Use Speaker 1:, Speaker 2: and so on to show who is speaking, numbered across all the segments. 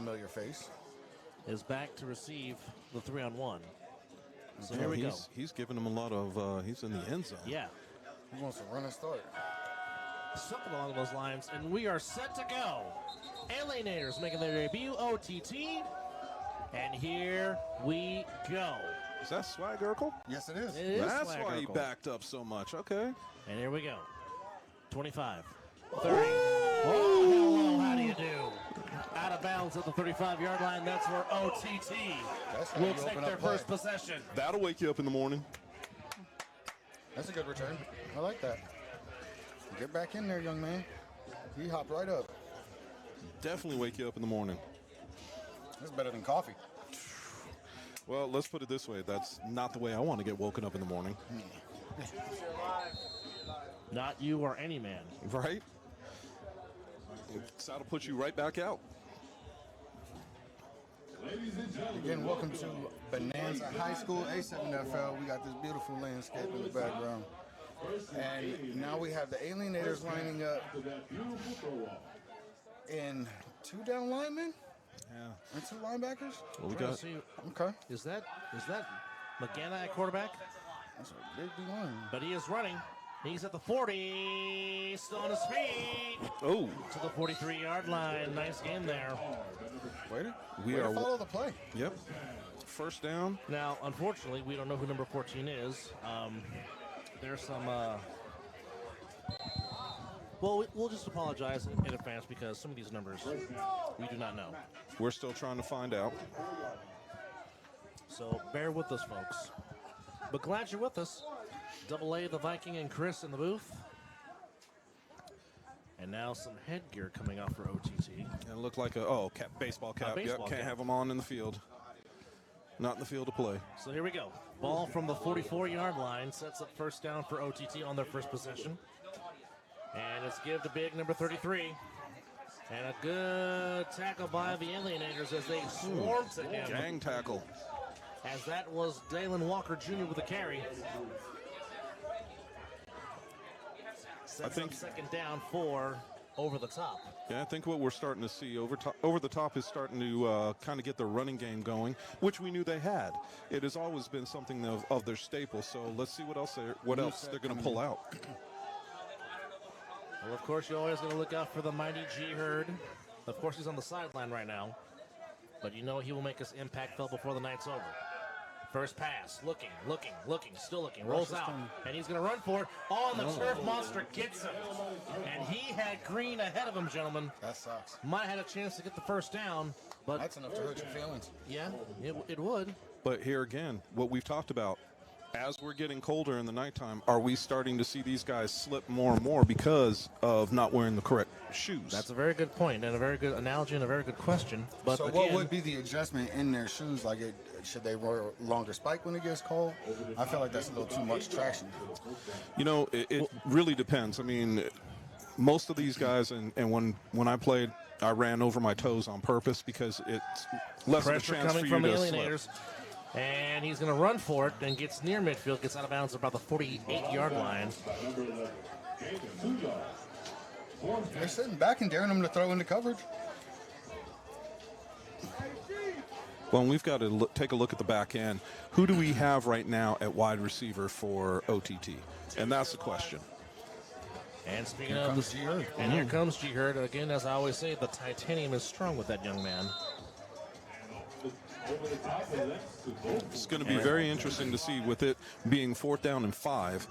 Speaker 1: familiar face.
Speaker 2: Is back to receive the 3-on-1. So here we go.
Speaker 3: He's giving him a lot of, he's in the end zone.
Speaker 2: Yeah.
Speaker 1: He wants to run and start.
Speaker 2: Something along those lines, and we are set to go. Alienators making their debut, OTT, and here we go.
Speaker 3: Is that Swag Urkel?
Speaker 1: Yes, it is.
Speaker 2: It is
Speaker 3: That's
Speaker 2: Swag
Speaker 3: why he
Speaker 2: Urkel.
Speaker 3: backed up so much. Okay.
Speaker 2: And here we go. 25, 30. Oh, hello, how do you do? Out of bounds at the 35-yard line. That's where OTT will take their first possession.
Speaker 3: That'll wake you up in the morning.
Speaker 1: That's a good return. I like that. Get back in there, young man. He hopped right up.
Speaker 3: Definitely wake you up in the morning.
Speaker 1: That's better than coffee.
Speaker 3: Well, let's put it this way. That's not the way I want to get woken up in the morning.
Speaker 2: Not you or any man.
Speaker 3: Right? That'll put you right back out.
Speaker 1: Again, welcome to Bonanza High School, A7FL. We got this beautiful landscape in the background. And now we have the Alienators lining up in 2 down linemen?
Speaker 3: Yeah.
Speaker 1: And 2 linebackers?
Speaker 3: Well, we got.
Speaker 1: Okay.
Speaker 2: Is that McGanna at quarterback?
Speaker 1: That's a big line.
Speaker 2: But he is running. He's at the 40, still on his feet.
Speaker 3: Oh.
Speaker 2: To the 43-yard line. Nice game there.
Speaker 1: We are follow the play.
Speaker 3: Yep. First down.
Speaker 2: Now, unfortunately, we don't know who number 14 is. There's some. Well, we'll just apologize in advance because some of these numbers we do not know.
Speaker 3: We're still trying to find out.
Speaker 2: So bear with us, folks. But glad you're with us. Double A, the Viking, and Chris in the booth. And now some headgear coming off for OTT.
Speaker 3: And it looked like a baseball cap.
Speaker 2: Baseball
Speaker 3: Can't
Speaker 2: cap.
Speaker 3: have them on in the field. Not in the field to play.
Speaker 2: So here we go. Ball from the 44-yard line sets up first down for OTT on their first possession. And it's give to big number 33. And a good tackle by the Alienators as they swarm to him.
Speaker 3: Gang tackle.
Speaker 2: As that was Dalen Walker Jr. with a carry. Sets up second down for over the top.
Speaker 3: Yeah, I think what we're starting to see over the top is starting to kind of get the running game going, which we knew they had. It has always been something of their staple. So let's see what else they're going to pull out.
Speaker 2: Well, of course, you're always going to look out for the mighty G Herd. Of course, he's on the sideline right now, but you know he will make his impact felt before the night's over. First pass, looking, still looking, rolls out, and he's going to run for it. Oh, and the turf monster gets him. And he had green ahead of him, gentlemen.
Speaker 1: That sucks.
Speaker 2: Might have had a chance to get the first down, but
Speaker 1: That's enough to hurt your feelings.
Speaker 2: yeah, it would.
Speaker 3: But here again, what we've talked about, as we're getting colder in the nighttime, are we starting to see these guys slip more and more because of not wearing the correct shoes?
Speaker 2: That's a very good point and a very good analogy and a very good question. But
Speaker 1: So
Speaker 2: again,
Speaker 1: what would be the adjustment in their shoes? Like, should they wear a longer spike when it gets cold? I feel like that's a little too much traction.
Speaker 3: You know, it really depends. I mean, most of these guys, and when I played, I ran over my toes on purpose because it's less of a
Speaker 2: pressure
Speaker 3: chance
Speaker 2: coming
Speaker 3: for
Speaker 2: from
Speaker 3: you
Speaker 2: the
Speaker 3: to slip.
Speaker 2: Alienators. And he's going to run for it and gets near midfield, gets out of bounds about the 48-yard line.
Speaker 1: They're sitting back and daring them to throw into coverage.
Speaker 3: Well, and we've got to take a look at the back end. Who do we have right now at wide receiver for OTT? And that's the question.
Speaker 2: And speaking of the G-Herd. And here comes G-Herd. Again, as I always say, the titanium is strong with that young man.
Speaker 3: It's going to be very interesting to see, with it being 4th down and 5,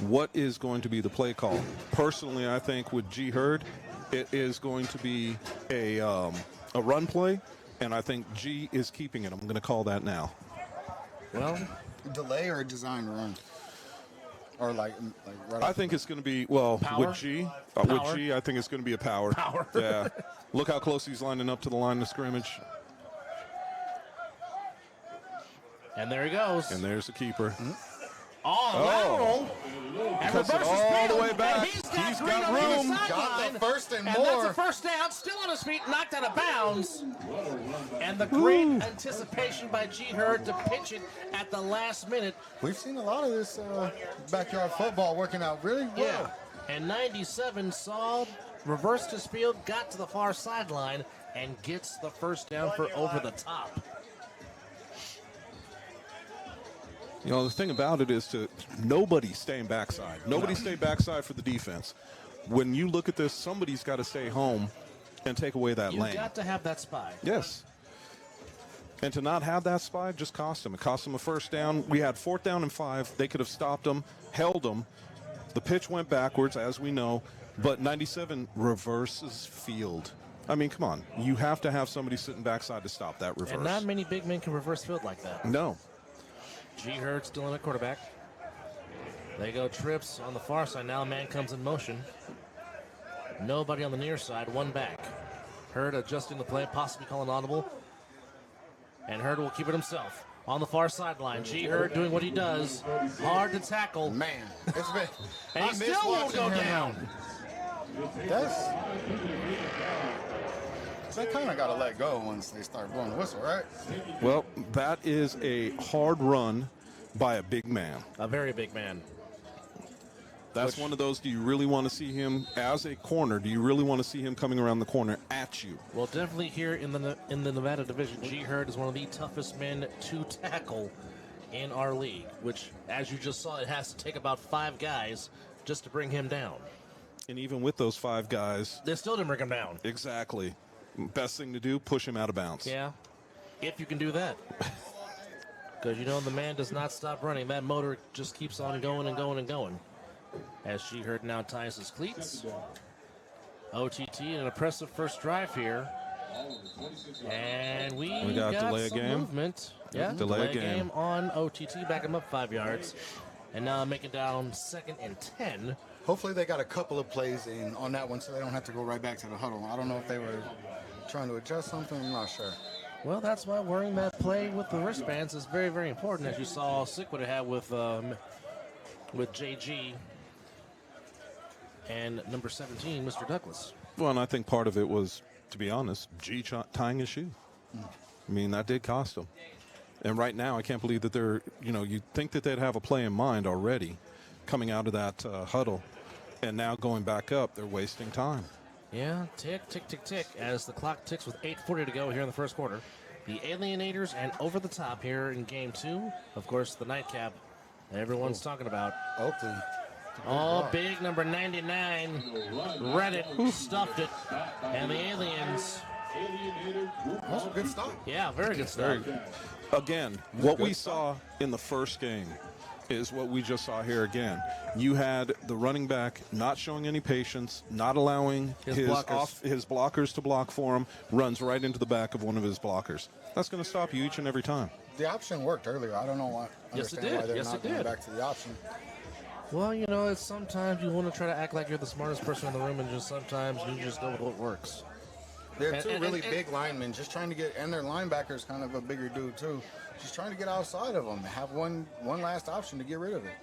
Speaker 3: what is going to be the play call. Personally, I think with G Herd, it is going to be a run play, and I think G is keeping it. I'm going to call that now.
Speaker 2: Well,
Speaker 1: Delay or a design run? Or like right
Speaker 3: I think it's going to be,
Speaker 2: power?
Speaker 3: with G, I think it's going to be a power.
Speaker 2: Power.
Speaker 3: Yeah. Look how close he's lining up to the line of scrimmage.
Speaker 2: and there he goes.
Speaker 3: And there's the keeper.
Speaker 2: Lateral. And
Speaker 3: Cuts it
Speaker 2: reverses
Speaker 3: all the
Speaker 2: field,
Speaker 3: way back.
Speaker 2: and
Speaker 3: He's
Speaker 2: Green
Speaker 3: got
Speaker 2: on the
Speaker 3: room.
Speaker 2: sideline.
Speaker 1: Got the first and
Speaker 2: And
Speaker 1: more.
Speaker 2: that's a first down, still on his feet, knocked out of bounds. And the great anticipation by G Herd to pitch it at the last minute.
Speaker 1: We've seen a lot of this backyard football working out really well.
Speaker 2: Yeah. And 97 saw reversed his field, got to the far sideline, and gets the first down for over the top.
Speaker 3: You know, the thing about it is nobody's staying backside. Nobody stayed backside for the defense. When you look at this, somebody's got to stay home and take away that lane.
Speaker 2: You got to have that spy.
Speaker 3: Yes. And to not have that spy just cost them. It cost them a first down. We had 4th down and 5. They could have stopped them, held them. The pitch went backwards, as we know, but 97 reverses field. I mean, come on. You have to have somebody sitting backside to stop that reverse.
Speaker 2: And not many big men can reverse field like that.
Speaker 3: No.
Speaker 2: G. Hurd still in at quarterback. They go trips on the far side. Now a man comes in motion. Nobody on the near side, one back. Hurd adjusting the play, possibly calling audible. And Hurd will keep it himself. On the far sideline, G. Hurd doing what he does. Hard to tackle.
Speaker 1: Man, it's been.
Speaker 2: And he still won't go down.
Speaker 1: They kind of got to let go once they start blowing the whistle, right?
Speaker 3: Well, that is a hard run by a big man.
Speaker 2: A very big man.
Speaker 3: That's one of those, do you really want to see him as a corner? Do you really want to see him coming around the corner at you?
Speaker 2: Well, definitely here in the Nevada division, G. Hurd is one of the toughest men to tackle in our league, which, as you just saw, it has to take about 5 guys just to bring him down.
Speaker 3: And even with those 5 guys,
Speaker 2: they still didn't bring him down.
Speaker 3: Exactly. Best thing to do, push him out of bounds.
Speaker 2: Yeah, if you can do that. Because, you know, the man does not stop running. That motor just keeps on going and going and going. As G. Hurd now ties his cleats. OTT, an impressive first drive here. And we got
Speaker 3: delay
Speaker 2: some
Speaker 3: a game.
Speaker 2: Movement. Yeah,
Speaker 3: delay a game
Speaker 2: on OTT. Back him up 5 yards. And now make it down 2nd and 10.
Speaker 1: Hopefully they got a couple of plays in on that one so they don't have to go right back to the huddle. I don't know if they were trying to adjust something. I'm not sure.
Speaker 2: Well, that's why wearing that play with the wristbands is very, very important, as you saw Sick would have had with JG and number 17, Mr. Douglas.
Speaker 3: Well, and I think part of it was, to be honest, G tying his shoe. I mean, that did cost him. And right now, I can't believe that they're, you'd think that they'd have a play in mind already coming out of that huddle. And now going back up, they're wasting time.
Speaker 2: Yeah, tick, tick, tick, tick, as the clock ticks with 8:40 to go here in the first quarter. The Alienators and over the top here in game 2. Of course, the nightcap everyone's talking about.
Speaker 1: Oakley.
Speaker 2: Oh, big number 99. Read it, stuffed it. And the Aliens.
Speaker 1: That's a good start.
Speaker 2: Yeah, very good start.
Speaker 3: Again, what we saw in the first game is what we just saw here again. You had the running back not showing any patience, not allowing his blockers to block for him, runs right into the back of one of his blockers. That's going to stop you each and every time.
Speaker 1: The option worked earlier. I don't know why.
Speaker 2: Yes, it did.
Speaker 1: Why they're not going back to the option.
Speaker 2: Well, it's sometimes you want to try to act like you're the smartest person in the room, and just sometimes you just go with what works.
Speaker 1: They're two really big linemen just trying to get, and their linebacker's kind of a bigger dude too. Just trying to get outside of them, have one last option to get rid of it.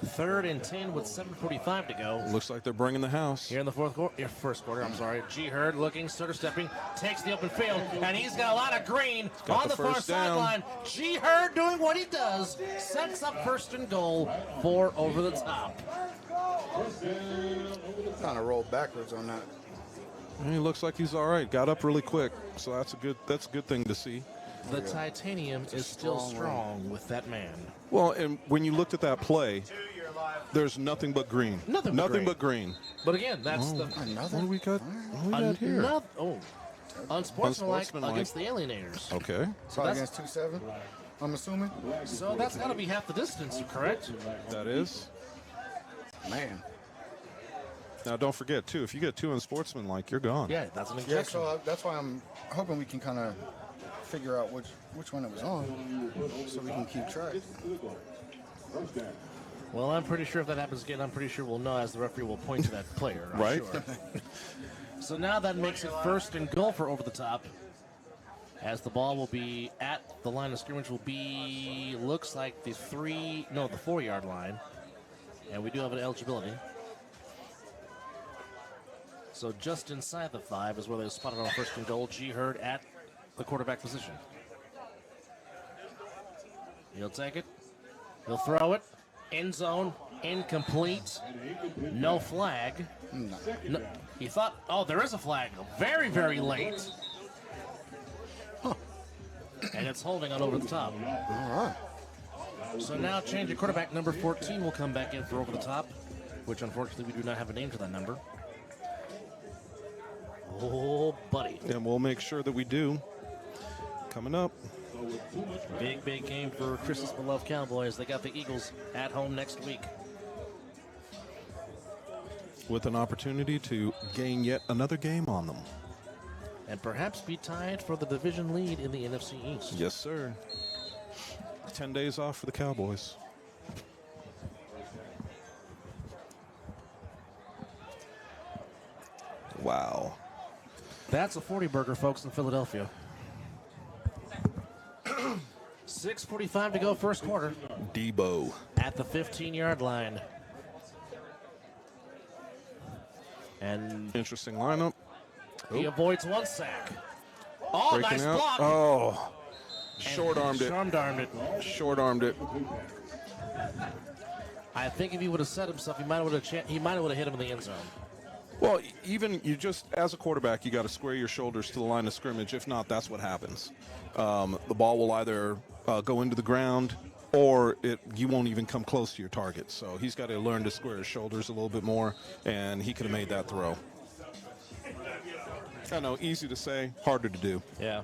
Speaker 2: 3rd and 10 with 7:45 to go.
Speaker 3: Looks like they're bringing the house.
Speaker 2: Here in the first quarter, I'm sorry. G. Hurd looking, stutter stepping, takes the open field, and he's got a lot of green on the far sideline. G. Hurd doing what he does, sets up 1st and goal for over the top.
Speaker 1: Kind of rolled backwards on that.
Speaker 3: He looks like he's all right. Got up really quick, so that's a good thing to see.
Speaker 2: The titanium is still strong with that man.
Speaker 3: Well, and when you looked at that play, there's nothing but green.
Speaker 2: Nothing but green. But again, that's
Speaker 3: what do we got? What do we got here?
Speaker 2: Unsportsmanlike against the Alienators.
Speaker 3: Okay.
Speaker 1: So against 2-7, I'm assuming.
Speaker 2: So that's got to be half the distance, correct?
Speaker 3: That is.
Speaker 1: Man.
Speaker 3: Now, don't forget, too, if you get 2 unsportsmanlike, you're gone.
Speaker 2: Yeah, that's an injection.
Speaker 1: Yeah, so that's why I'm hoping we can kind of figure out which one it was on so we can keep track.
Speaker 2: Well, I'm pretty sure if that happens again, I'm pretty sure we'll know as the referee will point to that player.
Speaker 3: Right.
Speaker 2: Sure. So now that makes it 1st and goal for over the top, as the ball will be at the line of scrimmage will be, looks like the 4-yard line. And we do have an eligibility. So just inside the 5 is where they spotted on 1st and goal. G. Hurd at the quarterback position. He'll take it. He'll throw it. End zone, incomplete, no flag. No, he thought, oh, there is a flag. Very, very late. And it's holding on over the top.
Speaker 1: All right.
Speaker 2: So now change of quarterback number 14 will come back in for over the top, which unfortunately we do not have a name to that number. Oh, buddy.
Speaker 3: And we'll make sure that we do. Coming up.
Speaker 2: Big, big game for Chris's beloved Cowboys. They got the Eagles at home next week.
Speaker 3: With an opportunity to gain yet another game on them.
Speaker 2: And perhaps be tied for the division lead in the NFC East.
Speaker 3: Yes, sir. 10 days off for the Cowboys. Wow.
Speaker 2: That's a 40 burger, folks, in Philadelphia. 6:45 to go first quarter.
Speaker 3: Debo.
Speaker 2: At the 15-yard line. And
Speaker 3: Interesting lineup.
Speaker 2: he avoids one sack. Oh,
Speaker 3: Breaking
Speaker 2: nice
Speaker 3: out.
Speaker 2: block.
Speaker 3: Oh. Short-armed it.
Speaker 2: Short-armed it.
Speaker 3: Short-armed it.
Speaker 2: I think if he would have set himself, he might have hit him in the end zone.
Speaker 3: Well, even you just, as a quarterback, you got to square your shoulders to the line of scrimmage. If not, that's what happens. The ball will either go into the ground or you won't even come close to your target. So he's got to learn to square his shoulders a little bit more, and he could have made that throw. I know, easy to say, harder to do.
Speaker 2: Yeah.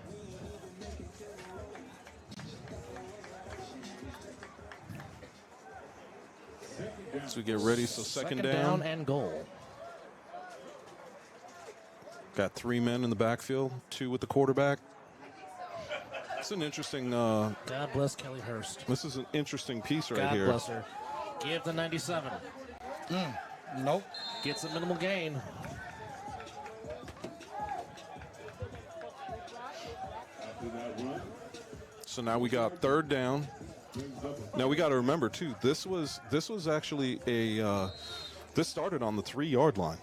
Speaker 3: As we get ready, so second
Speaker 2: down and goal.
Speaker 3: Got 3 men in the backfield, 2 with the quarterback. It's an interesting.
Speaker 2: God bless Kelly Hurst.
Speaker 3: This is an interesting piece right
Speaker 2: God
Speaker 3: here.
Speaker 2: bless her. Give the 97.
Speaker 1: Nope.
Speaker 2: Gets a minimal gain.
Speaker 3: So now we got third down. Now we got to remember too. This was actually a. This started on the 3-yard line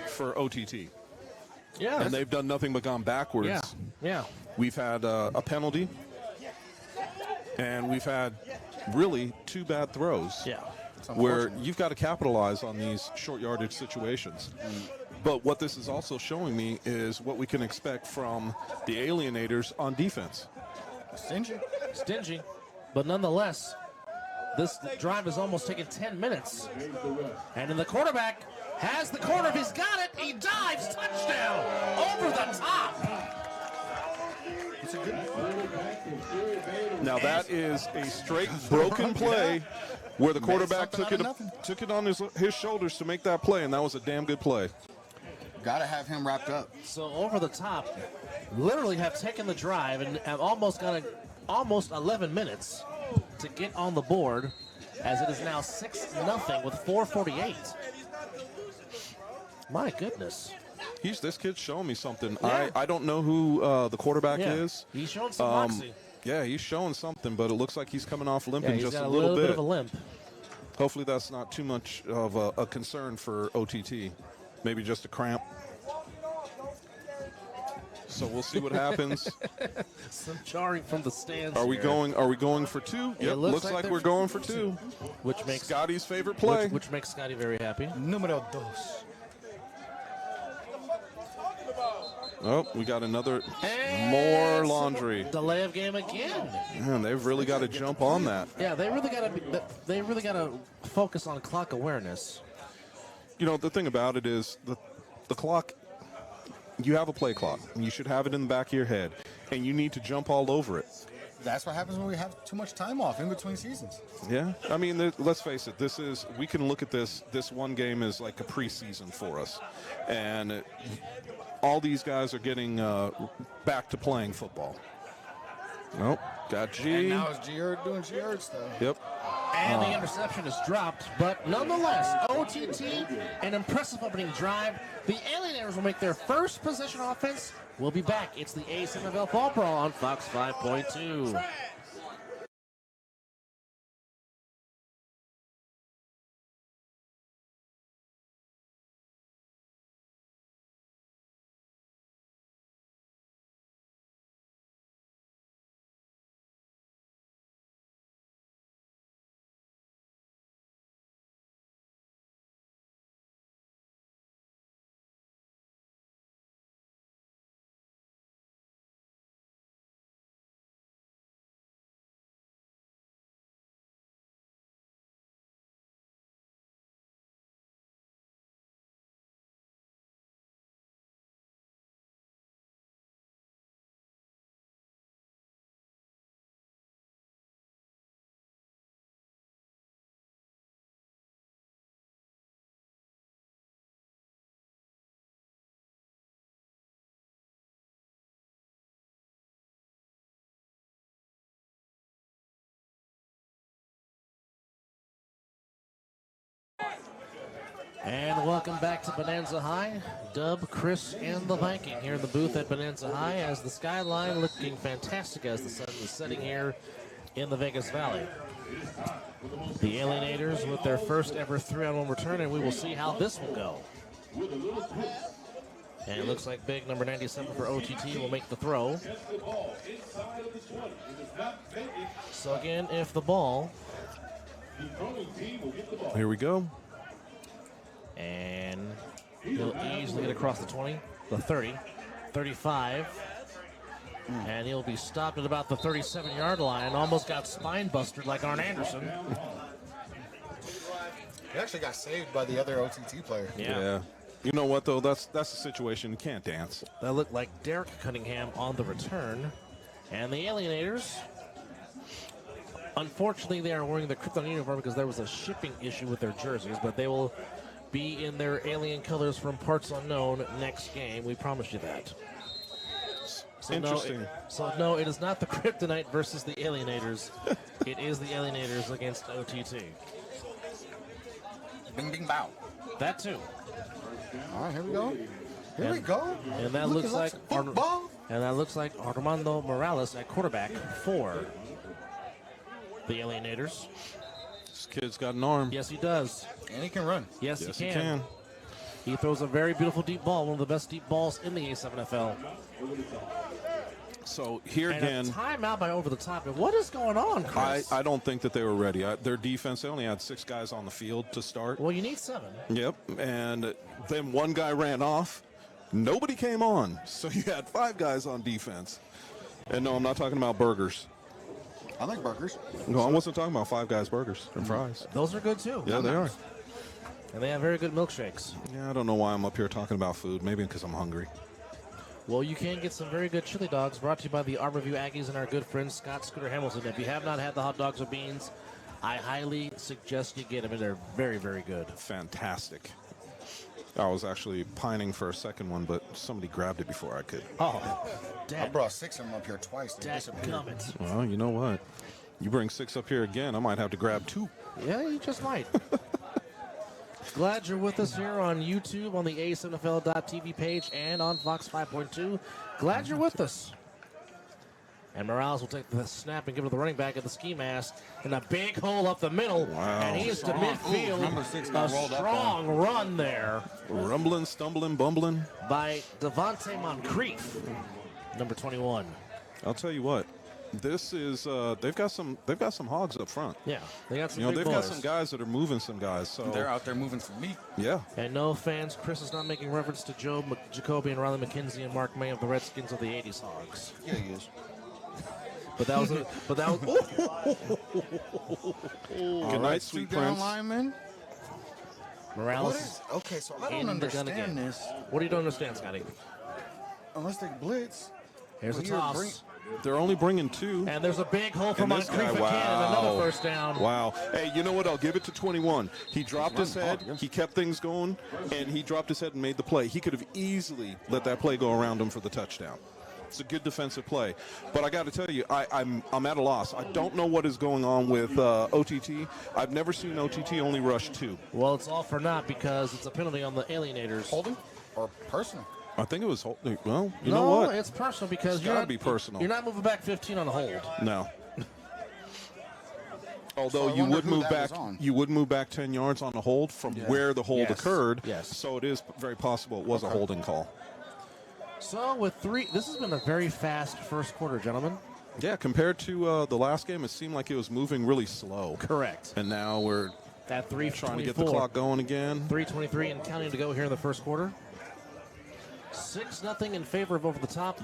Speaker 3: for OTT.
Speaker 2: Yeah.
Speaker 3: And they've done nothing but gone backwards.
Speaker 2: Yeah. Yeah.
Speaker 3: We've had a penalty, and we've had really 2 bad throws.
Speaker 2: Yeah.
Speaker 3: Where you've got to capitalize on these short yardage situations. But what this is also showing me is what we can expect from the Alienators on defense.
Speaker 2: Stingy. But nonetheless, this drive has almost taken 10 minutes. And then the quarterback has the corner. He's got it. He dives. Touchdown. Over the top.
Speaker 3: Now that is a straight broken play where the quarterback took it on his shoulders to make that play, and that was a damn good play.
Speaker 1: Got to have him wrapped up.
Speaker 2: So over the top, literally have taken the drive and have almost got almost 11 minutes to get on the board, as it is now 6-0 with 4:48. My goodness.
Speaker 3: This kid's showing me something.
Speaker 2: Yeah.
Speaker 3: I don't know who the quarterback is.
Speaker 2: He's showing some moxie.
Speaker 3: Yeah, he's showing something, but it looks like he's coming off limping
Speaker 2: He's
Speaker 3: just
Speaker 2: got
Speaker 3: a little
Speaker 2: bit of a limp.
Speaker 3: Hopefully that's not too much of a concern for OTT. Maybe just a cramp. So we'll see what happens.
Speaker 2: Some jarring from the stands.
Speaker 3: Are we going for 2?
Speaker 2: Yeah,
Speaker 3: Yep, looks like we're going for 2.
Speaker 2: Which makes
Speaker 3: Scotty's favorite play.
Speaker 2: Which makes Scotty very happy.
Speaker 1: Número 2.
Speaker 3: Oh, we got another more laundry.
Speaker 2: Delay of game again.
Speaker 3: Man, they've really got to jump on that.
Speaker 2: Yeah, they really got to focus on clock awareness.
Speaker 3: You know, the thing about it is the clock, you have a play clock, and you should have it in the back of your head, and you need to jump all over it.
Speaker 1: That's what happens when we have too much time off in between seasons.
Speaker 3: Yeah, I mean, let's face it. We can look at this one game as like a preseason for us, and all these guys are getting back to playing football. Nope, got G.
Speaker 1: And now it's G-Herd doing G-Herd stuff.
Speaker 3: Yep.
Speaker 2: And the interception is dropped, but nonetheless, OTT, an impressive opening drive. The Alienators will make their first possession offense. We'll be back. It's the A7FL Fall Brawl on Fox 5.2. And welcome back to Bonanza High. Dub, Chris, and the Viking here in the booth at Bonanza High as the skyline looking fantastic as the sun is setting here in the Vegas Valley. The Alienators with their first ever 3-on-1 return, and we will see how this will go. And it looks like big number 97 for OTT will make the throw. So again, if the ball...
Speaker 3: Here we go.
Speaker 2: And he'll easily get across the 20, the 30, 35. And he'll be stopped at about the 37-yard line. Almost got spine busted like Arn Anderson.
Speaker 1: He actually got saved by the other OTT player.
Speaker 3: Yeah. You know what, though? That's the situation. You can't dance.
Speaker 2: That looked like Derek Cunningham on the return. And the Alienators, unfortunately, they are wearing the Krypton uniform because there was a shipping issue with their jerseys, but they will be in their alien colors from parts unknown next game. We promise you that. So
Speaker 3: Interesting.
Speaker 2: No, it is not the Kryptonite versus the Alienators. It is the Alienators against OTT.
Speaker 1: Bing, bing, bow.
Speaker 2: That too.
Speaker 1: All right, here we go. Here we go.
Speaker 2: And that looks like
Speaker 1: football.
Speaker 2: And that looks like Armando Morales at quarterback for the Alienators.
Speaker 3: This kid's got an arm.
Speaker 2: Yes, he does.
Speaker 1: And he can run.
Speaker 2: Yes,
Speaker 3: Yes,
Speaker 2: he
Speaker 3: he
Speaker 2: can.
Speaker 3: can.
Speaker 2: He throws a very beautiful deep ball, one of the best deep balls in the A7FL.
Speaker 3: So here
Speaker 2: And
Speaker 3: again,
Speaker 2: a timeout by Over the Top. And what is going on, Chris?
Speaker 3: I don't think that they were ready. Their defense, they only had 6 guys on the field to start.
Speaker 2: Well, you need 7.
Speaker 3: Yep. And then one guy ran off. Nobody came on. So you had 5 guys on defense. And no, I'm not talking about burgers.
Speaker 1: I like burgers.
Speaker 3: No, I wasn't talking about 5 Guys burgers and fries.
Speaker 2: Those are good, too.
Speaker 3: Yeah, they are.
Speaker 2: And they have very good milkshakes.
Speaker 3: Yeah, I don't know why I'm up here talking about food. Maybe because I'm hungry.
Speaker 2: Well, you can get some very good chili dogs brought to you by the Arborview Aggies and our good friend Scott Scooter Hamilton. If you have not had the hot dogs or beans, I highly suggest you get them, and they're very, very good.
Speaker 3: Fantastic. I was actually pining for a second one, but somebody grabbed it before I could.
Speaker 2: Oh,
Speaker 1: I
Speaker 2: Dad,
Speaker 1: brought 6 of them up here twice. They disappeared.
Speaker 2: dadgummit.
Speaker 3: Well, you know what? You bring 6 up here again, I might have to grab 2.
Speaker 2: Yeah, you just might. Glad you're with us here on YouTube, on the A7FL.TV page, and on Fox 5.2. Glad you're with us. And Morales will take the snap and give it to the running back at the ski mask. And a big hole up the middle.
Speaker 3: Wow.
Speaker 2: And he is to midfield.
Speaker 1: Number 6 got
Speaker 2: A
Speaker 1: rolled up
Speaker 2: strong run there
Speaker 3: Rumbling, stumbling, bumbling.
Speaker 2: by Devontae Moncrief, number 21.
Speaker 3: I'll tell you what. This is they've got some hogs up front.
Speaker 2: Yeah, they got some
Speaker 3: You know,
Speaker 2: big
Speaker 3: they've got
Speaker 2: boys.
Speaker 3: some guys that are moving some guys. So
Speaker 1: They're out there moving some meat.
Speaker 3: yeah.
Speaker 2: And no fans, Chris is not making reference to Joe Jacoby and Riley McKenzie and Mark May of the Redskins of the 80s Hogs.
Speaker 1: Yeah, he is.
Speaker 2: But that was
Speaker 3: Good night, sweet prince.
Speaker 1: Lineman.
Speaker 2: Morales
Speaker 1: What is? Okay, so I
Speaker 2: in
Speaker 1: don't
Speaker 2: the gun again.
Speaker 1: understand this.
Speaker 2: What do you don't understand, Scotty?
Speaker 1: Unless they blitz.
Speaker 2: Here's a
Speaker 1: Well, here,
Speaker 2: toss.
Speaker 1: bring-
Speaker 3: They're only bringing 2.
Speaker 2: And there's a big hole for
Speaker 3: And this
Speaker 2: Moncrief
Speaker 3: guy,
Speaker 2: again, and another
Speaker 3: wow.
Speaker 2: first down.
Speaker 3: Wow. Hey, you know what? I'll give it to 21. He dropped his
Speaker 1: running
Speaker 3: head.
Speaker 1: hard, yes.
Speaker 3: He kept things going, and he dropped his head and made the play. He could have easily let that play go around him for the touchdown. It's a good defensive play. But I got to tell you, I'm at a loss. I don't know what is going on with OTT. I've never seen OTT only rush 2.
Speaker 2: Well, it's all for naught because it's a penalty on the Alienators.
Speaker 1: Holding or personal?
Speaker 3: I think it was, well, you
Speaker 2: no,
Speaker 3: know what?
Speaker 2: it's personal because
Speaker 3: It's
Speaker 2: you're
Speaker 3: gotta
Speaker 2: not,
Speaker 3: be personal.
Speaker 2: You're not moving back 15 on a hold.
Speaker 3: No. Although
Speaker 1: So I
Speaker 3: you
Speaker 1: wonder
Speaker 3: would
Speaker 1: who
Speaker 3: move
Speaker 1: that
Speaker 3: back,
Speaker 1: was on.
Speaker 3: you would move back 10 yards on the hold from where the hold
Speaker 2: Yes.
Speaker 3: occurred.
Speaker 2: Yes.
Speaker 3: So it is very possible it was a holding call.
Speaker 2: So with 3, this has been a very fast first quarter, gentlemen.
Speaker 3: Yeah, compared to the last game, it seemed like it was moving really slow.
Speaker 2: Correct.
Speaker 3: And now we're
Speaker 2: At 3:24.
Speaker 3: trying to get the clock going again.
Speaker 2: 3:23 and counting to go here in the first quarter. 6-0 in favor of Over the Top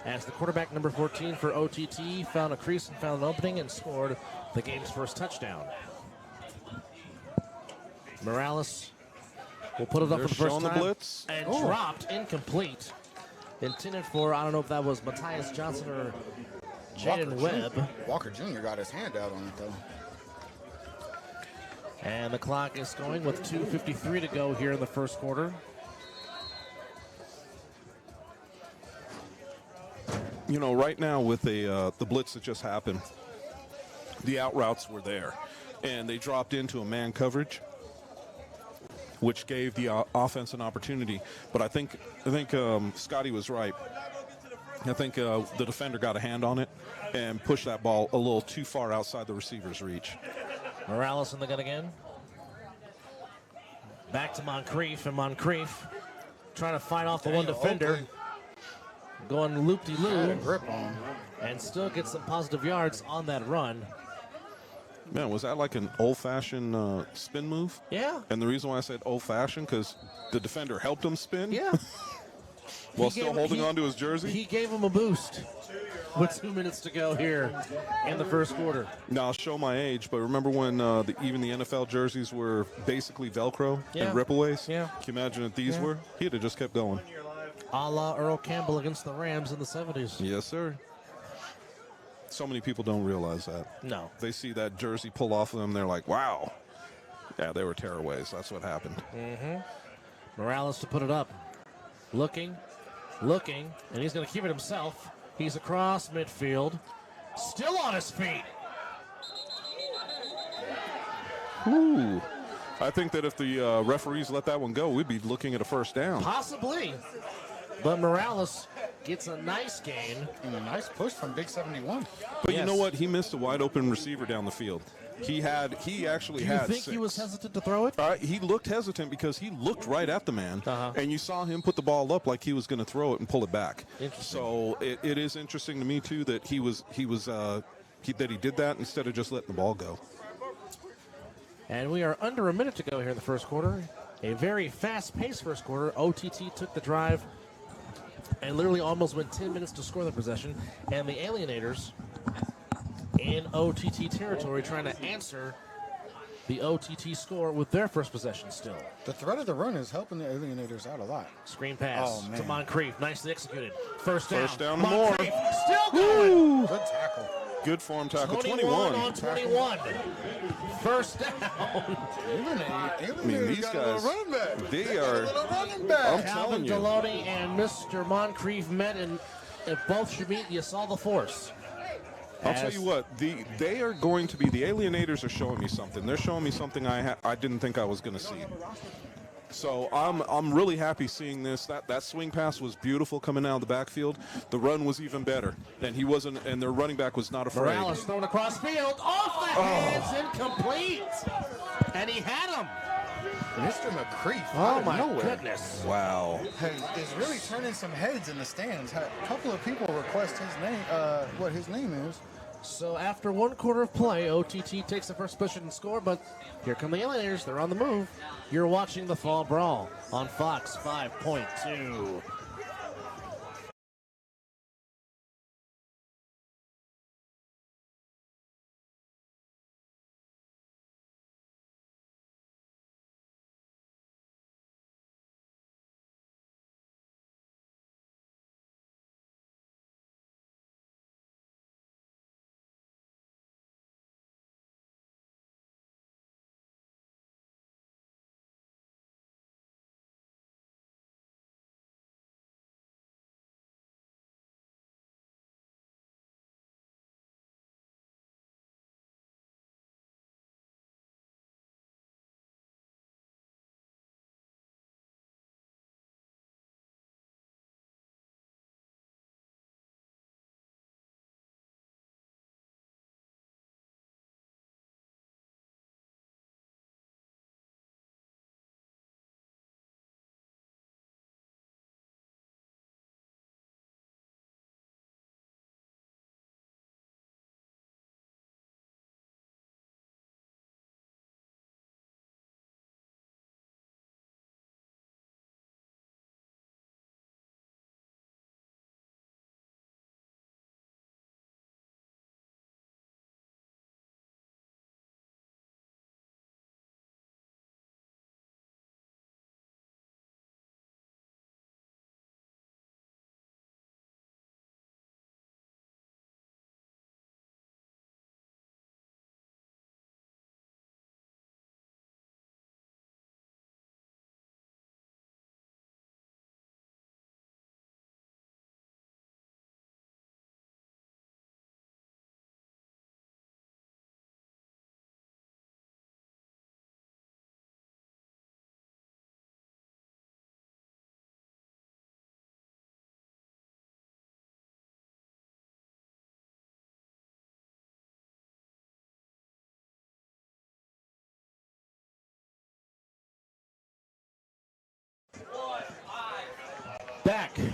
Speaker 2: as the quarterback number 14 for OTT found a crease and found an opening and scored the game's first touchdown. Morales will put it up
Speaker 3: They're
Speaker 2: for the first
Speaker 3: showing the
Speaker 2: time
Speaker 3: blitz.
Speaker 2: and
Speaker 1: Oh.
Speaker 2: dropped incomplete. Intended for, I don't know if that was Matthias Johnson or Jaden Webb.
Speaker 1: Walker Jr. got his hand out on it, though.
Speaker 2: And the clock is going with 2:53 to go here in the first quarter.
Speaker 3: You know, right now with the blitz that just happened, the out routes were there, and they dropped into a man coverage. which gave the offense an opportunity. But I think Scotty was right. I think the defender got a hand on it and pushed that ball a little too far outside the receiver's reach.
Speaker 2: Morales in the gun again. Back to Moncrief, and Moncrief trying to fight off the one defender. Going loop-de-loo.
Speaker 1: Grip on.
Speaker 2: And still get some positive yards on that run.
Speaker 3: Man, was that like an old-fashioned spin move?
Speaker 2: Yeah.
Speaker 3: And the reason why I said old-fashioned, because the defender helped him spin?
Speaker 2: Yeah.
Speaker 3: While still holding on to his jersey?
Speaker 2: He gave him a boost with 2 minutes to go here in the first quarter.
Speaker 3: Now, I'll show my age, but remember when even the NFL jerseys were basically Velcro and ripaways?
Speaker 2: Yeah.
Speaker 3: Can you imagine what these were? He'd have just kept going.
Speaker 2: A la Earl Campbell against the Rams in the 70s.
Speaker 3: Yes, sir. So many people don't realize that.
Speaker 2: No.
Speaker 3: They see that jersey pull off of them, they're like, wow. Yeah, they were tearaways. That's what happened.
Speaker 2: Morales to put it up. Looking, and he's going to keep it himself. He's across midfield. Still on his feet.
Speaker 3: Ooh. I think that if the referees let that one go, we'd be looking at a first down.
Speaker 2: Possibly. But Morales gets a nice gain.
Speaker 1: And a nice push from Big 71.
Speaker 3: But you know what? He missed a wide open receiver down the field. He actually
Speaker 2: Do you
Speaker 3: had
Speaker 2: think
Speaker 3: six.
Speaker 2: he was hesitant to throw it?
Speaker 3: He looked hesitant because he looked right at the man, and you saw him put the ball up like he was going to throw it and pull it back. So it is interesting to me too that he did that instead of just letting the ball go.
Speaker 2: And we are under a minute to go here in the first quarter. A very fast-paced first quarter. OTT took the drive and literally almost went 10 minutes to score the possession. And the Alienators in OTT territory trying to answer the OTT score with their first possession still.
Speaker 1: The threat of the run is helping the Alienators out a lot.
Speaker 2: Screen pass to Moncrief. Nicely executed. First down.
Speaker 3: First down and more.
Speaker 2: Still going.
Speaker 1: Good tackle.
Speaker 3: Good form tackle.
Speaker 2: 21 on 21. First down.
Speaker 1: Alienators
Speaker 3: these
Speaker 1: got
Speaker 3: guys,
Speaker 1: a little running back.
Speaker 3: they are.
Speaker 1: Got a little running back.
Speaker 3: I'm
Speaker 2: Calvin
Speaker 3: telling you.
Speaker 2: Deloney and Mr. Moncrief met, and if both should meet, you saw the force.
Speaker 3: I'll tell you what, they are going to be, the Alienators are showing me something. They're showing me something I didn't think I was going to see. So I'm really happy seeing this. That swing pass was beautiful coming out of the backfield. The run was even better. And he wasn't, and their running back was not afraid.
Speaker 2: Morales thrown across field, off the hands, incomplete. And he had him.
Speaker 1: Mr. McCreef.
Speaker 2: Oh my goodness.
Speaker 3: Wow.
Speaker 1: Is really turning some heads in the stands. A couple of people request his name, what his name is.
Speaker 2: So after one quarter of play, OTT takes the first position and score, but here come the Alienators. They're on the move. You're watching the Fall Brawl on Fox 5.2.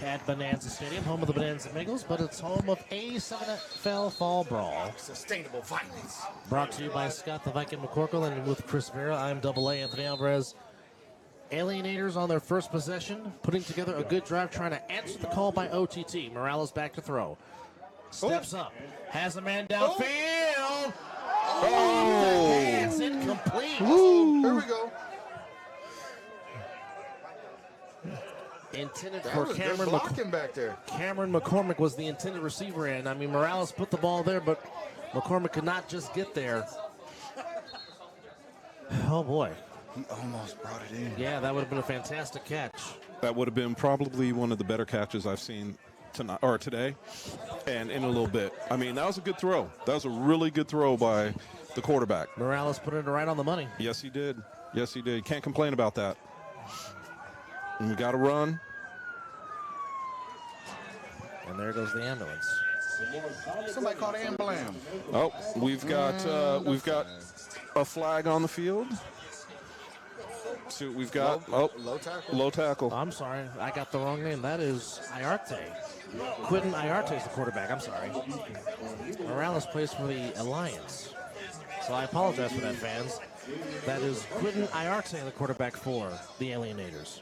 Speaker 2: at Bonanza Stadium, home of the Bonanza Bengals, but it's home of A7FL Fall Brawl.
Speaker 1: Sustainable violence.
Speaker 2: Brought to you by Scott the Viking McCorkle and with Chris Vera. I'm Double A, Anthony Alvarez. Alienators on their first possession, putting together a good drive, trying to answer the call by OTT. Morales back to throw. Steps up, has a man downfield. It's incomplete.
Speaker 1: Here we go.
Speaker 2: Intended
Speaker 1: That
Speaker 2: for
Speaker 1: was good
Speaker 2: Cameron
Speaker 1: blocking back there.
Speaker 2: Cameron McCormick was the intended receiver, and I mean Morales put the ball there, but McCormick could not just get there. Oh boy.
Speaker 1: He almost brought it in.
Speaker 2: Yeah, that would have been a fantastic catch.
Speaker 3: That would have been probably one of the better catches I've seen tonight or today, and in a little bit. I mean, that was a good throw. That was a really good throw by the quarterback.
Speaker 2: Morales put it right on the money.
Speaker 3: Yes, he did. Yes, he did. Can't complain about that. And we got to run.
Speaker 2: And there goes the ambulance.
Speaker 1: Somebody called an ambulance.
Speaker 3: Oh, we've got a flag on the field. See what we've got.
Speaker 1: Low tackle.
Speaker 3: Low tackle.
Speaker 2: I'm sorry, I got the wrong name. That is Iarte. Quentin Iarte is the quarterback. I'm sorry. Morales plays for the Alliance. So I apologize for that, fans. That is Quentin Iarte, the quarterback for the Alienators.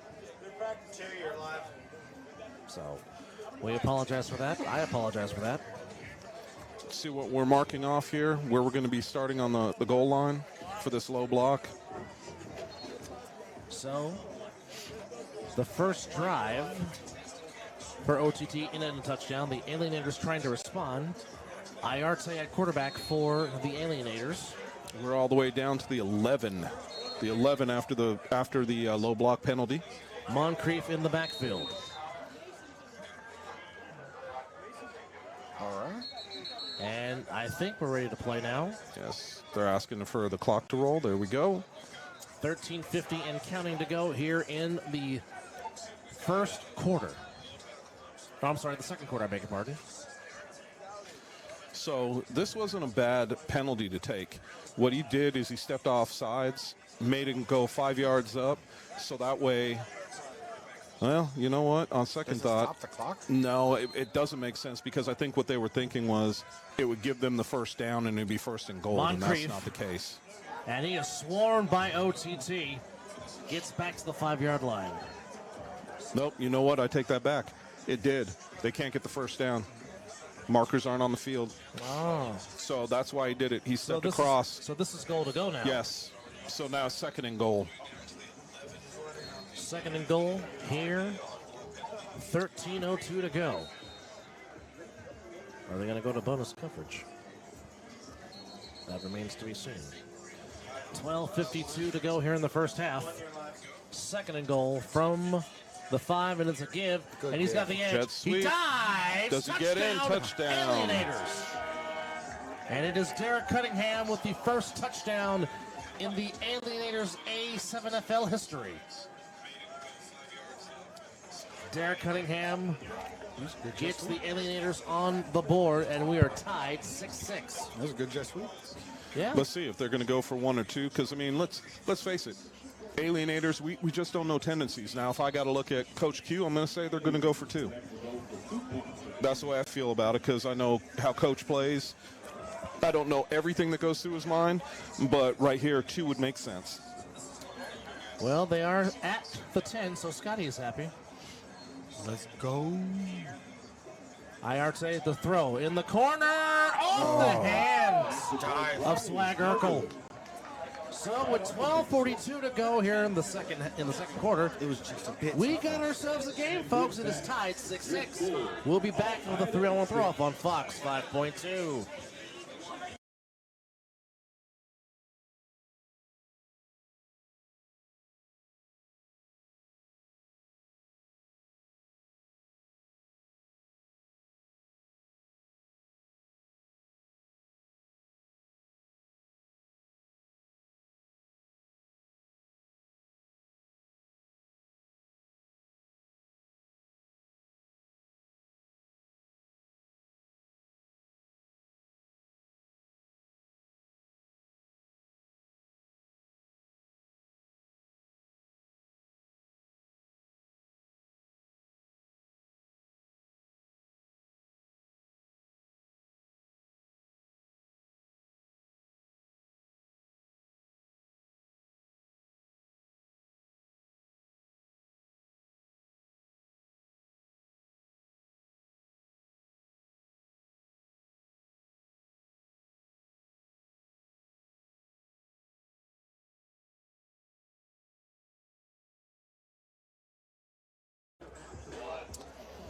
Speaker 2: So we apologize for that. I apologize for that.
Speaker 3: See what we're marking off here, where we're going to be starting on the goal line for this low block.
Speaker 2: So the first drive for OTT in and a touchdown. The Alienators trying to respond. Iarte at quarterback for the Alienators.
Speaker 3: We're all the way down to the 11. The 11 after the low block penalty.
Speaker 2: Moncrief in the backfield.
Speaker 1: All right.
Speaker 2: And I think we're ready to play now.
Speaker 3: Yes, they're asking for the clock to roll. There we go.
Speaker 2: 13:50 and counting to go here in the first quarter. Oh, I'm sorry, the second quarter, I beg your pardon.
Speaker 3: So this wasn't a bad penalty to take. What he did is he stepped off sides, made him go 5 yards up, so that way, well, you know what? On second thought,
Speaker 1: Stop the clock?
Speaker 3: no, it doesn't make sense because I think what they were thinking was it would give them the first down and it'd be first and goal, and that's not the case.
Speaker 2: And he is swarmed by OTT. Gets back to the 5-yard line.
Speaker 3: Nope, you know what? I take that back. It did. They can't get the first down. Markers aren't on the field.
Speaker 2: Oh.
Speaker 3: So that's why he did it. He stepped
Speaker 2: this
Speaker 3: across.
Speaker 2: So this is goal to go now.
Speaker 3: Yes. So now second and goal.
Speaker 2: Second and goal here. 13:02 to go. Are they going to go to bonus coverage? That remains to be seen. 12:52 to go here in the first half. Second and goal from the 5, and it's a give.
Speaker 1: Good
Speaker 2: and he's got the
Speaker 3: Jet
Speaker 2: edge.
Speaker 3: sweep.
Speaker 2: He dives.
Speaker 3: Does he get in? Touchdown.
Speaker 2: Alienators. And it is Derek Cunningham with the first touchdown in the Alienators A7FL history. Derek Cunningham gets the Alienators on the board, and we are tied 6-6.
Speaker 1: That was a good jet sweep.
Speaker 2: Yeah.
Speaker 3: Let's see if they're going to go for one or two. Because I mean, let's face it. Alienators, we just don't know tendencies. Now, if I got to look at Coach Q, I'm going to say they're going to go for two. That's the way I feel about it because I know how Coach plays. I don't know everything that goes through his mind, but right here, two would make sense.
Speaker 2: Well, they are at the 10, so Scotty is happy.
Speaker 1: Let's go.
Speaker 2: Iarte the throw in the corner. Oh, the hands of Swag Urkel. So with 12:42 to go here in the second quarter,
Speaker 1: It was just a bit.
Speaker 2: we got ourselves a game, folks. It is tied 6-6. We'll be back with a 3-on-1 throw-off on Fox 5.2.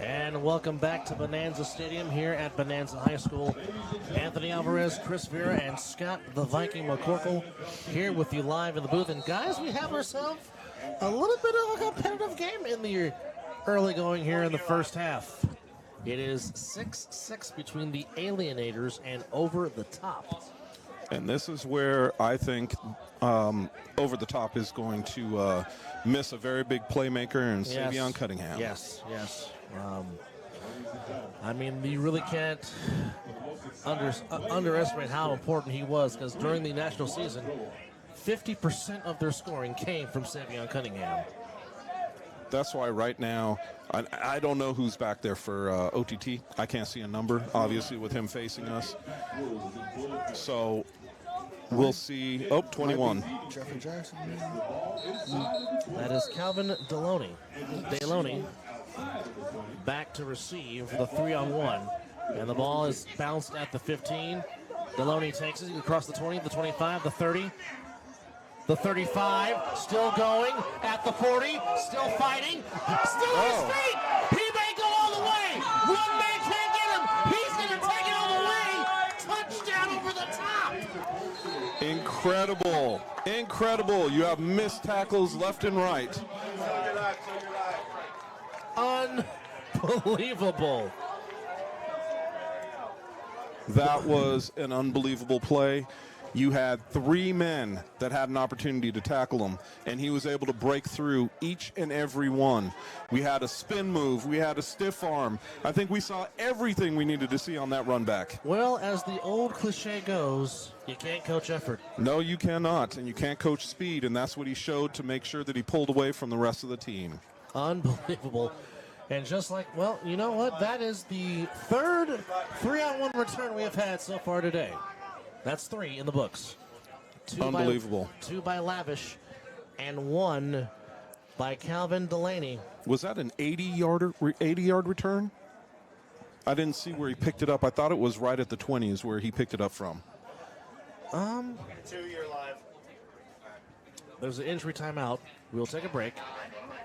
Speaker 2: And welcome back to Bonanza Stadium here at Bonanza High School. Anthony Alvarez, Chris Vera, and Scott the Viking McCorkle here with you live in the booth. And guys, we have ourselves a little bit of a competitive game in the early going here in the first half. It is 6-6 between the Alienators and Over the Top.
Speaker 3: And this is where I think Over the Top is going to miss a very big playmaker in Savion Cunningham.
Speaker 2: Yes. I mean, you really can't underestimate how important he was, because during the national season, 50% of their scoring came from Savion Cunningham.
Speaker 3: That's why right now, I don't know who's back there for OTT. I can't see a number, obviously, with him facing us. So we'll see. Oh, 21.
Speaker 1: Jeffrey Jackson.
Speaker 2: That is Calvin Deloney back to receive the 3-on-1. And the ball is bounced at the 15. Deloney takes it across the 20, the 25, the 30. The 35, still going, at the 40, still fighting, still on his feet! He may go all the way! One man can't get him! He's going to take it all the way! Touchdown Over the Top!
Speaker 3: Incredible. You have missed tackles left and right.
Speaker 2: Unbelievable.
Speaker 3: That was an unbelievable play. You had three men that had an opportunity to tackle him, and he was able to break through each and every one. We had a spin move. We had a stiff arm. I think we saw everything we needed to see on that run back.
Speaker 2: Well, as the old cliche goes, you can't coach effort.
Speaker 3: No, you cannot, and you can't coach speed, and that's what he showed to make sure that he pulled away from the rest of the team.
Speaker 2: Unbelievable. And just like, well, you know what? That is the third 3-on-1 return we have had so far today. That's 3 in the books.
Speaker 3: Unbelievable.
Speaker 2: 2 by Lavish and 1 by Calvin Delaney.
Speaker 3: Was that an 80-yard return? I didn't see where he picked it up. I thought it was right at the 20s where he picked it up from.
Speaker 4: 2-year live.
Speaker 2: There's an injury timeout. We'll take a break.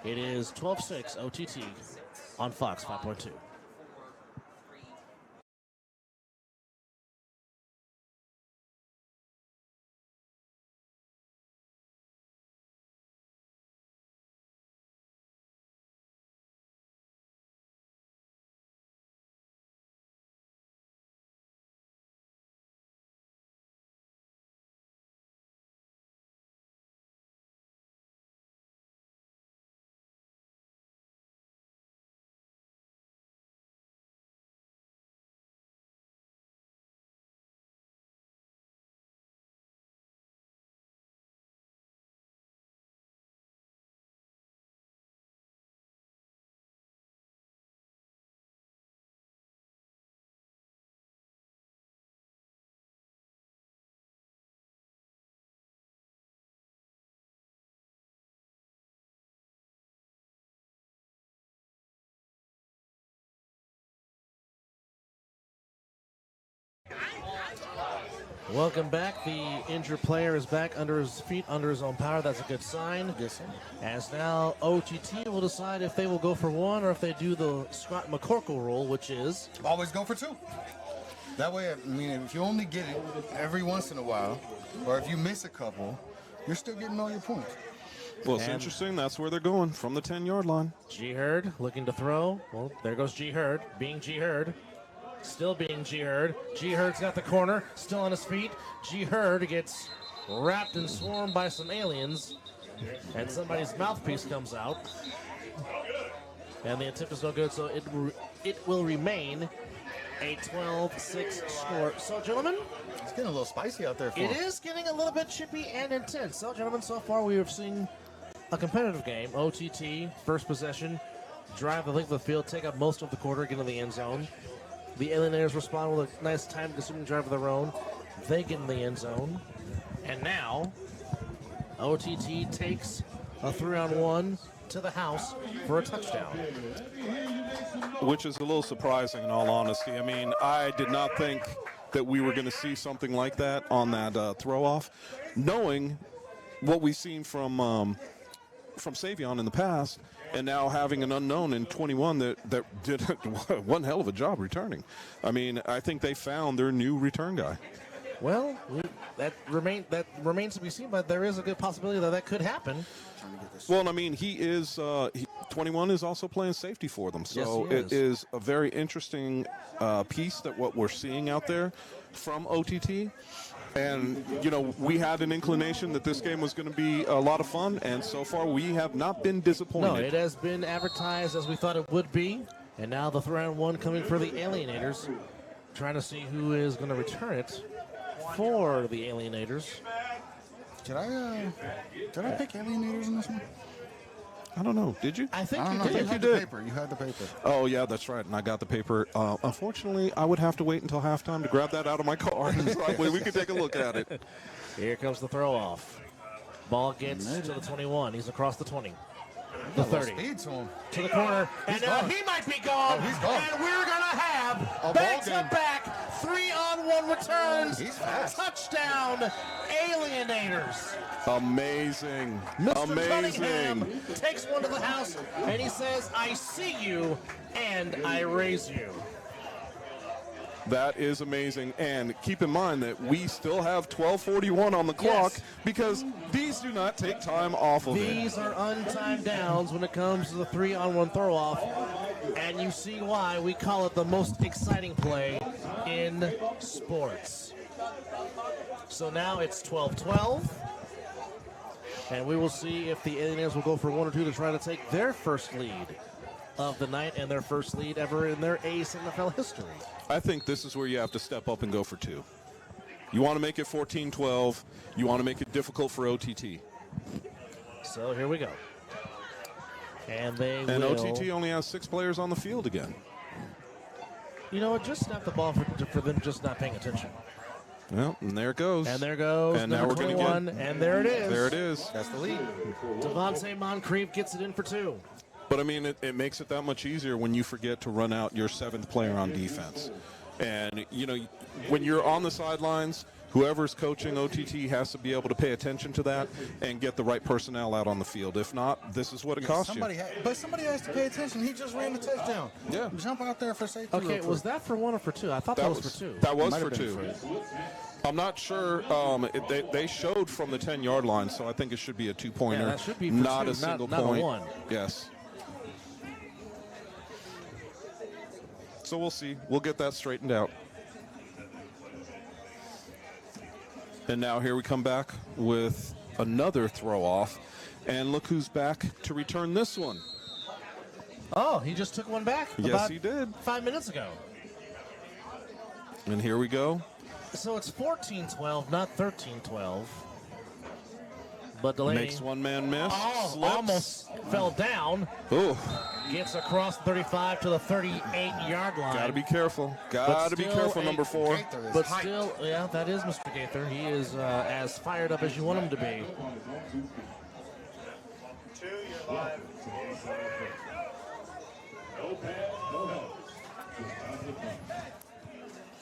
Speaker 2: It is 12-6 OTT on Fox 5.2. Welcome back. The injured player is back under his feet, under his own power. That's a good sign.
Speaker 1: Yes, sir.
Speaker 2: As now OTT will decide if they will go for 1 or if they do the Scott McCorkle rule, which is
Speaker 1: Always go for 2. That way, I mean, if you only get it every once in a while, or if you miss a couple, you're still getting all your points.
Speaker 3: Well, it's
Speaker 2: And-
Speaker 3: interesting. That's where they're going, from the 10-yard line.
Speaker 2: G Hurd looking to throw. Well, there goes G Hurd, being G Hurd. Still being G Hurd. G Hurd's got the corner, still on his feet. G Hurd gets wrapped and swarmed by some aliens, and somebody's mouthpiece comes out. And the attempt is no good, so it will remain a 12-6 score. So, gentlemen,
Speaker 1: It's getting a little spicy out there for
Speaker 2: it
Speaker 1: him.
Speaker 2: is getting a little bit chippy and intense. So, gentlemen, so far we have seen a competitive game. OTT, first possession, drive the length of the field, take up most of the quarter, get in the end zone. The Alienators respond with a nice time-consuming drive of their own. They get in the end zone. And now, OTT takes a 3-on-1 to the house for a touchdown.
Speaker 3: Which is a little surprising, in all honesty. I mean, I did not think that we were going to see something like that on that throw-off, knowing what we've seen from Savion in the past. and now having an unknown in 21 that did one hell of a job returning. I mean, I think they found their new return guy.
Speaker 2: Well, that remains to be seen, but there is a good possibility that could happen.
Speaker 3: Well, I mean, 21 is also playing safety for them, so
Speaker 2: yes,
Speaker 3: it is a very interesting piece that what we're seeing out there from OTT. And, you know, we had an inclination that this game was going to be a lot of fun, and so far we have not been disappointed.
Speaker 2: No, it has been advertised as we thought it would be, and now the round one coming for the Alienators, trying to see who is going to return it for the Alienators.
Speaker 1: Did I pick Alienators in this one?
Speaker 3: I don't know. Did you?
Speaker 2: I think
Speaker 1: I don't know.
Speaker 2: you did.
Speaker 1: You had the paper. You had the paper.
Speaker 3: Oh, yeah, that's right. And I got the paper. Unfortunately, I would have to wait until halftime to grab that out of my car. So that way we could take a look at it.
Speaker 2: Here comes the throw off. Ball gets to the 21. He's across the 20. The 30.
Speaker 1: Speed to him.
Speaker 2: To the corner. And now
Speaker 1: gone.
Speaker 2: he might be gone.
Speaker 1: Oh, he's gone.
Speaker 2: And we're going to have
Speaker 1: A
Speaker 2: back
Speaker 1: ball
Speaker 2: to back 3-on-1 returns.
Speaker 1: He's fast.
Speaker 2: Touchdown, Alienators.
Speaker 3: Amazing.
Speaker 2: Mr.
Speaker 3: Amazing.
Speaker 2: Cunningham takes one to the house, and he says, I see you, and I raise you.
Speaker 3: That is amazing. And keep in mind that we still have 12:41 on the clock because these do not take time off of it.
Speaker 2: These are untimed downs when it comes to the 3-on-1 throw-off, and you see why we call it the most exciting play in sports. So now it's 12-12, and we will see if the Alienators will go for one or two to try to take their first lead of the night and their first lead ever in their A7FL history.
Speaker 3: I think this is where you have to step up and go for two. You want to make it 14-12. You want to make it difficult for OTT.
Speaker 2: So here we go. And
Speaker 3: And OTT only has 6 players on the field again.
Speaker 2: You know what? Just snap the ball for them just not paying attention.
Speaker 3: Well, and there it goes.
Speaker 2: And there goes
Speaker 3: And now
Speaker 2: number
Speaker 3: we're going
Speaker 2: 21,
Speaker 3: to get.
Speaker 2: and there it is.
Speaker 3: There it is.
Speaker 1: That's the lead.
Speaker 2: Devontae Moncrief gets it in for 2.
Speaker 3: But, I mean, it makes it that much easier when you forget to run out your 7th player on defense. And, you know, when you're on the sidelines, whoever's coaching OTT has to be able to pay attention to that and get the right personnel out on the field. If not, this is what it costs you.
Speaker 1: But somebody has to pay attention. He just ran the touchdown.
Speaker 3: Yeah.
Speaker 1: Jump out there for safety.
Speaker 2: Okay, was that for 1 or for 2? I thought that was for 2.
Speaker 3: That was
Speaker 1: Might
Speaker 3: for
Speaker 1: have been
Speaker 3: 2.
Speaker 1: for-
Speaker 3: I'm not sure. They showed from the 10-yard line, so I think it should be a 2-pointer.
Speaker 2: Yeah, that should be for
Speaker 3: not
Speaker 2: 2,
Speaker 3: a single
Speaker 2: not
Speaker 3: point.
Speaker 2: a 1.
Speaker 3: Yes. So we'll see. We'll get that straightened out. And now here we come back with another throw off. And look who's back to return this one.
Speaker 2: Oh, he just took one back?
Speaker 3: Yes,
Speaker 2: about
Speaker 3: he did.
Speaker 2: 5 minutes ago.
Speaker 3: And here we go.
Speaker 2: So it's 14-12, not 13-12. But Delaney
Speaker 3: Makes one man miss. Slips.
Speaker 2: almost fell down.
Speaker 3: Ooh,
Speaker 2: Gets across 35 to the 38-yard line.
Speaker 3: gotta be careful. Gotta be
Speaker 2: still
Speaker 3: careful,
Speaker 2: a
Speaker 3: number 4.
Speaker 1: Gaither is
Speaker 2: But
Speaker 1: hyped.
Speaker 2: still, yeah, that is Mr. Gaither. He is as fired up as you want him to be.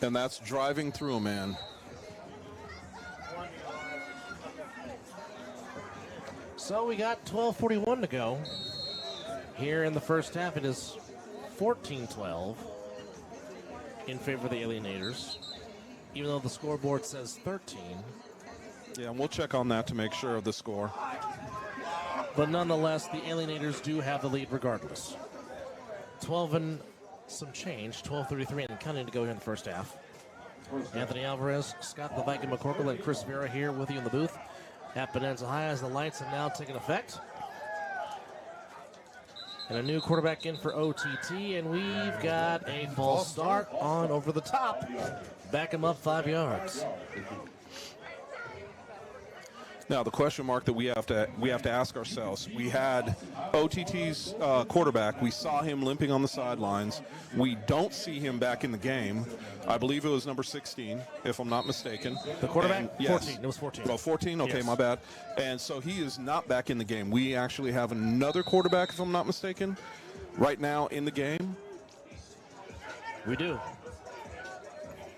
Speaker 3: And that's driving through a man.
Speaker 2: So we got 12:41 to go. Here in the first half, it is 14-12 in favor of the Alienators, even though the scoreboard says 13.
Speaker 3: Yeah, and we'll check on that to make sure of the score.
Speaker 2: But nonetheless, the Alienators do have the lead regardless. 12 and some change, 12:33 and counting to go here in the first half. Anthony Alvarez, Scott the Viking McCorkle, and Chris Vera here with you in the booth at Bonanza High as the lights have now taken effect. And a new quarterback in for OTT, and we've got a false start on over the top. Back him up 5 yards.
Speaker 3: Now, the question mark that we have to ask ourselves, we had OTT's quarterback. We saw him limping on the sidelines. We don't see him back in the game. I believe it was number 16, if I'm not mistaken.
Speaker 2: The quarterback?
Speaker 3: And, yes.
Speaker 2: 14. It was 14.
Speaker 3: Oh, 14? Okay,
Speaker 2: Yes.
Speaker 3: my bad. And so he is not back in the game. We actually have another quarterback, if I'm not mistaken, right now in the game.
Speaker 2: We do.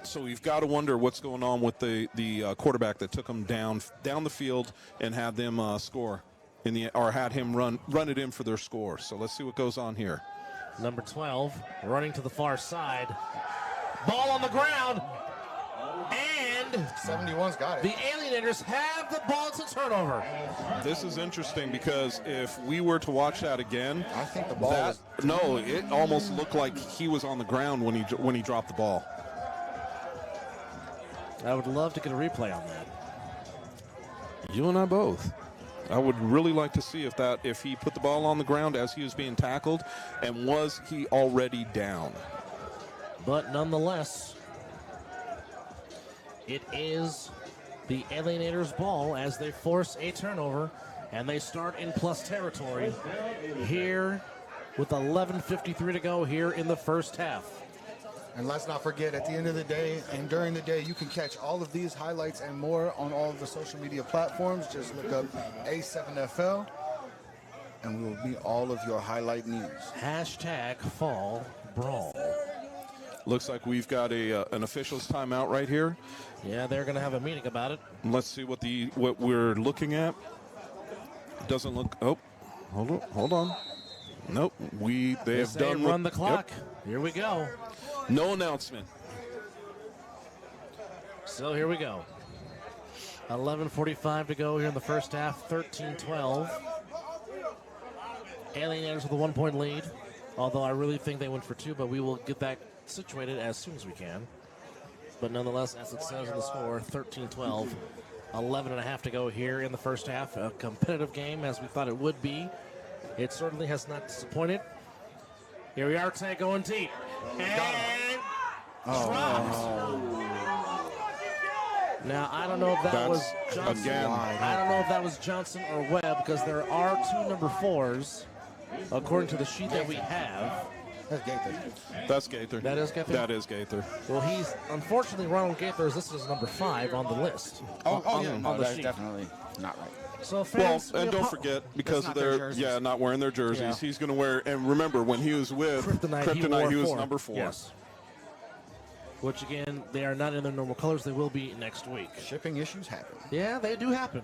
Speaker 3: So we've got to wonder what's going on with the quarterback that took them down the field and had them score. or had him run it in for their score. So let's see what goes on here.
Speaker 2: Number 12 running to the far side. Ball on the ground. And
Speaker 1: 71's got it.
Speaker 2: the Alienators have the ball to turnover.
Speaker 3: This is interesting because if we were to watch that again,
Speaker 1: I think the ball was...
Speaker 3: no, it almost looked like he was on the ground when he dropped the ball.
Speaker 2: I would love to get a replay on that.
Speaker 3: You and I both. I would really like to see if he put the ball on the ground as he was being tackled, and was he already down?
Speaker 2: But nonetheless, it is the Alienators' ball as they force a turnover, and they start in plus territory here with 11:53 to go here in the first half.
Speaker 1: And let's not forget, at the end of the day and during the day, you can catch all of these highlights and more on all of the social media platforms. Just look up A7FL, and we will be all of your highlight news.
Speaker 2: Hashtag Fall Brawl.
Speaker 3: Looks like we've got an official's timeout right here.
Speaker 2: Yeah, they're going to have a meeting about it.
Speaker 3: Let's see what we're looking at. Doesn't look. Oh, hold on. Nope. They have done
Speaker 2: run the clock.
Speaker 3: Yep.
Speaker 2: Here we go.
Speaker 3: No announcement.
Speaker 2: So here we go. 11:45 to go here in the first half. 13-12. Alienators with a 1-point lead. Although I really think they went for 2, but we will get that situated as soon as we can. But nonetheless, as it says in the score, 13-12. 11.5 to go here in the first half. A competitive game as we thought it would be. It certainly has not disappointed. Here we are, going deep. And dropped. Now, I don't know if that was Johnson.
Speaker 3: Again.
Speaker 2: I don't know if that was Johnson or Webb, because there are 2 number 4s, according to the sheet that we have.
Speaker 1: That's Gaither.
Speaker 3: That's Gaither.
Speaker 2: That is Gaither?
Speaker 3: That is Gaither.
Speaker 2: Well, unfortunately, Ronald Gaither is listed as number 5 on the list.
Speaker 1: No,
Speaker 2: the
Speaker 1: that's
Speaker 2: sheet.
Speaker 1: definitely not right.
Speaker 2: So fans,
Speaker 3: And don't forget, because of their not wearing their jerseys,
Speaker 2: Yeah.
Speaker 3: he's going to wear. And remember, when he was with
Speaker 2: Kryptonite,
Speaker 3: he was
Speaker 2: wore
Speaker 3: number 4.
Speaker 2: Yes. Which again, they are not in their normal colors. They will be next week.
Speaker 1: Shipping issues happen.
Speaker 2: Yeah, they do happen.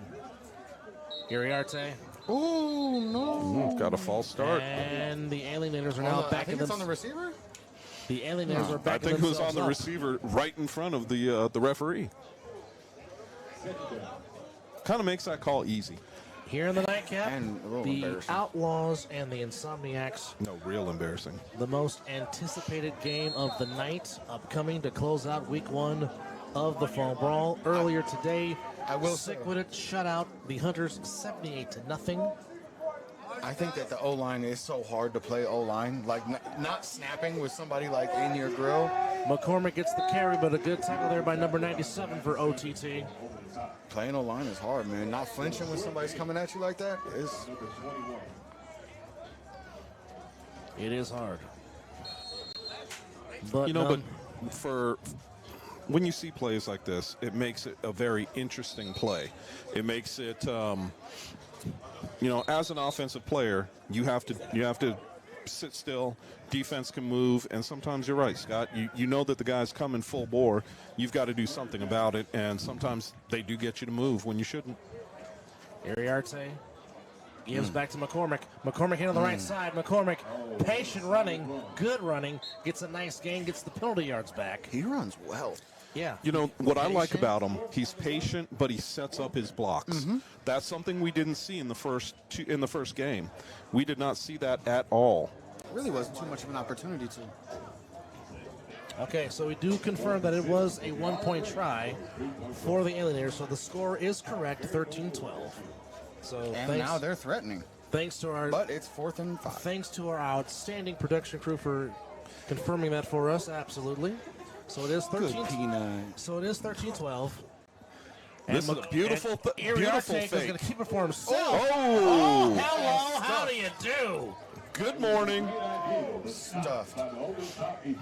Speaker 2: Iriarte.
Speaker 1: Oh no!
Speaker 3: Got a false start.
Speaker 2: And the Alienators are now
Speaker 1: I
Speaker 2: back in
Speaker 1: think it's on the receiver.
Speaker 2: The Alienators are
Speaker 3: I
Speaker 2: back
Speaker 3: think it was on the
Speaker 2: up.
Speaker 3: receiver right in front of the referee. Kind of makes that call easy.
Speaker 2: Here in the nightcap,
Speaker 1: And a little
Speaker 2: the
Speaker 1: embarrassing.
Speaker 2: Outlaws and the Insomniacs,
Speaker 3: No, real embarrassing.
Speaker 2: the most anticipated game of the night, upcoming to close out week 1 of the Fall Brawl. Earlier today,
Speaker 1: I will say-
Speaker 2: Sickwood shut out the Hunters 78-0.
Speaker 1: I think that the O-line is so hard to play O-line. Like, not snapping with somebody like in your grill.
Speaker 2: McCormick gets the carry, but a good tackle there by number 97 for OTT.
Speaker 1: Playing O-line is hard, man. Not flinching when somebody's coming at you like that is...
Speaker 2: It is hard. But
Speaker 3: But for when you see plays like this, it makes it a very interesting play. It makes it, as an offensive player, you have to sit still. Defense can move, and sometimes you're right, Scott. You know that the guy's coming full bore. You've got to do something about it, and sometimes they do get you to move when you shouldn't.
Speaker 2: Iriarte gives back to McCormick. McCormick hit on the right side. McCormick, patient running, good running, gets a nice gain, gets the penalty yards back.
Speaker 1: He runs well.
Speaker 2: Yeah.
Speaker 3: What I like about him, he's patient, but he sets up his blocks. That's something we didn't see in the first game. We did not see that at all.
Speaker 1: Really wasn't too much of an opportunity to.
Speaker 2: Okay, so we do confirm that it was a 1-point try for the Alienators, so the score is correct, 13-12. So
Speaker 1: And now they're threatening.
Speaker 2: thanks to our
Speaker 1: But it's 4th and 5.
Speaker 2: thanks to our outstanding production crew for confirming that for us. Absolutely. So it is 13.
Speaker 1: P9.
Speaker 2: So it is 13-12.
Speaker 3: This is a beautiful
Speaker 2: Iriarte is
Speaker 3: fake.
Speaker 2: going to keep it for himself.
Speaker 3: Oh!
Speaker 2: Hello, how do you do?
Speaker 3: Good morning.
Speaker 1: Stuffed.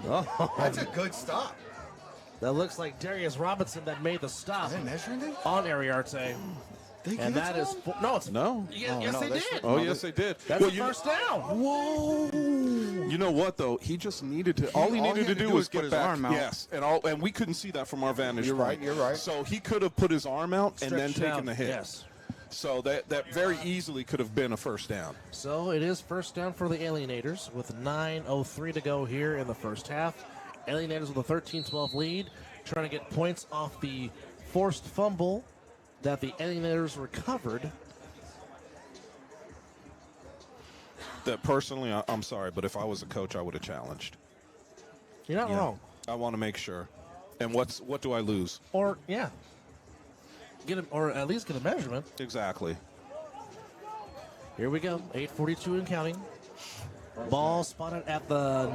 Speaker 2: Oh,
Speaker 1: That's a good stop.
Speaker 2: that looks like Darius Robinson that made the stop
Speaker 1: Are they measuring it?
Speaker 2: on Ariarte.
Speaker 1: They give
Speaker 2: And
Speaker 1: it
Speaker 2: that
Speaker 1: to
Speaker 2: is
Speaker 1: him?
Speaker 2: no, it's
Speaker 3: No.
Speaker 2: Yes,
Speaker 1: Oh,
Speaker 2: yes
Speaker 1: no,
Speaker 2: they
Speaker 1: that's-
Speaker 2: did.
Speaker 3: Oh, yes, they did.
Speaker 2: That's a first down.
Speaker 3: Whoa! You know what though? He just needed to. All he needed to do was
Speaker 1: put
Speaker 3: get
Speaker 1: his
Speaker 3: back.
Speaker 1: arm out.
Speaker 3: Yes, and we couldn't see that from our vantage
Speaker 1: You're
Speaker 3: point.
Speaker 1: right, you're right.
Speaker 3: So he could have put his arm out and then
Speaker 2: Stretched
Speaker 3: taken
Speaker 2: out.
Speaker 3: the hit.
Speaker 2: Yes.
Speaker 3: So that very easily could have been a first down.
Speaker 2: So it is first down for the Alienators with 9:03 to go here in the first half. Alienators with a 13-12 lead, trying to get points off the forced fumble that the Alienators recovered.
Speaker 3: That personally, I'm sorry, but if I was a coach, I would have challenged.
Speaker 2: You're not wrong.
Speaker 3: I want to make sure. And what do I lose?
Speaker 2: Or or at least get a measurement.
Speaker 3: Exactly.
Speaker 2: Here we go. 8:42 and counting. Ball spotted at the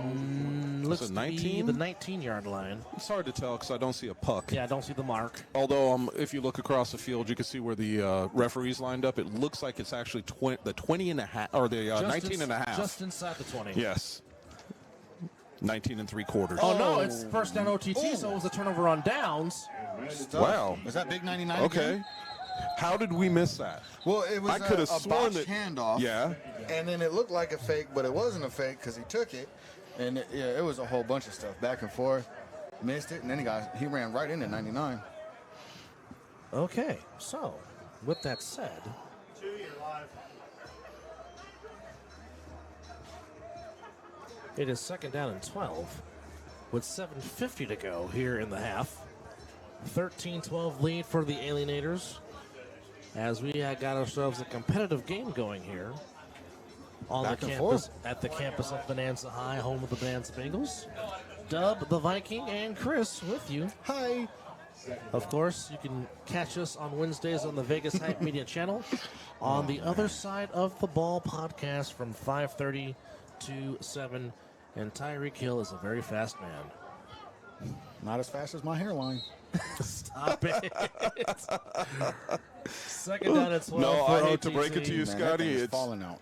Speaker 2: looks to be
Speaker 3: 19?
Speaker 2: the 19-yard line.
Speaker 3: It's hard to tell because I don't see a puck.
Speaker 2: Yeah, I don't see the mark.
Speaker 3: Although, if you look across the field, you can see where the referees lined up. It looks like it's actually the 20 and a half, or the 19 and a half.
Speaker 2: Just inside the 20.
Speaker 3: Yes. 19 and 3/4.
Speaker 2: Oh, no, it's first down OTT, so it was a turnover on downs.
Speaker 1: Wow. Is that big 99
Speaker 3: Okay.
Speaker 1: again?
Speaker 3: How did we miss that?
Speaker 1: Well, it was
Speaker 3: I could have
Speaker 1: a
Speaker 3: sworn
Speaker 1: botched
Speaker 3: that
Speaker 1: handoff.
Speaker 3: Yeah.
Speaker 1: And then it looked like a fake, but it wasn't a fake because he took it. And it was a whole bunch of stuff back and forth. Missed it, and then he ran right into 99.
Speaker 2: Okay, so with that said, it is second down and 12 with 7:50 to go here in the half. 13-12 lead for the Alienators as we got ourselves a competitive game going here on
Speaker 1: Back
Speaker 2: the
Speaker 1: and
Speaker 2: campus
Speaker 1: forth.
Speaker 2: at the campus of Bonanza High, home of the Bonanza Bengals. Dub, the Viking, and Chris with you.
Speaker 1: Hi.
Speaker 2: Of course, you can catch us on Wednesdays on the Vegas Hype Media channel on the Other Side of the Ball podcast from 5:30 to 7. And Tyreek Hill is a very fast man.
Speaker 1: Not as fast as my hairline.
Speaker 2: Stop it. Second down at 12
Speaker 3: No,
Speaker 2: for
Speaker 3: I hate to
Speaker 2: OTT.
Speaker 3: break it to you,
Speaker 1: Man, that
Speaker 3: Scotty.
Speaker 1: thing's
Speaker 3: It's
Speaker 1: falling out.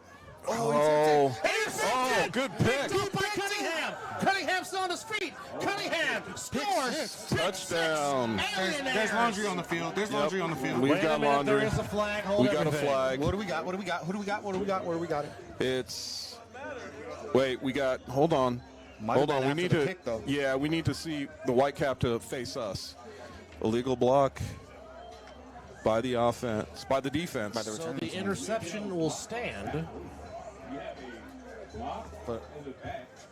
Speaker 3: oh,
Speaker 2: Intercepted!
Speaker 3: good pick.
Speaker 2: Thrown by Cunningham. Cunningham still on his feet. Cunningham scores. Pick
Speaker 3: Touchdown.
Speaker 2: six.
Speaker 1: There's laundry on the field. There's laundry on the field.
Speaker 3: We've
Speaker 2: Wait
Speaker 3: got
Speaker 2: a minute,
Speaker 3: laundry.
Speaker 2: there is a flag. Hold
Speaker 3: We got a
Speaker 2: everything.
Speaker 3: flag.
Speaker 1: What do we got? What do we got? Who do we got? What do we got? Where do we got it?
Speaker 3: It's wait. We got. Hold on.
Speaker 1: Might
Speaker 3: Hold
Speaker 1: have
Speaker 3: on.
Speaker 1: been
Speaker 3: We
Speaker 1: after
Speaker 3: need
Speaker 1: the
Speaker 3: to.
Speaker 1: kick, though.
Speaker 3: Yeah, we need to see the white cap to face us. Illegal block by the offense, by the defense.
Speaker 1: By the
Speaker 2: So the interception will stand.
Speaker 1: But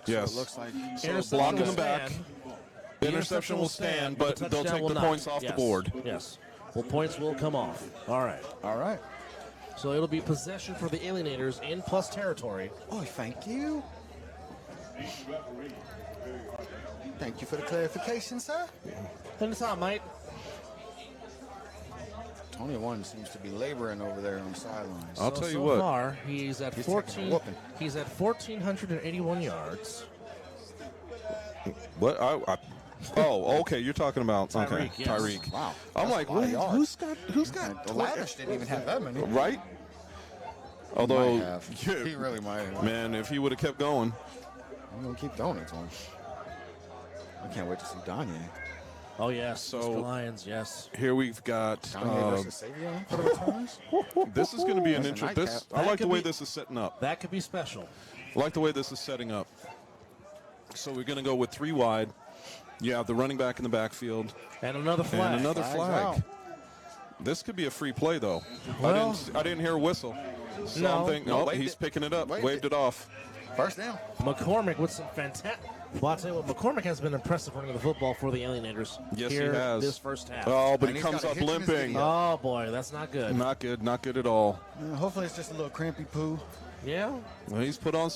Speaker 3: yes.
Speaker 1: it looks like
Speaker 2: Interception
Speaker 3: block in
Speaker 2: will
Speaker 3: the back.
Speaker 2: stand.
Speaker 3: The interception will stand, but
Speaker 2: the
Speaker 3: they'll
Speaker 2: touchdown
Speaker 3: take
Speaker 2: will
Speaker 3: the
Speaker 2: not.
Speaker 3: points off
Speaker 2: Yes.
Speaker 3: the board.
Speaker 2: Yes. Well, points will come off. All right.
Speaker 1: all right.
Speaker 2: So it'll be possession for the Alienators in plus territory.
Speaker 1: Oh, thank you. Thank you for the clarification, sir.
Speaker 2: Anytime, mate.
Speaker 1: Tony One seems to be laboring over there on the sidelines.
Speaker 3: I'll tell you
Speaker 2: so
Speaker 3: what.
Speaker 2: far, he's at
Speaker 1: He's taking a
Speaker 2: 14.
Speaker 1: whooping.
Speaker 2: He's at 1,481 yards.
Speaker 3: What? Oh, okay. You're talking about okay,
Speaker 2: Tyreek, yes.
Speaker 3: Tyreek.
Speaker 1: Wow.
Speaker 3: I'm
Speaker 1: That's
Speaker 3: like,
Speaker 1: a lot of yards.
Speaker 3: who's got
Speaker 1: The Lavish didn't even have that many.
Speaker 3: right? Although,
Speaker 1: Might have. He really might have.
Speaker 3: man, if he would have kept going,
Speaker 1: I'm going to keep throwing it to him. I can't wait to see Donnie.
Speaker 2: Oh, yes.
Speaker 3: So-
Speaker 2: Mr. Lions, yes.
Speaker 3: here we've got.
Speaker 1: Donnie versus Savion for the returns.
Speaker 3: This is going to be an
Speaker 1: That's a
Speaker 3: interesting.
Speaker 1: nightcap.
Speaker 3: I
Speaker 2: That
Speaker 3: like the
Speaker 2: could
Speaker 3: way
Speaker 2: be-
Speaker 3: this is setting up.
Speaker 2: That could be special.
Speaker 3: I like the way this is setting up. So we're going to go with 3 wide. You have the running back in the backfield
Speaker 2: And another flag.
Speaker 3: and another
Speaker 1: Flags
Speaker 3: flag.
Speaker 1: out.
Speaker 3: This could be a free play, though.
Speaker 2: Well-
Speaker 3: I didn't hear a whistle. So
Speaker 2: No.
Speaker 3: I'm thinking,
Speaker 1: No,
Speaker 3: oh,
Speaker 1: waved
Speaker 3: he's
Speaker 1: it.
Speaker 3: picking it up,
Speaker 1: Waved
Speaker 3: waved
Speaker 1: it.
Speaker 3: it off.
Speaker 1: First down.
Speaker 2: McCormick with some fantastic. Well, I'll tell you what, McCormick has been impressive running the football for the Alienators
Speaker 3: Yes,
Speaker 2: here
Speaker 3: he has.
Speaker 2: this first half.
Speaker 3: Oh, but
Speaker 1: And
Speaker 3: he
Speaker 1: he's
Speaker 3: comes
Speaker 1: got a
Speaker 3: up
Speaker 1: hitch in his
Speaker 3: limping.
Speaker 1: video.
Speaker 2: Oh, boy, that's not good.
Speaker 3: Not good, not good at all.
Speaker 1: Hopefully it's just a little crampy poo.
Speaker 2: Yeah.
Speaker 3: Well, he's put in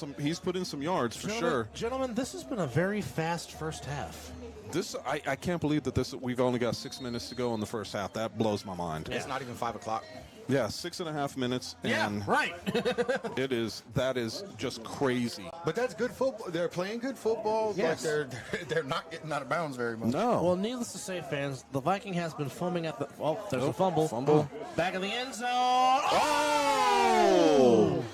Speaker 3: some yards for
Speaker 2: Gentlemen-
Speaker 3: sure.
Speaker 2: Gentlemen, this has been a very fast first half.
Speaker 3: This I can't believe that we've only got 6 minutes to go in the first half. That blows my mind.
Speaker 2: Yeah.
Speaker 1: It's not even 5 o'clock.
Speaker 3: Yeah, 6.5 minutes, and
Speaker 2: right.
Speaker 3: that is just crazy.
Speaker 1: But that's good football. They're playing good football.
Speaker 2: Yes.
Speaker 1: But they're not getting out of bounds very much.
Speaker 3: No.
Speaker 2: Well, needless to say, fans, the Viking has been foaming at the. Oh, there's a fumble.
Speaker 3: Fumble.
Speaker 2: Back of the end zone.
Speaker 3: Oh!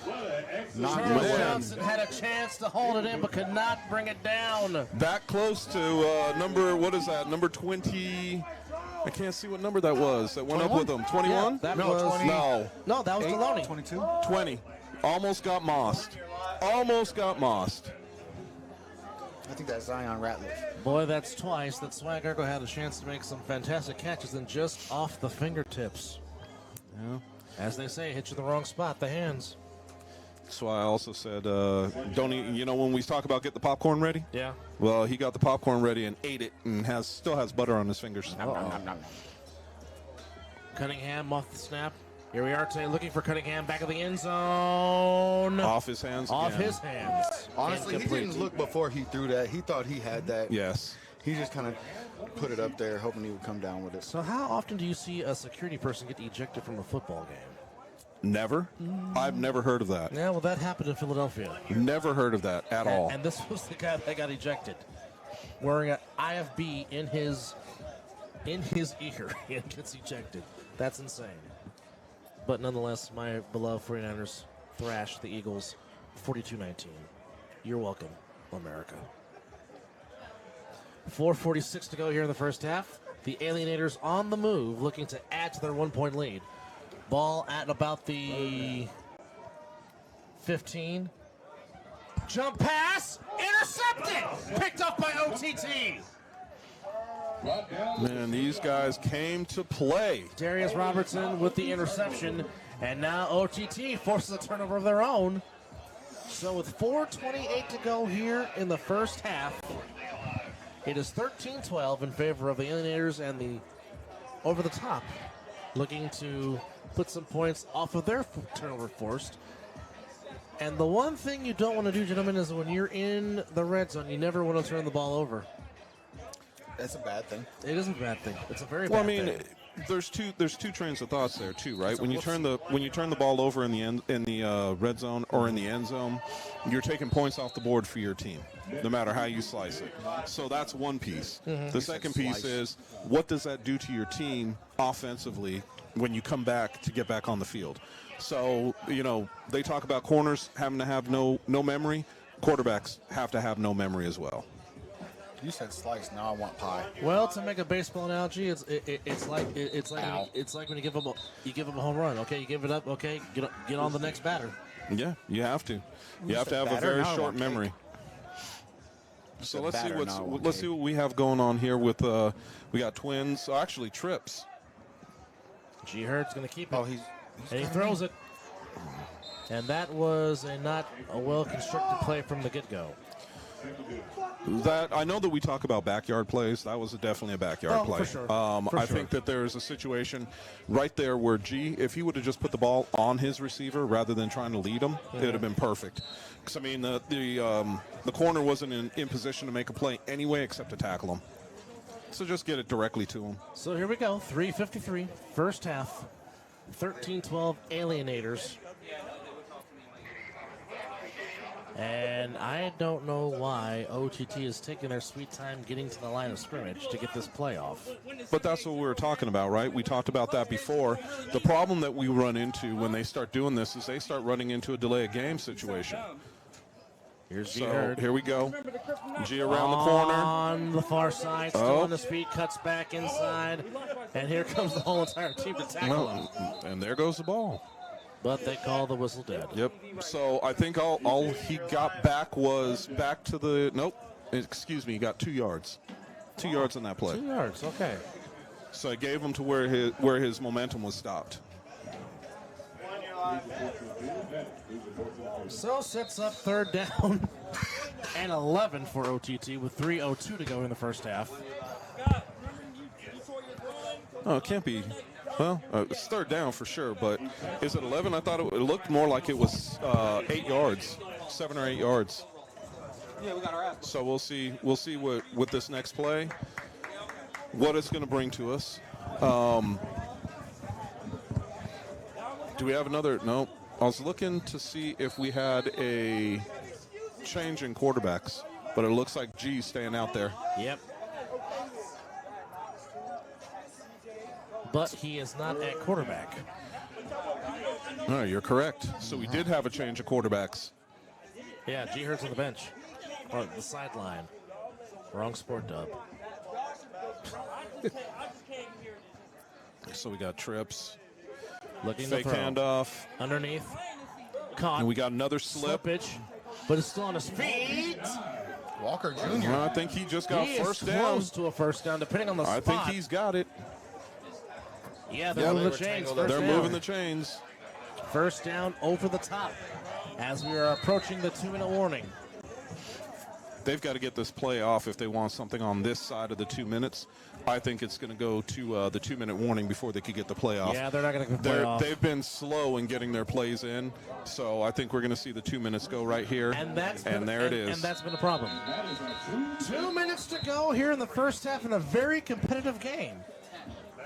Speaker 1: Not
Speaker 2: Charles
Speaker 1: good.
Speaker 2: Johnson had a chance to hold it in, but could not bring it down.
Speaker 3: That close to number 20. I can't see what number that was. That went up with him. 21?
Speaker 2: That
Speaker 1: No,
Speaker 2: was
Speaker 1: 20.
Speaker 3: No,
Speaker 2: that was
Speaker 1: 8,
Speaker 2: Deloney.
Speaker 1: 22.
Speaker 3: 20. Almost got mossed. Almost got mossed.
Speaker 1: I think that's Zion Ratliff.
Speaker 2: Boy, that's twice that Swag Ergo had a chance to make some fantastic catches and just off the fingertips.
Speaker 3: Yeah.
Speaker 2: As they say, hit you in the wrong spot, the hands.
Speaker 3: That's why I also said, don't eat, you know, when we talk about get the popcorn ready?
Speaker 2: Yeah.
Speaker 3: Well, he got the popcorn ready and ate it and still has butter on his fingers.
Speaker 2: Cunningham off the snap. Here we are today looking for Cunningham back of the end zone.
Speaker 3: Off his hands
Speaker 2: Off
Speaker 3: again.
Speaker 2: his hands.
Speaker 1: Honestly, he
Speaker 2: Incomplete.
Speaker 1: didn't look before he threw that. He thought he had that.
Speaker 3: Yes.
Speaker 1: He just kind of put it up there, hoping he would come down with it.
Speaker 2: So how often do you see a security person get ejected from a football game?
Speaker 3: Never? I've never heard of that.
Speaker 2: Yeah, well, that happened in Philadelphia.
Speaker 3: Never heard of that at all.
Speaker 2: And this was the guy that got ejected, wearing an IFB in his ear and gets ejected. That's insane. But nonetheless, my beloved 49ers thrash the Eagles 42-19. You're welcome, America. 4:46 to go here in the first half. The Alienators on the move, looking to add to their 1-point lead. Ball at about the 15. Jump pass, intercepted, picked up by OTT.
Speaker 3: Man, these guys came to play.
Speaker 2: Darius Robertson with the interception, and now OTT forces a turnover of their own. So with 4:28 to go here in the first half, it is 13-12 in favor of the Alienators and the over the top, looking to put some points off of their turnover forced. And the one thing you don't want to do, gentlemen, is when you're in the red zone, you never want to turn the ball over.
Speaker 1: That's a bad thing.
Speaker 2: It is a bad thing. It's a very
Speaker 3: Well,
Speaker 2: bad
Speaker 3: I mean,
Speaker 2: thing.
Speaker 3: there's two trains of thoughts there too, right? When you turn the ball over in the red zone or in the end zone, you're taking points off the board for your team, no matter how you slice it. So that's one piece. The second piece is, what does that do to your team offensively when you come back to get back on the field? So, you know, they talk about corners having to have no memory. Quarterbacks have to have no memory as well.
Speaker 1: You said slice. Now I want pie.
Speaker 2: Well, to make a baseball analogy, it's like when you give up a home run. Okay, you give it up. Okay, get on the next batter.
Speaker 3: Yeah, you have to. You have to have a
Speaker 1: batter?
Speaker 3: very
Speaker 1: Now I
Speaker 3: short
Speaker 1: want cake.
Speaker 3: memory. So let's see
Speaker 1: batter, now I want
Speaker 3: what we have going on here with we got twins. Oh, actually, trips.
Speaker 2: G. Hurd's going to keep it.
Speaker 1: Oh, he's
Speaker 2: and he throws it. And that was not a well-constructed play from the get-go.
Speaker 3: That I know that we talk about backyard plays. That was definitely a backyard play.
Speaker 2: For sure.
Speaker 3: I think that there's a situation right there where G, if he would have just put the ball on his receiver rather than trying to lead him, it would have been perfect. Because I mean, the corner wasn't in position to make a play anyway, except to tackle him. So just get it directly to him.
Speaker 2: So here we go. 3:53, first half. 13-12 Alienators. And I don't know why OTT is taking their sweet time getting to the line of scrimmage to get this play off.
Speaker 3: But that's what we were talking about, right? We talked about that before. The problem that we run into when they start doing this is they start running into a delay of game situation.
Speaker 2: Here's G.
Speaker 3: So
Speaker 2: Hurd.
Speaker 3: here we go. G around the corner.
Speaker 2: On the far side, still on his feet, cuts back inside. And here comes the whole entire team to tackle him.
Speaker 3: And there goes the ball.
Speaker 2: But they call the whistle dead.
Speaker 3: Yep. So I think all he got back was back to the excuse me. He got 2 yards. 2 yards on that play.
Speaker 2: 2 yards. Okay.
Speaker 3: So it gave him to where his momentum was stopped.
Speaker 2: So sets up third down and 11 for OTT with 3:02 to go in the first half.
Speaker 3: Oh, it can't be. Well, it's third down for sure, but is it 11? I thought it looked more like it was 8 yards, 7 or 8 yards.
Speaker 4: Yeah, we got our ass.
Speaker 3: So we'll see what with this next play, what it's going to bring to us. Do we have another? No. I was looking to see if we had a change in quarterbacks, but it looks like G's staying out there.
Speaker 2: Yep. But he is not at quarterback.
Speaker 3: No, you're correct. So we did have a change of quarterbacks.
Speaker 2: Yeah, G. Hurd's on the bench. Or the sideline. Wrong sport, dub.
Speaker 3: So we got trips.
Speaker 2: Looking
Speaker 3: Fake
Speaker 2: to throw.
Speaker 3: handoff.
Speaker 2: Underneath. Caught.
Speaker 3: And we got another slip.
Speaker 2: Slippage. But it's still on his feet.
Speaker 1: Walker Jr.
Speaker 3: I think he just got
Speaker 2: He
Speaker 3: first
Speaker 2: is
Speaker 3: down.
Speaker 2: close to a first down, depending on the spot.
Speaker 3: I think he's got it.
Speaker 2: Yeah, they're moving the chains.
Speaker 3: They're moving the chains.
Speaker 2: First down over the top as we are approaching the 2-minute warning.
Speaker 3: They've got to get this play off if they want something on this side of the 2 minutes. I think it's going to go to the 2-minute warning before they could get the play off.
Speaker 2: Yeah, they're not going to get the play off.
Speaker 3: They've been slow in getting their plays in, so I think we're going to see the 2 minutes go right here.
Speaker 2: And
Speaker 3: there it is.
Speaker 2: And that's been a problem. 2 minutes to go here in the first half in a very competitive game.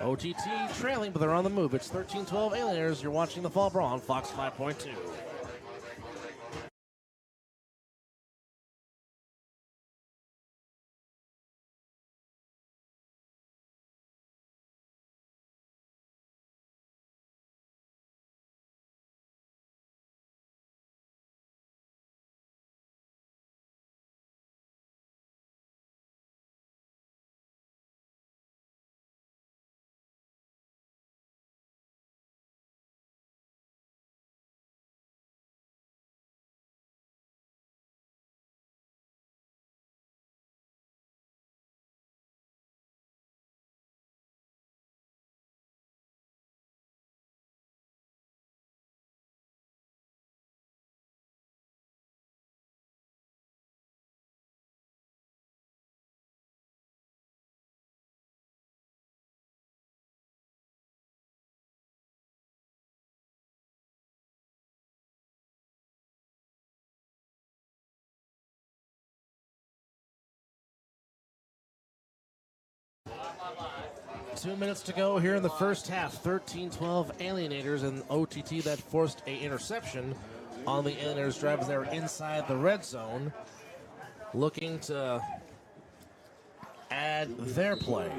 Speaker 2: OTT trailing, but they're on the move. It's 13-12 Alienators. You're watching the Fall Brawl on Fox 5.2. Two minutes to go here in the first half. 13-12 Alienators, and OTT that forced an interception on the Alienators drive as they were inside the red zone, looking to add their play.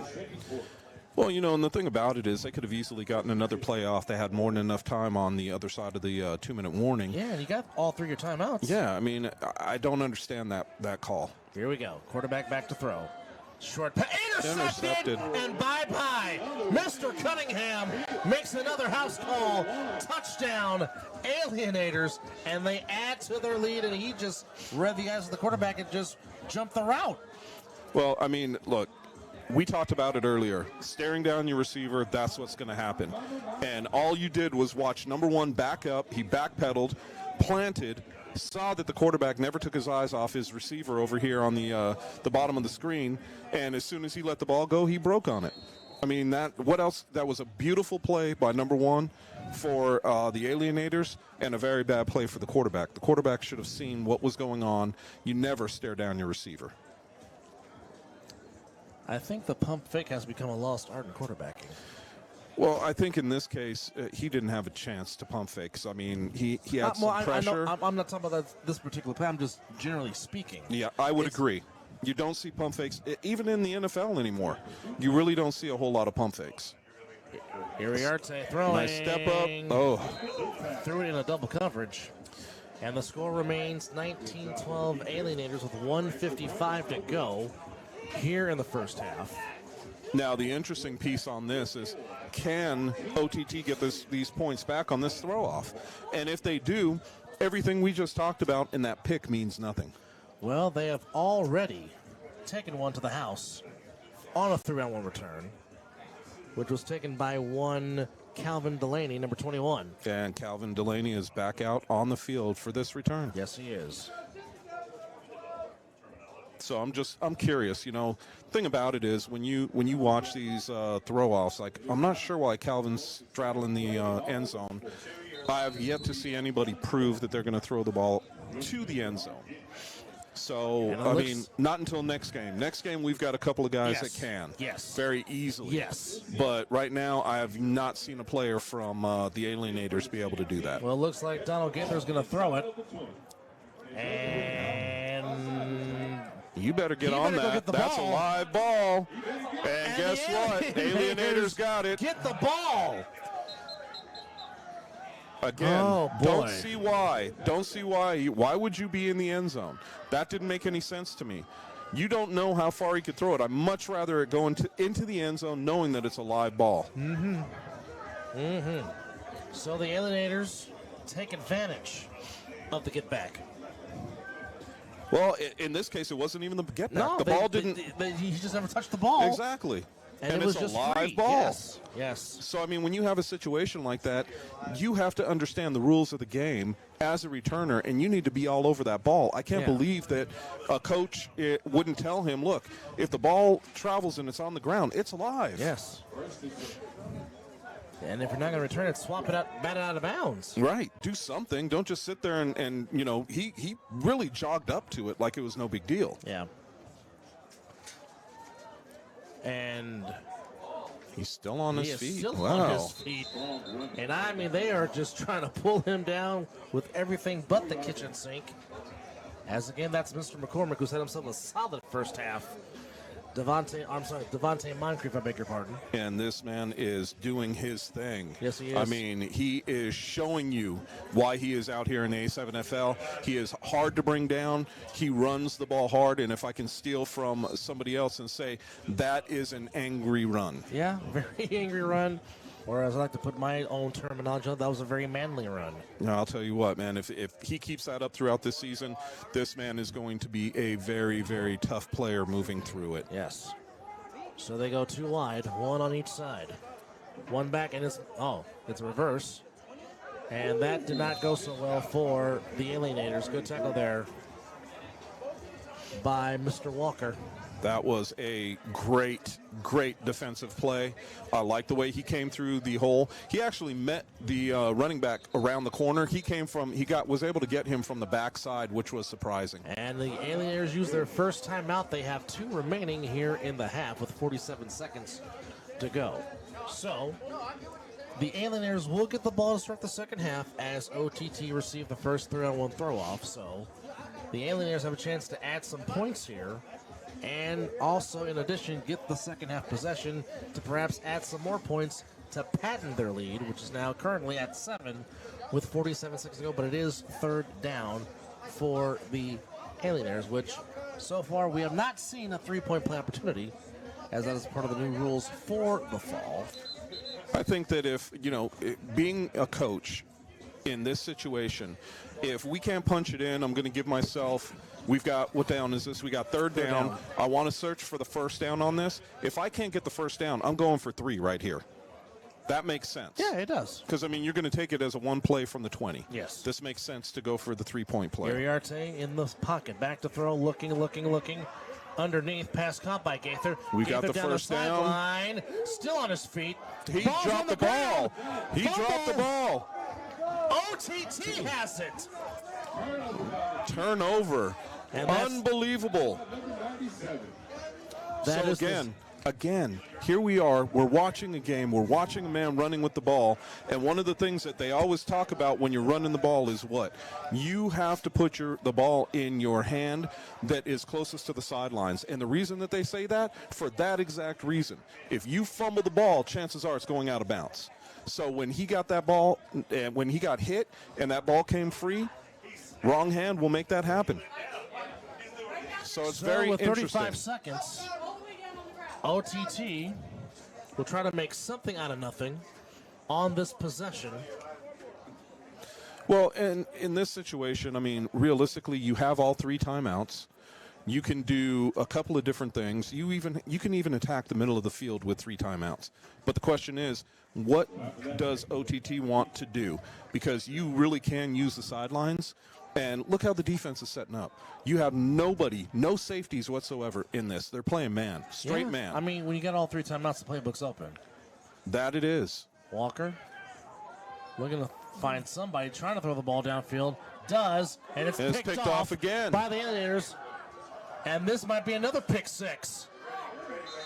Speaker 3: Well, you know, and the thing about it is they could have easily gotten another play off. They had more than enough time on the other side of the 2-minute warning.
Speaker 2: Yeah, and you got all three of your timeouts.
Speaker 3: Yeah, I mean, I don't understand that call.
Speaker 2: Here we go. Quarterback back to throw. Short pass. Intercepted. And bye-bye. Mr. Cunningham makes another house call. Touchdown, Alienators. And they add to their lead, and he just read the eyes of the quarterback and just jumped the route.
Speaker 3: Well, I mean, look, we talked about it earlier. Staring down your receiver, that's what's going to happen. And all you did was watch number one back up. He backpedaled, planted, saw that the quarterback never took his eyes off his receiver over here on the bottom of the screen, and as soon as he let the ball go, he broke on it. I mean, what else? That was a beautiful play by number one for the Alienators, and a very bad play for the quarterback. The quarterback should have seen what was going on. You never stare down your receiver.
Speaker 2: I think the pump fake has become a lost art in quarterbacking.
Speaker 3: Well, I think in this case, he didn't have a chance to pump fake. I mean, he had some pressure.
Speaker 2: I'm not talking about this particular play. I'm just generally speaking.
Speaker 3: Yeah, I would agree. You don't see pump fakes, even in the NFL anymore. You really don't see a whole lot of pump fakes.
Speaker 2: Iriarte throwing.
Speaker 3: Nice step up. Oh.
Speaker 2: Threw it in a double coverage. And the score remains 19-12 Alienators with 1:55 to go here in the first half.
Speaker 3: Now, the interesting piece on this is, can OTT get these points back on this throw-off? And if they do, everything we just talked about in that pick means nothing.
Speaker 2: Well, they have already taken one to the house on a 3-on-1 return, which was taken by one Calvin Delaney, number 21.
Speaker 3: And Calvin Delaney is back out on the field for this return.
Speaker 2: Yes, he is.
Speaker 3: So I'm curious, you know, thing about it is when you watch these throw-offs, like, I'm not sure why Calvin's straddling the end zone. I have yet to see anybody prove that they're going to throw the ball to the end zone. So, I mean, not until next game. Next game, we've got a couple of guys that can.
Speaker 2: Yes.
Speaker 3: Very easily.
Speaker 2: Yes.
Speaker 3: But right now, I have not seen a player from the Alienators be able to do that.
Speaker 2: Well, it looks like Donald Gaither's going to throw it. And
Speaker 3: you better get on that. That's
Speaker 2: ball.
Speaker 3: A live ball. And guess what? Alienators got it.
Speaker 2: Get the ball.
Speaker 3: Again, don't see why. Don't see why. Why would you be in the end zone? That didn't make any sense to me. You don't know how far he could throw it. I'd much rather it go into the end zone knowing that it's a live ball.
Speaker 2: Mm-hmm. Mm-hmm. So the Alienators take advantage of the get back.
Speaker 3: Well, in this case, it wasn't even the get back.
Speaker 2: No,
Speaker 3: the ball didn't.
Speaker 2: He just never touched the ball.
Speaker 3: Exactly.
Speaker 2: And it was
Speaker 3: it's a
Speaker 2: just
Speaker 3: live
Speaker 2: free.
Speaker 3: ball.
Speaker 2: Yes. Yes.
Speaker 3: So, I mean, when you have a situation like that, you have to understand the rules of the game as a returner, and you need to be all over that ball. I can't believe that a coach wouldn't tell him, look, if the ball travels and it's on the ground, it's alive.
Speaker 2: Yes. And if you're not going to return it, swap it out, bat it out of bounds.
Speaker 3: Right. Do something. Don't just sit there and you know, he really jogged up to it like it was no big deal.
Speaker 2: Yeah. And
Speaker 3: he's still on his feet.
Speaker 2: Still
Speaker 3: wow.
Speaker 2: on his feet. And I mean, they are just trying to pull him down with everything but the kitchen sink. As again, that's Mr. McCormick, who's had himself a solid first half. Devontae Moncrief, I beg your pardon.
Speaker 3: And this man is doing his thing.
Speaker 2: Yes, he is.
Speaker 3: I mean, he is showing you why he is out here in A7FL. He is hard to bring down. He runs the ball hard. And if I can steal from somebody else and say, that is an angry run.
Speaker 2: Yeah, very angry run. Or as I like to put my own terminology, that was a very manly run.
Speaker 3: Now, I'll tell you what, man, if he keeps that up throughout this season, this man is going to be a very, very tough player moving through it.
Speaker 2: Yes. So they go two wide, one on each side. One back, and it's reverse. And that did not go so well for the Alienators. Good tackle there by Mr. Walker.
Speaker 3: That was a great, great defensive play. I like the way he came through the hole. He actually met the running back around the corner. Was able to get him from the backside, which was surprising.
Speaker 2: And the Alienators use their first timeout. They have 2 remaining here in the half with 47 seconds to go. So the Alienators will get the ball to start the second half as OTT receive the first 3-on-1 throw-off. So the Alienators have a chance to add some points here. And also, in addition, get the second half possession to perhaps add some more points to patent their lead, which is now currently at 7 with 47 seconds to go. But it is third down for the Alienators, which so far we have not seen a 3-point play opportunity, as that is part of the new rules for the fall.
Speaker 3: I think that if, being a coach in this situation, if we can't punch it in, I'm going to give myself... We've got, what down is this? We got third down. I want to search for the first down on this. If I can't get the first down, I'm going for 3 right here. That makes sense.
Speaker 2: Yeah, it does.
Speaker 3: Because, you're going to take it as a one play from the 20.
Speaker 2: Yes.
Speaker 3: This makes sense to go for the 3-point play.
Speaker 2: Uriarte in the pocket. Back to throw, looking. Underneath, pass caught by Gaither.
Speaker 3: We got the first down.
Speaker 2: Sideline, still on his feet.
Speaker 3: He dropped the ball. He dropped the ball.
Speaker 2: OTT has it.
Speaker 3: Turnover. Unbelievable. So again, here we are. We're watching a game. We're watching a man running with the ball. And one of the things that they always talk about when you're running the ball is what? You have to put the ball in your hand that is closest to the sidelines. And the reason that they say that, for that exact reason. If you fumble the ball, chances are it's going out of bounds. So when he got that ball, and when he got hit and that ball came free, wrong hand will make that happen. So it's very
Speaker 2: with
Speaker 3: interesting.
Speaker 2: 35 seconds, OTT will try to make something out of nothing on this possession.
Speaker 3: Well, and in this situation, realistically, you have all 3 timeouts. You can do a couple of different things. You can even attack the middle of the field with 3 timeouts. But the question is, what does OTT want to do? Because you really can use the sidelines. And look how the defense is setting up. You have nobody, no safeties whatsoever in this. They're playing man, straight man.
Speaker 2: When you get all 3 timeouts, the playbook's open.
Speaker 3: That it is.
Speaker 2: Walker looking to find somebody trying to throw the ball downfield. Does, and it's picked off again by the Alienators. And this might be another pick 6.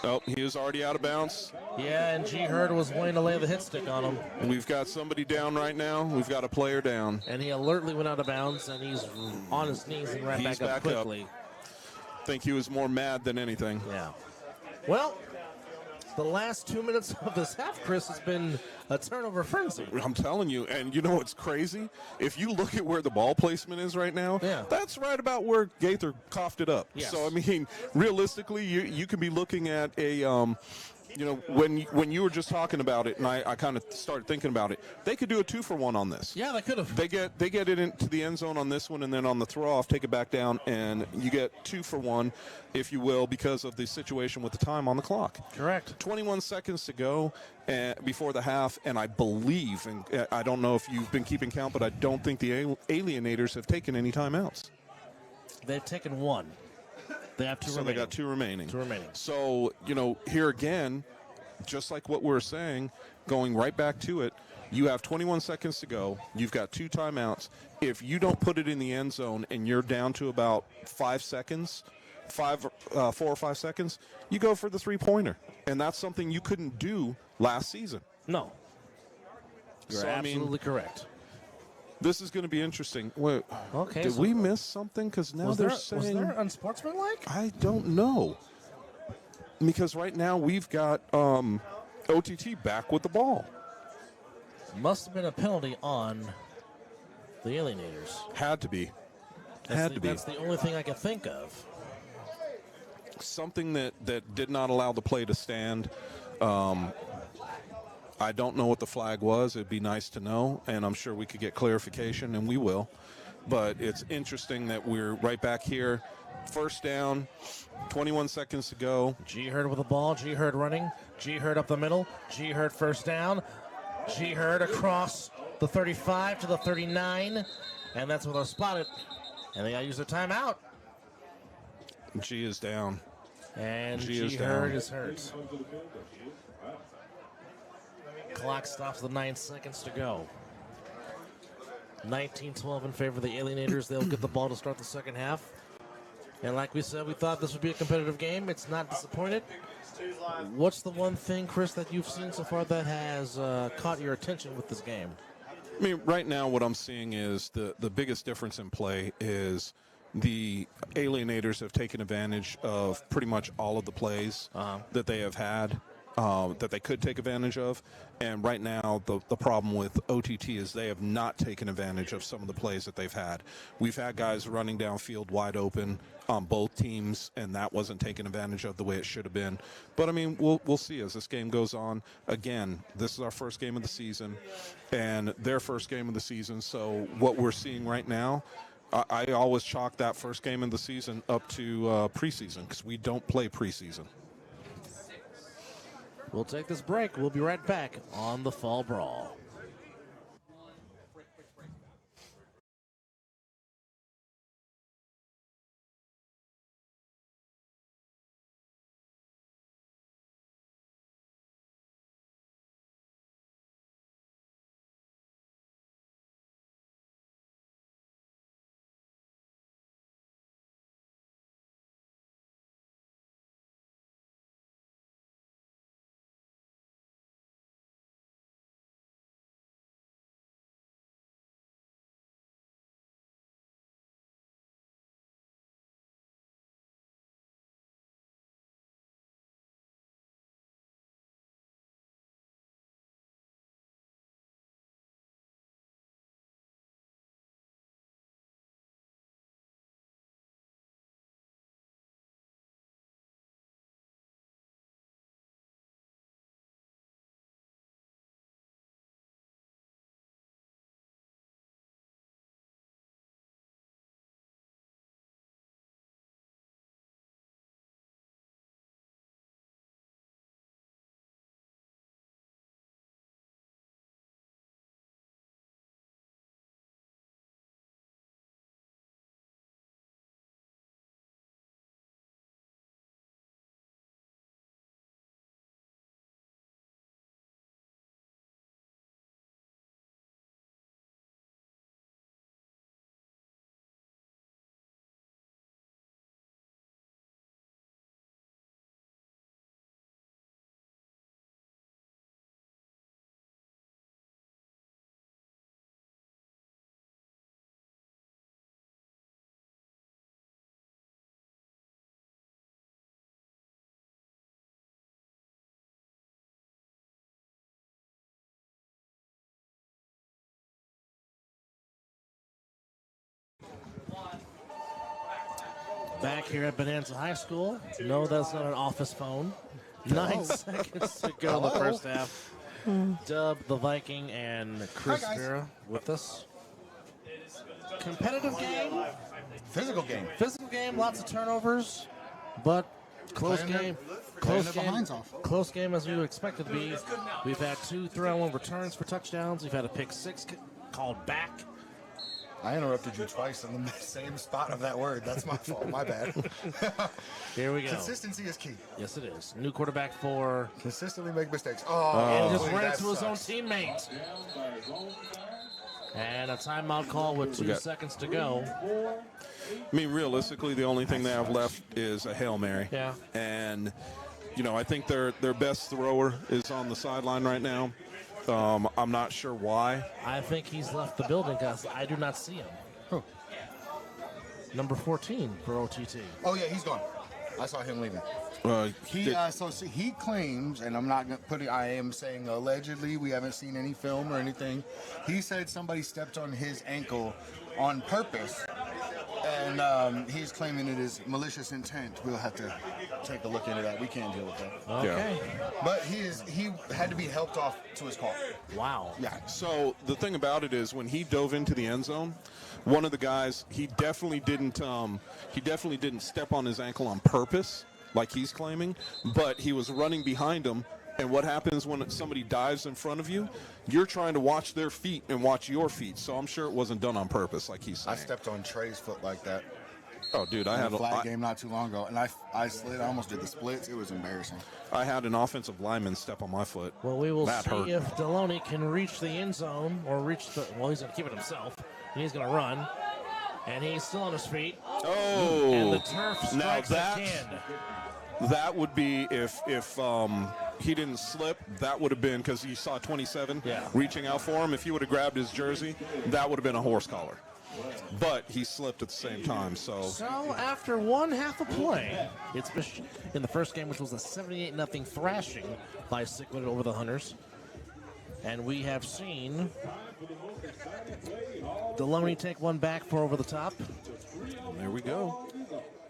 Speaker 3: Oh, he is already out of bounds.
Speaker 2: Yeah, and G. Hurd was willing to lay the hit stick on him.
Speaker 3: We've got somebody down right now. We've got a player down.
Speaker 2: And he alertly went out of bounds, and he's on his knees and ran back up quickly.
Speaker 3: I think he was more mad than anything.
Speaker 2: Yeah. Well, the last 2 minutes of this half, Chris, has been a turnover frenzy.
Speaker 3: I'm telling you, and you know what's crazy? If you look at where the ball placement is right now, that's right about where Gaither coughed it up.
Speaker 2: Yes.
Speaker 3: So, realistically, you can be looking at a You know, when you were just talking about it, and I kind of started thinking about it, they could do a 2-for-1 on this.
Speaker 2: Yeah, they could have.
Speaker 3: They get it into the end zone on this one, and then on the throw off, take it back down, and you get 2-for-1, if you will, because of the situation with the time on the clock.
Speaker 2: Correct.
Speaker 3: 21 seconds to go before the half, and I believe, and I don't know if you've been keeping count, but I don't think the Alienators have taken any timeouts.
Speaker 2: They've taken one. They have two remaining.
Speaker 3: They got 2 remaining.
Speaker 2: 2 remaining.
Speaker 3: So, you know, here again, just like what we're saying, going right back to it, you have 21 seconds to go. You've got 2 timeouts. If you don't put it in the end zone and you're down to about 5 seconds, 4 or 5 seconds, you go for the 3-pointer. And that's something you couldn't do last season.
Speaker 2: No. You're absolutely correct.
Speaker 3: This is going to be interesting. Wait,
Speaker 2: okay.
Speaker 3: Did we miss something? Because now they're saying...
Speaker 2: Was there unsportsmanlike?
Speaker 3: I don't know. Because right now we've got OTT back with the ball.
Speaker 2: Must have been a penalty on the Alienators.
Speaker 3: Had to be.
Speaker 2: That's the only thing I can think of.
Speaker 3: Something that did not allow the play to stand. I don't know what the flag was. It'd be nice to know, and I'm sure we could get clarification, and we will. But it's interesting that we're right back here. First down, 21 seconds to go.
Speaker 2: G Herd with the ball. G Herd running. G Herd up the middle. G Herd first down. G Herd across the 35 to the 39, and that's where they'll spot it. And they got to use their timeout.
Speaker 3: G is down.
Speaker 2: And G Herd is hurt. Clock stops with 9 seconds to go. 19-12 in favor of the Alienators. They'll get the ball to start the second half. And like we said, we thought this would be a competitive game. It's not disappointed. What's the one thing, Chris, that you've seen so far that has caught your attention with this game?
Speaker 3: I mean, right now what I'm seeing is the biggest difference in play is the Alienators have taken advantage of pretty much all of the plays that they have had. That they could take advantage of. And right now, the problem with OTT is they have not taken advantage of some of the plays that they've had. We've had guys running downfield wide open on both teams, and that wasn't taken advantage of the way it should have been. But, I mean, we'll see as this game goes on. Again, this is our first game of the season, and their first game of the season. So what we're seeing right now, I always chalk that first game of the season up to preseason because we don't play preseason.
Speaker 2: We'll take this break. We'll be right back on the Fall Brawl. Back here at Bonanza High School. No, that's not an office phone. 9 seconds to go in the first half. Dub, the Viking, and Chris Vera with us. Competitive game.
Speaker 1: Physical game.
Speaker 2: Physical game, lots of turnovers, but close game. Close game. Close game as we would expect it to be. We've had 2 3-on-1 returns for touchdowns. We've had a pick 6 called back.
Speaker 1: I interrupted you twice in the same spot of that word. That's my fault. My bad.
Speaker 2: Here we go.
Speaker 1: Consistency is key.
Speaker 2: Yes, it is. New quarterback for.
Speaker 1: Consistently make mistakes.
Speaker 2: And just ran
Speaker 1: that
Speaker 2: into his own
Speaker 1: sucks.
Speaker 2: teammate. And a timeout call with 2 seconds to go.
Speaker 3: I mean, realistically, the only thing they have left is a Hail Mary.
Speaker 2: Yeah.
Speaker 3: And, you know, I think their best thrower is on the sideline right now. I'm not sure why.
Speaker 2: I think he's left the building because I do not see him.
Speaker 1: Who?
Speaker 2: Number 14 for OTT.
Speaker 1: Oh, yeah, he's gone. I saw him leaving. He claims, and I'm not gonna put it. I am saying allegedly. We haven't seen any film or anything. He said somebody stepped on his ankle on purpose, and he's claiming it is malicious intent. We'll have to take a look into that. We can't deal with that.
Speaker 2: Okay.
Speaker 1: But he had to be helped off to his car.
Speaker 2: Wow.
Speaker 1: Yeah.
Speaker 3: So the thing about it is when he dove into the end zone, one of the guys, he definitely didn't step on his ankle on purpose, like he's claiming, but he was running behind him. And what happens when somebody dives in front of you? You're trying to watch their feet and watch your feet. So I'm sure it wasn't done on purpose, like he's saying.
Speaker 1: I stepped on Trey's foot like that.
Speaker 3: Oh, dude, I had
Speaker 1: a flag game not too long ago, and I slid. I almost did the splits. It was embarrassing.
Speaker 3: I had an offensive lineman step on my foot.
Speaker 2: Well, we will
Speaker 3: That
Speaker 2: see
Speaker 3: hurt.
Speaker 2: if Deloney can reach the end zone or reach the. Well, he's going to keep it himself. And he's going to run. And he's still on his feet.
Speaker 3: Oh,
Speaker 2: And the turf
Speaker 3: now
Speaker 2: strikes
Speaker 3: that
Speaker 2: again.
Speaker 3: that would be if he didn't slip. That would have been because he saw 27 reaching out for him. If he would have grabbed his jersey, that would have been a horse collar. But he slipped at the same time. So
Speaker 2: after one half of play, it's in the first game, which was a 78-0 thrashing by Sickwood over the Hunters. And we have seen Deloney take one back for over the top.
Speaker 3: there we go.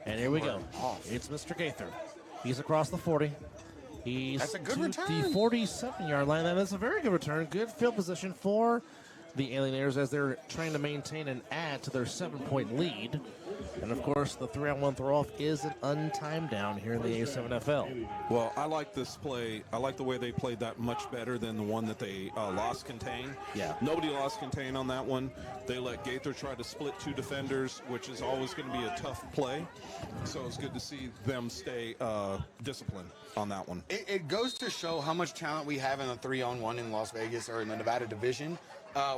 Speaker 2: And here we go. It's Mr. Gaither. He's across the 40. He's
Speaker 1: That's a good
Speaker 2: to
Speaker 1: return.
Speaker 2: the 47-yard line. That is a very good return. Good field position for the Alienators as they're trying to maintain and add to their 7-point lead. And, of course, the 3-on-1 throw-off is an untimed down here in the A7FL.
Speaker 3: Well, I like this play. I like the way they played that much better than the one that they lost contain.
Speaker 2: Yeah.
Speaker 3: Nobody lost contain on that one. They let Gaither try to split 2 defenders, which is always going to be a tough play. So it's good to see them stay disciplined on that one.
Speaker 4: It goes to show how much talent we have in a 3-on-1 in Las Vegas or in the Nevada division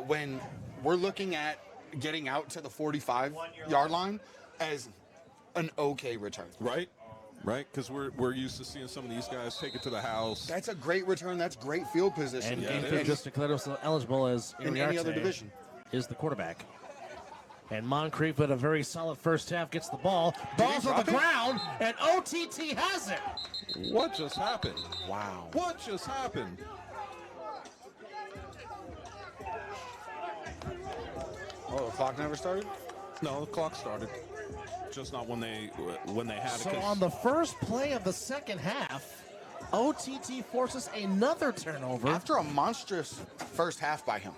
Speaker 4: when we're looking at getting out to the 45-yard line as an okay return.
Speaker 3: Right? Right? Because we're used to seeing some of these guys take it to the house.
Speaker 4: That's a great return. That's great field position.
Speaker 2: And Gaither just declared himself eligible as
Speaker 4: in any other division
Speaker 2: is the quarterback. And Moncrief with a very solid first half gets the ball. Ball's on the ground, and OTT has it.
Speaker 3: What just happened?
Speaker 4: Wow.
Speaker 3: What just happened?
Speaker 4: Oh, the clock never started?
Speaker 3: No, the clock started. Just not when they had it.
Speaker 2: So on the first play of the second half, OTT forces another turnover.
Speaker 4: After a monstrous first half by him.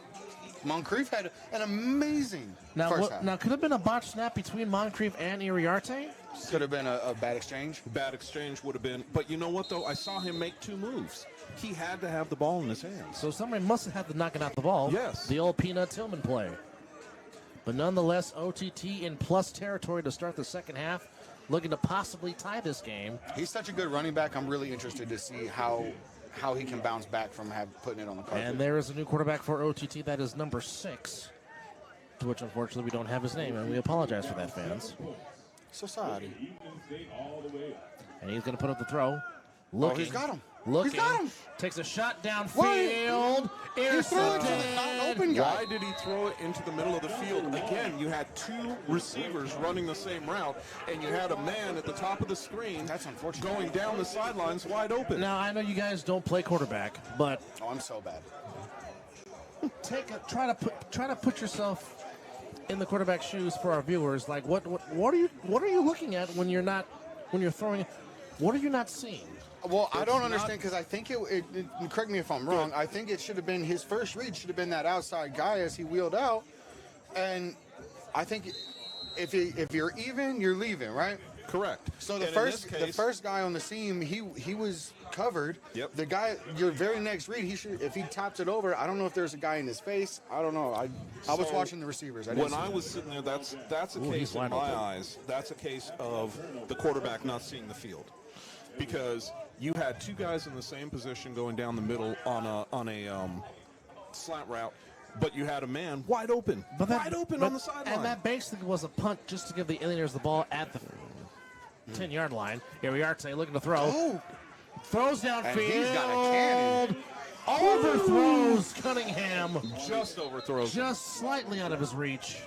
Speaker 4: Moncrief had an amazing first half.
Speaker 2: Now, could have been a botched snap between Moncrief and Iriarte?
Speaker 4: Could have been a bad exchange.
Speaker 3: Bad exchange would have been. But you know what, though? I saw him make 2 moves. He had to have the ball in his hands.
Speaker 2: So somebody must have had to knock it out the ball.
Speaker 3: Yes.
Speaker 2: The old Peanut Tillman play. But nonetheless, OTT in plus territory to start the second half, looking to possibly tie this game.
Speaker 4: He's such a good running back. I'm really interested to see how he can bounce back from putting it on the carpet.
Speaker 2: And there is a new quarterback for OTT. That is number 6, to which unfortunately we don't have his name, and we apologize for that, fans.
Speaker 4: So sorry.
Speaker 2: And he's going to put up the throw. Looking,
Speaker 4: he's got him.
Speaker 2: Looking.
Speaker 4: He's got him.
Speaker 2: Takes a shot downfield. Intercepted.
Speaker 4: Open guy.
Speaker 3: Why did he throw it into the middle of the field? Again, you had 2 receivers running the same route, and you had a man at the top of the screen.
Speaker 4: That's unfortunate.
Speaker 3: Going down the sidelines wide open.
Speaker 2: Now, I know you guys don't play quarterback, but
Speaker 4: Oh, I'm so bad.
Speaker 2: try to put yourself in the quarterback's shoes for our viewers. Like, what are you looking at when you're throwing? What are you not seeing?
Speaker 4: Well, I
Speaker 3: It's
Speaker 4: don't
Speaker 3: not-
Speaker 4: understand because I think correct me if I'm wrong. I think it should have been his first read should have been that outside guy as he wheeled out, and I think if you're even, you're leaving, right?
Speaker 3: Correct.
Speaker 4: So the
Speaker 3: And in this
Speaker 4: the
Speaker 3: case-
Speaker 4: first guy on the seam, he was covered.
Speaker 3: Yep.
Speaker 4: The guy, your very next read, he should if he taps it over. I don't know if there's a guy in his face. I don't know. I was
Speaker 3: So,
Speaker 4: watching the receivers. I didn't
Speaker 3: When
Speaker 4: see
Speaker 3: I
Speaker 4: it.
Speaker 3: was sitting there, that's a
Speaker 2: Ooh,
Speaker 3: case
Speaker 2: he's
Speaker 3: in
Speaker 2: wide
Speaker 3: my
Speaker 2: open.
Speaker 3: eyes. That's a case of the quarterback not seeing the field, because you had two guys in the same position going down the middle on a slant route, but you had a man wide open, wide open on the sideline.
Speaker 2: And that basically was a punt just to give the Alienators the ball at the 10-yard line. Here we are today looking to throw.
Speaker 4: Oh,
Speaker 2: Throws downfield.
Speaker 4: and he's got a cannon.
Speaker 2: Overthrows Cunningham.
Speaker 3: Just overthrows.
Speaker 2: Just slightly out of his reach.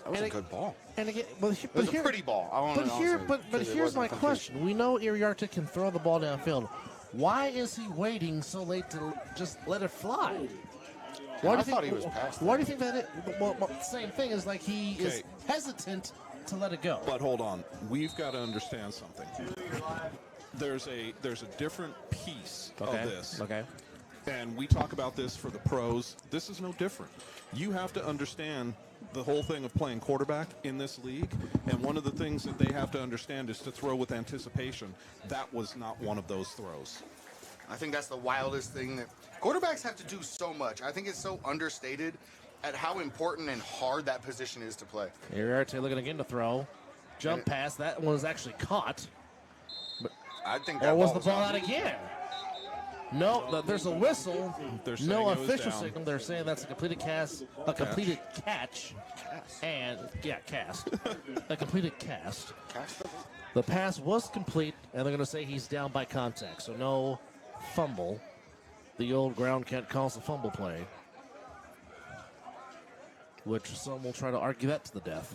Speaker 4: That was a good ball.
Speaker 2: And again, but
Speaker 4: It was a pretty ball. I wanna also-
Speaker 2: but
Speaker 4: because it
Speaker 2: here's
Speaker 4: wasn't
Speaker 2: my
Speaker 4: complete.
Speaker 2: question. We know Iriarte can throw the ball downfield. Why is he waiting so late to just let it fly? Why
Speaker 4: I thought he was past
Speaker 2: Why do you think that it? Well, same thing is like he is
Speaker 3: Okay.
Speaker 2: hesitant to let it go.
Speaker 3: But hold on, we've got to understand something. There's a different piece of this.
Speaker 2: Okay.
Speaker 3: And we talk about this for the pros. This is no different. You have to understand the whole thing of playing quarterback in this league. And one of the things that they have to understand is to throw with anticipation. That was not one of those throws.
Speaker 4: I think that's the wildest thing that quarterbacks have to do so much. I think it's so understated at how important and hard that position is to play.
Speaker 2: Iriarte looking again to throw. Jump pass. That one was actually caught.
Speaker 4: I think
Speaker 2: Or
Speaker 4: that
Speaker 2: was
Speaker 4: ball
Speaker 2: the ball
Speaker 4: out.
Speaker 2: out again? No, there's a whistle.
Speaker 3: They're saying
Speaker 2: No
Speaker 3: it was
Speaker 2: official
Speaker 3: down.
Speaker 2: signal. They're saying that's a completed completed catch, and cast, a completed cast. The pass was complete, and they're going to say he's down by contact, so no fumble. The old ground cat calls the fumble play, which some will try to argue that to the death.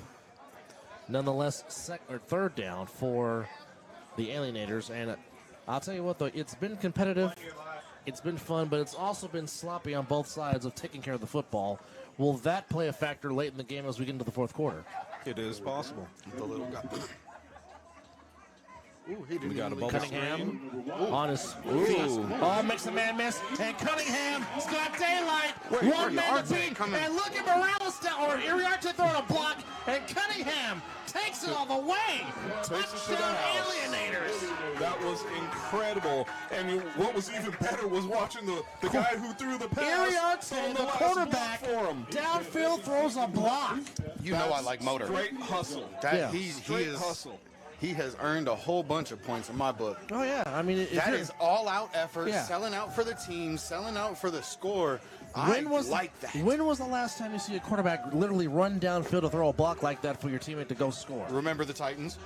Speaker 2: Nonetheless, third down for the Alienators, and I'll tell you what, though, it's been competitive, it's been fun, but it's also been sloppy on both sides of taking care of the football. Will that play a factor late in the game as we get into the fourth quarter?
Speaker 3: It is possible.
Speaker 4: The little guy. Ooh, he didn't
Speaker 3: We got a
Speaker 4: even
Speaker 3: bubble
Speaker 4: leave.
Speaker 2: Cunningham
Speaker 3: screen.
Speaker 2: on his feet. Oh, makes a man miss. And Cunningham's got daylight.
Speaker 4: Wait, where
Speaker 2: One man
Speaker 4: yards
Speaker 2: to
Speaker 4: are they
Speaker 2: beat.
Speaker 4: coming?
Speaker 2: And look at Morales down, or Iriarte throwing a block. And Cunningham takes it all the way.
Speaker 3: Takes it to the
Speaker 2: Touchdown
Speaker 3: house.
Speaker 2: Alienators.
Speaker 3: That was incredible. And what was even better was watching the guy who threw the pass.
Speaker 2: Iriarte,
Speaker 3: on
Speaker 2: the
Speaker 3: last
Speaker 2: quarterback,
Speaker 3: block for him.
Speaker 2: downfield throws a block.
Speaker 4: You know I like motor.
Speaker 3: Straight hustle.
Speaker 4: That
Speaker 2: Yeah.
Speaker 4: he
Speaker 3: Straight
Speaker 4: is
Speaker 3: hustle.
Speaker 4: he has earned a whole bunch of points in my book.
Speaker 2: Oh, yeah. I mean, if
Speaker 4: That
Speaker 2: you're-
Speaker 4: is all out effort,
Speaker 2: Yeah.
Speaker 4: selling out for the team, selling out for the score.
Speaker 2: When was
Speaker 4: like that.
Speaker 2: When was the last time you see a quarterback literally run downfield to throw a block like that for your teammate to go score?
Speaker 4: Remember the Titans?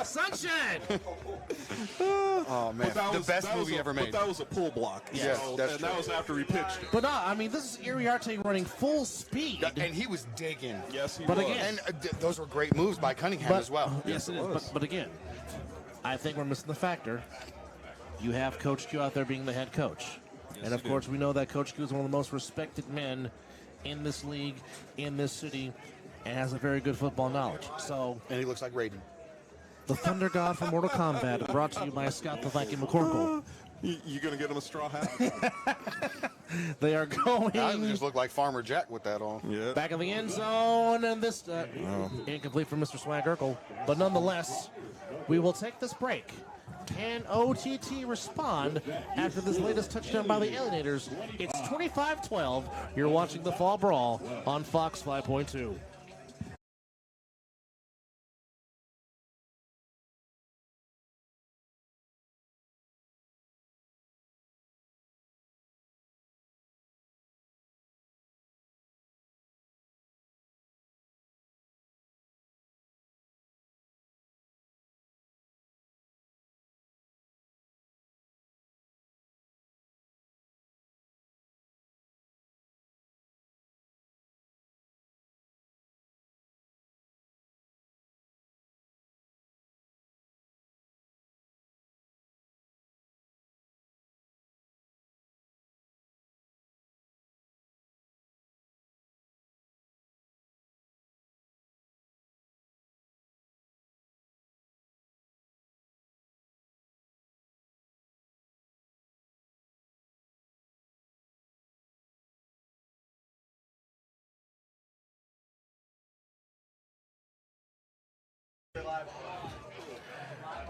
Speaker 2: Sunshine!
Speaker 4: Oh man, the best
Speaker 3: that was
Speaker 4: movie
Speaker 3: a-
Speaker 4: ever made.
Speaker 3: But that was a pull block.
Speaker 4: Yes,
Speaker 3: So-
Speaker 4: that's
Speaker 3: and
Speaker 4: true.
Speaker 3: that was after he pitched it.
Speaker 2: But no, I mean, this is Iriarte running full speed.
Speaker 4: And he was digging.
Speaker 3: Yes, he
Speaker 2: But
Speaker 3: was.
Speaker 2: again-
Speaker 4: And those were great moves by Cunningham as well.
Speaker 2: Yes, it is.
Speaker 3: was.
Speaker 2: But again, I think we're missing the factor. You have Coach Q out there being the head coach. And of
Speaker 3: you do.
Speaker 2: course, we know that Coach Q is one of the most respected men in this league, in this city, and has a very good football knowledge. So,
Speaker 4: And he looks like Raiden.
Speaker 2: the Thunder God from Mortal Kombat, brought to you by Scott the Viking McCorkle.
Speaker 3: You gonna get him a straw hat?
Speaker 2: They are
Speaker 4: I
Speaker 2: going
Speaker 4: just look like Farmer Jack with that on.
Speaker 3: Yeah.
Speaker 2: back in the end zone, and this incomplete from Mr. Swag Urkel. But nonetheless, we will take this break. Can OTT respond after this latest touchdown by the Alienators? It's 25-12. You're watching the Fall Brawl on Fox 5.2.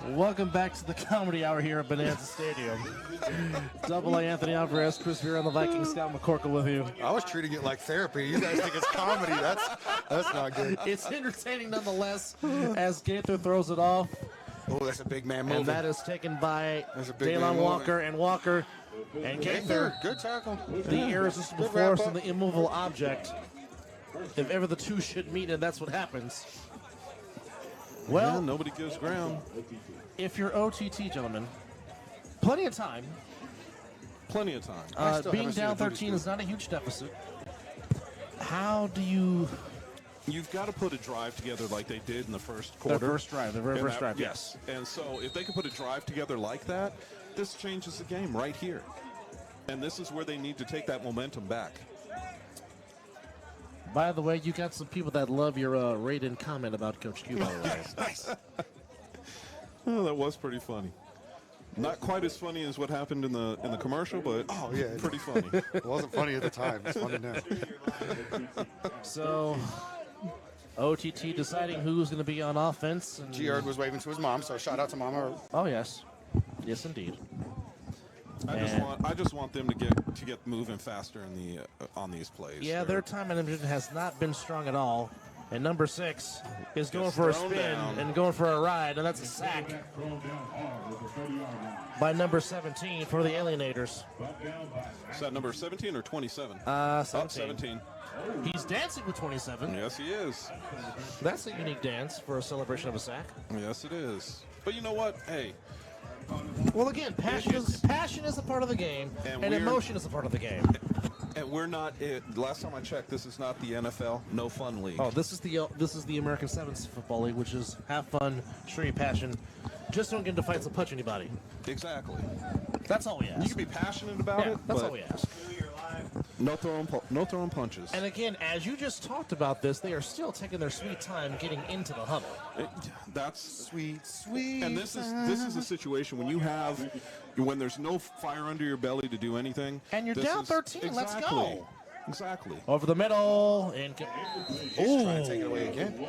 Speaker 2: Welcome back to the Comedy Hour here at Bonanza Stadium. Double A Anthony Alvarez, Chris Vera on the Vikings, Scott McCorkle with you.
Speaker 4: I was treating it like therapy. You guys think it's comedy. That's not good.
Speaker 2: It's entertaining nonetheless as Gaither throws it off.
Speaker 4: Oh, that's a big man moving.
Speaker 2: And that is taken by
Speaker 4: That's a big man
Speaker 2: Daylon Walker and Walker. And Gaither,
Speaker 4: Good tackle.
Speaker 2: the irresistible
Speaker 4: Good wrap
Speaker 2: force
Speaker 4: up.
Speaker 2: and the immovable object. If ever the two should meet, and that's what happens. Well,
Speaker 3: Yeah, nobody gives ground.
Speaker 2: if you're OTT, gentlemen, plenty of time.
Speaker 3: Plenty of time.
Speaker 4: still
Speaker 2: Being
Speaker 4: haven't seen
Speaker 2: down
Speaker 4: a booty
Speaker 2: 13
Speaker 4: scoop.
Speaker 2: is not a huge deficit. How do you...
Speaker 3: You've got to put a drive together like they did in the first
Speaker 2: Their
Speaker 3: quarter.
Speaker 2: first drive, their very
Speaker 3: And
Speaker 2: first
Speaker 3: that-
Speaker 2: drive,
Speaker 3: yes. And so if they can put a drive together like that, this changes the game right here. And this is where they need to take that momentum back.
Speaker 2: By the way, you got some people that love your rate and comment about Coach Q, by the way.
Speaker 4: Nice.
Speaker 3: Oh, that was pretty funny. Not quite as funny as what happened in the commercial, but
Speaker 4: Oh, yeah.
Speaker 3: pretty funny.
Speaker 4: It wasn't funny at the time. It's funny now.
Speaker 2: So, OTT deciding who's going to be on offense. And,
Speaker 4: G-Erd was waving to his mom, so shout out to Mama.
Speaker 2: oh, yes. Yes, indeed.
Speaker 3: I just want them to get moving faster in the on these plays.
Speaker 2: Yeah,
Speaker 3: They're-
Speaker 2: their time management has not been strong at all. And number 6 is going
Speaker 3: Gets
Speaker 2: for a
Speaker 3: thrown
Speaker 2: spin
Speaker 3: down.
Speaker 2: and going for a ride, and that's a sack by number 17 for the Alienators.
Speaker 3: Is that number 17 or 27?
Speaker 2: 17.
Speaker 3: 17.
Speaker 2: He's dancing with 27.
Speaker 3: Yes, he is.
Speaker 2: That's a unique dance for a celebration of a sack.
Speaker 3: Yes, it is. But you know what? Hey,
Speaker 2: Well, again, passion is a part of the game,
Speaker 3: And
Speaker 2: and
Speaker 3: we're-
Speaker 2: emotion is a part of the game.
Speaker 3: and we're not. Last time I checked, this is not the NFL No Fun League.
Speaker 2: Oh, this is the American Sevens Football League, which is have fun, show your passion, just don't get into fights and punch anybody.
Speaker 3: Exactly.
Speaker 2: That's all we
Speaker 3: You
Speaker 2: ask.
Speaker 3: can be passionate about
Speaker 2: Yeah,
Speaker 3: it,
Speaker 2: that's
Speaker 3: but
Speaker 2: all we ask.
Speaker 3: no throwing punches.
Speaker 2: And again, as you just talked about this, they are still taking their sweet time getting into the huddle.
Speaker 3: That's
Speaker 4: Sweet, sweet.
Speaker 3: and this is a situation when there's no fire under your belly to do anything.
Speaker 2: And you're
Speaker 3: this
Speaker 2: down
Speaker 3: is-
Speaker 2: 13, let's go.
Speaker 3: Exactly.
Speaker 2: Over the middle, and
Speaker 4: He's trying to take it away again.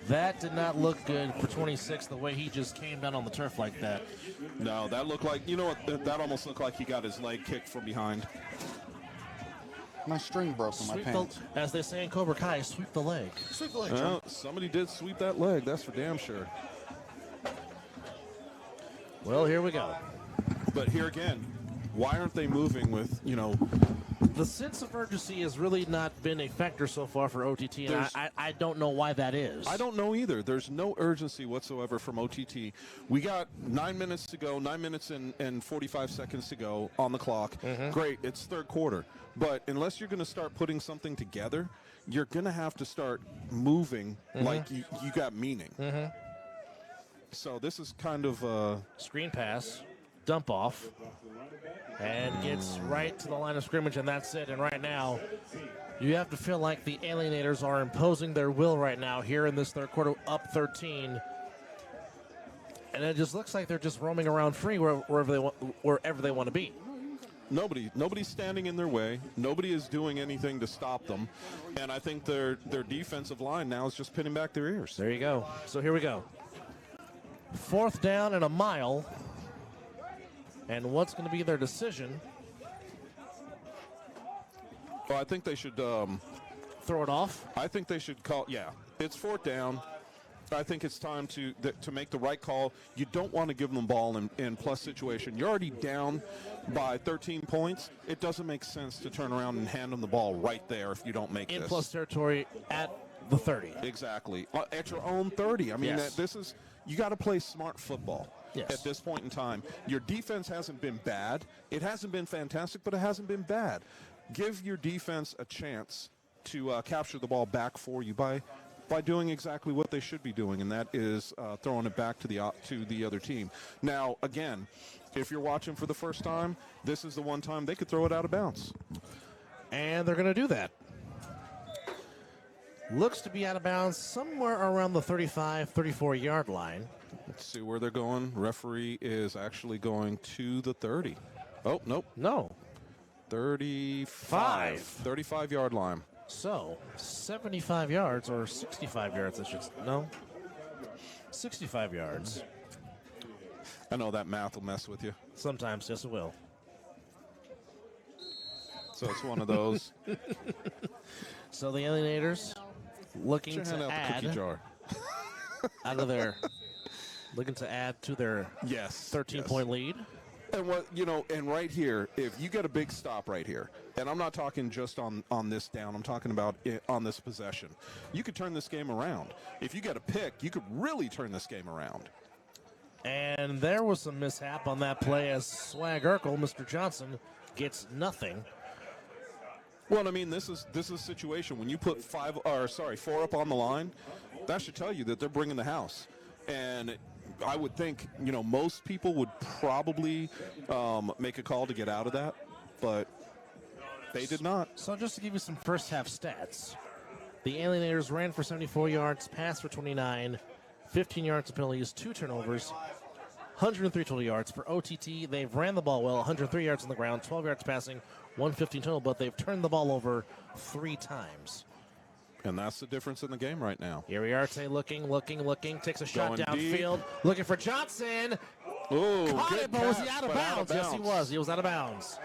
Speaker 2: that did not look good for 26. The way he just came down on the turf like that.
Speaker 3: No, that looked like, you know what, that almost looked like he got his leg kicked from behind.
Speaker 4: My string broke in my
Speaker 2: Sweep
Speaker 4: pants.
Speaker 2: as they say in Cobra Kai, sweep the leg.
Speaker 4: Sweep the leg,
Speaker 3: Well, somebody did sweep that leg, that's for damn sure.
Speaker 2: Well, here we go.
Speaker 3: But here again, why aren't they moving with,
Speaker 2: The sense of urgency has really not been a factor so far for OTT, and
Speaker 3: There's-
Speaker 2: I don't know why that is.
Speaker 3: I don't know either. There's no urgency whatsoever from OTT. We got 9 minutes to go, 9 minutes and 45 seconds to go on the clock. Great, it's third quarter. But unless you're going to start putting something together, you're going to have to start moving like you got meaning. So this is kind of
Speaker 2: Screen pass, dump off, and gets right to the line of scrimmage, and that's it. And right now, you have to feel like the Alienators are imposing their will right now here in this third quarter, up 13. And it just looks like they're just roaming around free wherever they want to be.
Speaker 3: nobody's standing in their way. Nobody is doing anything to stop them. And I think their defensive line now is just pinning back their ears.
Speaker 2: There you go. So here we go. 4th down and a mile. And what's going to be their decision?
Speaker 3: Well, I think they should
Speaker 2: Throw it off?
Speaker 3: I think they should call. Yeah, it's 4th down. I think it's time to make the right call. You don't want to give them the ball in plus situation. You're already down by 13 points. It doesn't make sense to turn around and hand them the ball right there if you don't make
Speaker 2: In
Speaker 3: this.
Speaker 2: plus territory at the 30.
Speaker 3: Exactly. At your own 30. I mean,
Speaker 2: Yes.
Speaker 3: you got to play smart football.
Speaker 2: Yes.
Speaker 3: At this point in time, your defense hasn't been bad. It hasn't been fantastic, but it hasn't been bad. Give your defense a chance to capture the ball back for you by doing exactly what they should be doing, and that is throwing it back to the other team. Now, again, if you're watching for the first time, this is the one time they could throw it out of bounds.
Speaker 2: And they're going to do that. Looks to be out of bounds somewhere around the 35, 34-yard line.
Speaker 3: Let's see where they're going. Referee is actually going to the 30. Oh, nope.
Speaker 2: No.
Speaker 3: 35. 35-yard line.
Speaker 2: So, 75 yards or 65 yards, I should say. No? 65 yards.
Speaker 3: I know that math will mess with you.
Speaker 2: Sometimes, yes, it will.
Speaker 3: So it's one of those.
Speaker 2: So the Alienators looking
Speaker 3: Put your hand
Speaker 2: to
Speaker 3: out the
Speaker 2: add
Speaker 3: cookie jar.
Speaker 2: out of their looking to add to their
Speaker 3: Yes.
Speaker 2: 13-point lead.
Speaker 3: And and right here, if you get a big stop right here, and I'm not talking just on this down, I'm talking about on this possession, you could turn this game around. If you get a pick, you could really turn this game around.
Speaker 2: And there was some mishap on that play as Swag Urkel, Mr. Johnson, gets nothing.
Speaker 3: Well, I mean, this is a situation when you put 4 up on the line, that should tell you that they're bringing the house. And I would think, most people would probably make a call to get out of that, but they did not.
Speaker 2: So just to give you some first half stats, the Alienators ran for 74 yards, passed for 29, 15 yards of penalties, 2 turnovers, 103 total yards. For OTT, they've ran the ball well, 103 yards on the ground, 12 yards passing, 115 total, but they've turned the ball over 3 times.
Speaker 3: And that's the difference in the game right now.
Speaker 2: Iriarte looking, takes a shot
Speaker 3: Going
Speaker 2: downfield,
Speaker 3: deep.
Speaker 2: looking for Johnson.
Speaker 3: Oh,
Speaker 2: Caught
Speaker 3: good
Speaker 2: it, but was he
Speaker 3: catch,
Speaker 2: out of
Speaker 3: but
Speaker 2: bounds? Yes, he was. He was out of bounds.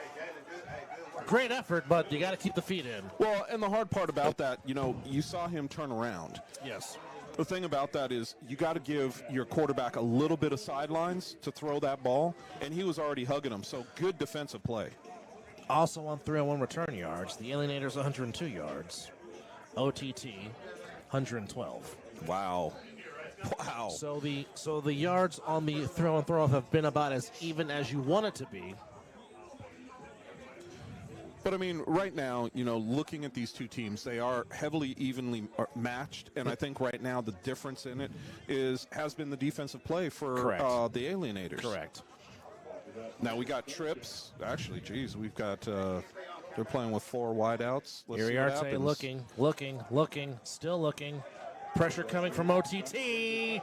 Speaker 2: Great effort, but you got to keep the feet in.
Speaker 3: Well, and the hard part about that, you saw him turn around.
Speaker 2: Yes.
Speaker 3: The thing about that is you got to give your quarterback a little bit of sidelines to throw that ball, and he was already hugging him, so good defensive play.
Speaker 2: Also on 3-on-1 return yards, the Alienators 102 yards. OTT 112.
Speaker 3: Wow.
Speaker 2: So the yards on the throw and throw off have been about as even as you want it to be.
Speaker 3: But I mean, right now, looking at these two teams, they are heavily evenly matched, and I think right now the difference in it has been the defensive play for the Alienators.
Speaker 2: Correct.
Speaker 3: Now we got trips. Actually, geez, we've got. They're playing with 4 wideouts. Let's see what
Speaker 2: Iriarte
Speaker 3: happens.
Speaker 2: looking, still looking. Pressure coming from OTT. Big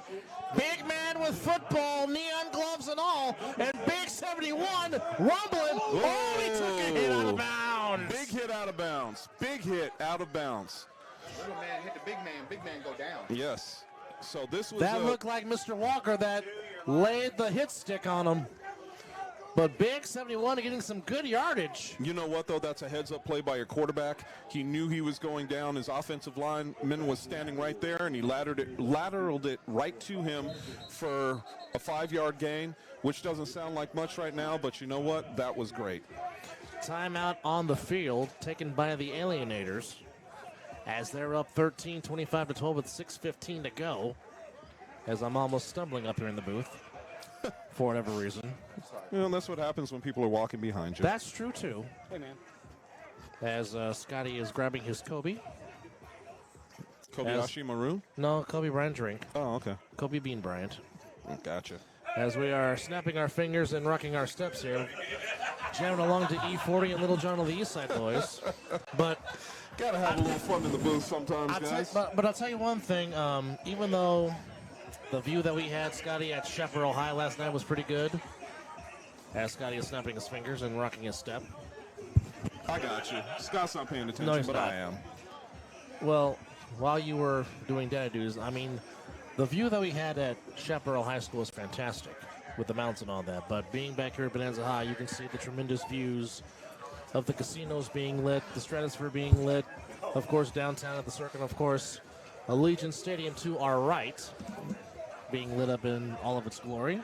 Speaker 2: man with football, neon gloves and all. And Big 71 rumbling. Oh, he took a hit out of bounds.
Speaker 3: Big hit out of bounds. Big hit out of bounds.
Speaker 1: Little man hit the big man. Big man go down.
Speaker 3: Yes. So this was.
Speaker 2: That looked like Mr. Walker that laid the hit stick on him. But Big 71 getting some good yardage.
Speaker 3: You know what, though? That's a heads-up play by your quarterback. He knew he was going down. His offensive lineman was standing right there, and he lateraled it right to him for a 5-yard gain, which doesn't sound like much right now, but you know what? That was great.
Speaker 2: Timeout on the field taken by the Alienators as they're up 13, 25-12 with 6:15 to go. As I'm almost stumbling up here in the booth for whatever reason.
Speaker 3: That's what happens when people are walking behind you.
Speaker 2: That's true, too.
Speaker 4: Hey, man.
Speaker 2: As Scotty is grabbing his Kobe.
Speaker 3: Kobayashi Maroon?
Speaker 2: No, Kobe Bryant drink.
Speaker 3: Oh, okay.
Speaker 2: Kobe Bean Bryant.
Speaker 3: Gotcha.
Speaker 2: As we are snapping our fingers and rocking our steps here, jamming along to E40 and Little John of the East Side Boys. But
Speaker 3: Gotta have a little fun in the booth sometimes, guys.
Speaker 2: but I'll tell you one thing. Even though the view that we had, Scotty, at Chaparral High last night was pretty good, as Scotty is snapping his fingers and rocking his step.
Speaker 3: I got you. Scott's not paying attention,
Speaker 2: No, he's
Speaker 3: but
Speaker 2: not.
Speaker 3: I am.
Speaker 2: Well, while you were doing data dues, I mean, the view that we had at Chaparral High School was fantastic with the mountains and all that. But being back here at Bonanza High, you can see the tremendous views of the casinos being lit, the Stratosphere being lit, of course, downtown at the Circuit, of course, Allegiant Stadium to our right being lit up in all of its glory.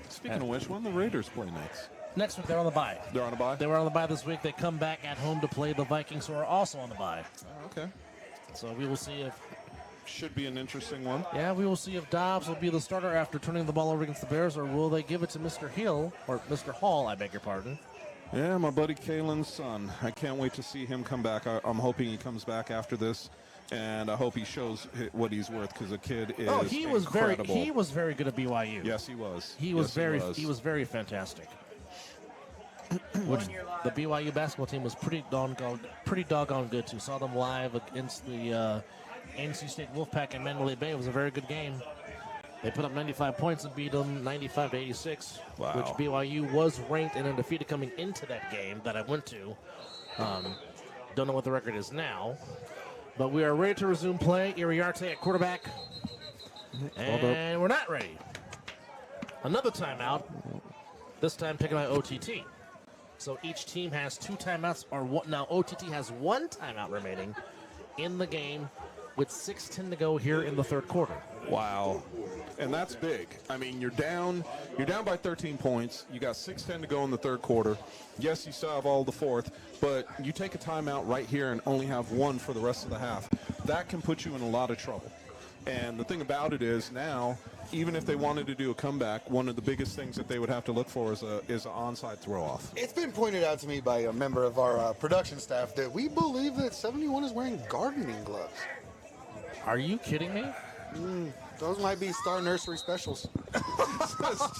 Speaker 3: Speaking of which, when the Raiders play next?
Speaker 2: Next week, they're on the bye.
Speaker 3: They're on a bye?
Speaker 2: They were on the bye this week. They come back at home to play the Vikings, who are also on the bye.
Speaker 3: Okay.
Speaker 2: So we will see if...
Speaker 3: Should be an interesting one.
Speaker 2: Yeah, we will see if Dobbs will be the starter after turning the ball over against the Bears, or will they give it to Mr. Hill, or Mr. Hall, I beg your pardon.
Speaker 3: Yeah, my buddy Kalen's son. I can't wait to see him come back. I'm hoping he comes back after this, and I hope he shows what he's worth, because the kid is incredible.
Speaker 2: He was very good at BYU.
Speaker 3: Yes, he was.
Speaker 2: He was very fantastic. Which the BYU basketball team was pretty doggone good too. Saw them live against the NC State Wolfpack in Mandalay Bay. It was a very good game. They put up 95 points and beat them 95-86.
Speaker 3: Wow.
Speaker 2: Which BYU was ranked and undefeated coming into that game that I went to. Don't know what the record is now. But we are ready to resume play. Iriarte at quarterback. And we're not ready. Another timeout. This time taken by OTT. So each team has 2 timeouts, or what? Now OTT has 1 timeout remaining in the game, with 6:10 to go here in the third quarter.
Speaker 3: Wow. And that's big. I mean, you're down by 13 points. You got 6:10 to go in the third quarter. Yes, you still have all the fourth, but you take a timeout right here and only have 1 for the rest of the half. That can put you in a lot of trouble. And the thing about it is now, even if they wanted to do a comeback, one of the biggest things that they would have to look for is an onside throw-off.
Speaker 1: It's been pointed out to me by a member of our production staff that we believe that 71 is wearing gardening gloves.
Speaker 2: Are you kidding me?
Speaker 1: Those might be Star Nursery specials.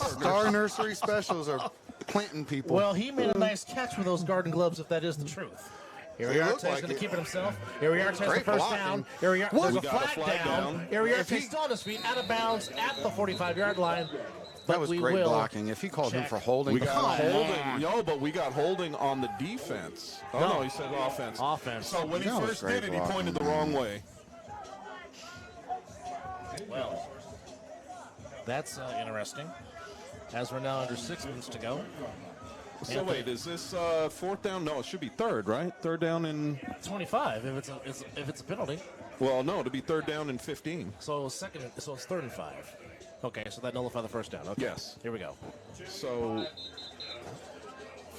Speaker 1: Star Nursery specials are planting people.
Speaker 2: Well, he made a nice catch with those garden gloves, if that is the truth. Here we
Speaker 1: They
Speaker 2: are,
Speaker 1: look
Speaker 2: Tay's
Speaker 1: like
Speaker 2: going to
Speaker 1: it.
Speaker 2: keep it himself. Here we are, Tay's the
Speaker 1: Great
Speaker 2: first
Speaker 1: blocking.
Speaker 2: down. Here we are,
Speaker 1: What?
Speaker 2: there's
Speaker 3: We
Speaker 2: a
Speaker 3: got a
Speaker 2: flag
Speaker 3: flag
Speaker 2: down.
Speaker 3: down.
Speaker 2: Here we are,
Speaker 1: If he-
Speaker 2: Tay's still on his feet, out of bounds at the 45-yard line. But
Speaker 1: that was
Speaker 2: we
Speaker 1: great
Speaker 2: will
Speaker 1: blocking. If he called him
Speaker 2: check.
Speaker 1: for holding,
Speaker 3: We got
Speaker 1: come on.
Speaker 3: holding. No, but we got holding on the defense. Oh, no, he said offense.
Speaker 2: Offense.
Speaker 3: So when he
Speaker 1: That was
Speaker 3: first
Speaker 1: great
Speaker 3: did it, he
Speaker 1: blocking,
Speaker 3: pointed the
Speaker 1: man.
Speaker 3: wrong way.
Speaker 2: Well, that's interesting, as we're now under 6 minutes to go.
Speaker 3: So wait, is this fourth down? No, it should be third, right? Third down in.
Speaker 2: 25 if it's a penalty.
Speaker 3: Well, no, it'll be third down in 15.
Speaker 2: So it's 3rd and 5. Okay, so that nullifies the first down. Okay.
Speaker 3: Yes.
Speaker 2: Here we go.
Speaker 3: So,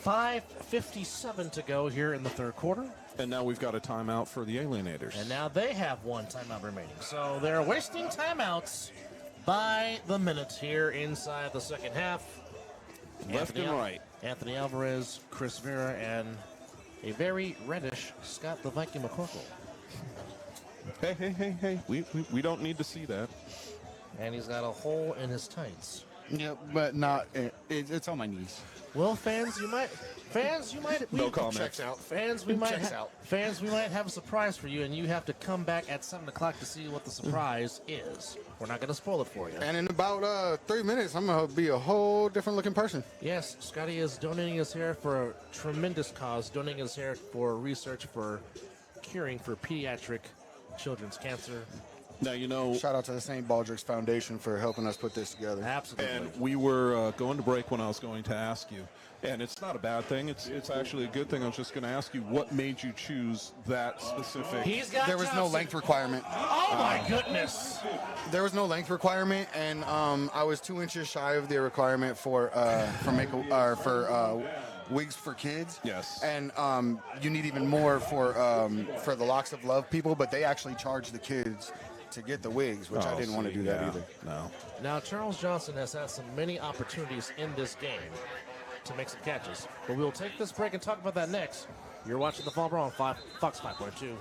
Speaker 2: 5:57 to go here in the third quarter.
Speaker 3: and now we've got a timeout for the Alienators.
Speaker 2: And now they have 1 timeout remaining. So they're wasting timeouts by the minute here inside the second half.
Speaker 3: Left and right.
Speaker 2: Anthony Alvarez, Chris Vera, and a very reddish Scott the Viking McCorkle.
Speaker 3: Hey. We don't need to see that.
Speaker 2: And he's got a hole in his tights.
Speaker 1: Yeah, but not. It's on my knees.
Speaker 2: Well, fans, you might.
Speaker 3: No comment.
Speaker 1: Checks out.
Speaker 2: Fans, we might.
Speaker 1: Checks out.
Speaker 2: Fans, we might have a surprise for you, and you have to come back at 7 o'clock to see what the surprise is. We're not going to spoil it for you.
Speaker 1: And in about 3 minutes, I'm gonna be a whole different looking person.
Speaker 2: Yes, Scotty is donating his hair for a tremendous cause, donating his hair for research for curing for pediatric children's cancer.
Speaker 3: Now, you know,
Speaker 1: Shout out to the St. Baldrick's Foundation for helping us put this together.
Speaker 2: Absolutely.
Speaker 3: and we were going to break when I was going to ask you. And it's not a bad thing. It's actually a good thing. I was just going to ask you, what made you choose that specific?
Speaker 2: He's got
Speaker 1: There was no
Speaker 2: Johnson.
Speaker 1: length requirement.
Speaker 2: Oh my goodness!
Speaker 1: There was no length requirement, and I was 2 inches shy of the requirement for wigs for kids.
Speaker 3: Yes.
Speaker 1: And you need even more for the Locks of Love people, but they actually charge the kids to get the wigs, which I didn't want to do that either.
Speaker 3: No.
Speaker 2: Now Charles Johnson has had some many opportunities in this game to make some catches, but we'll take this break and talk about that next. You're watching the Fall Brawl on Fox 5.2.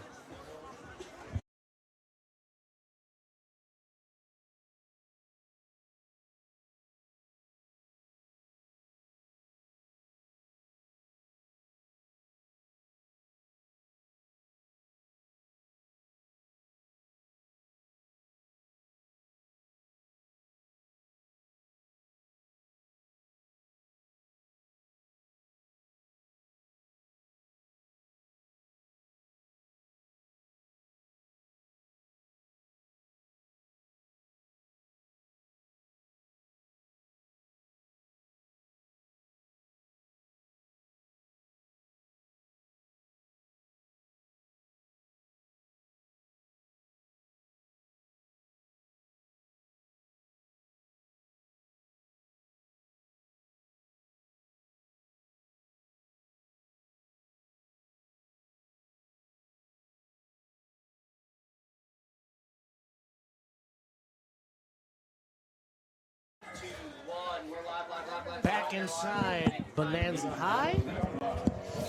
Speaker 2: Back inside Bonanza High.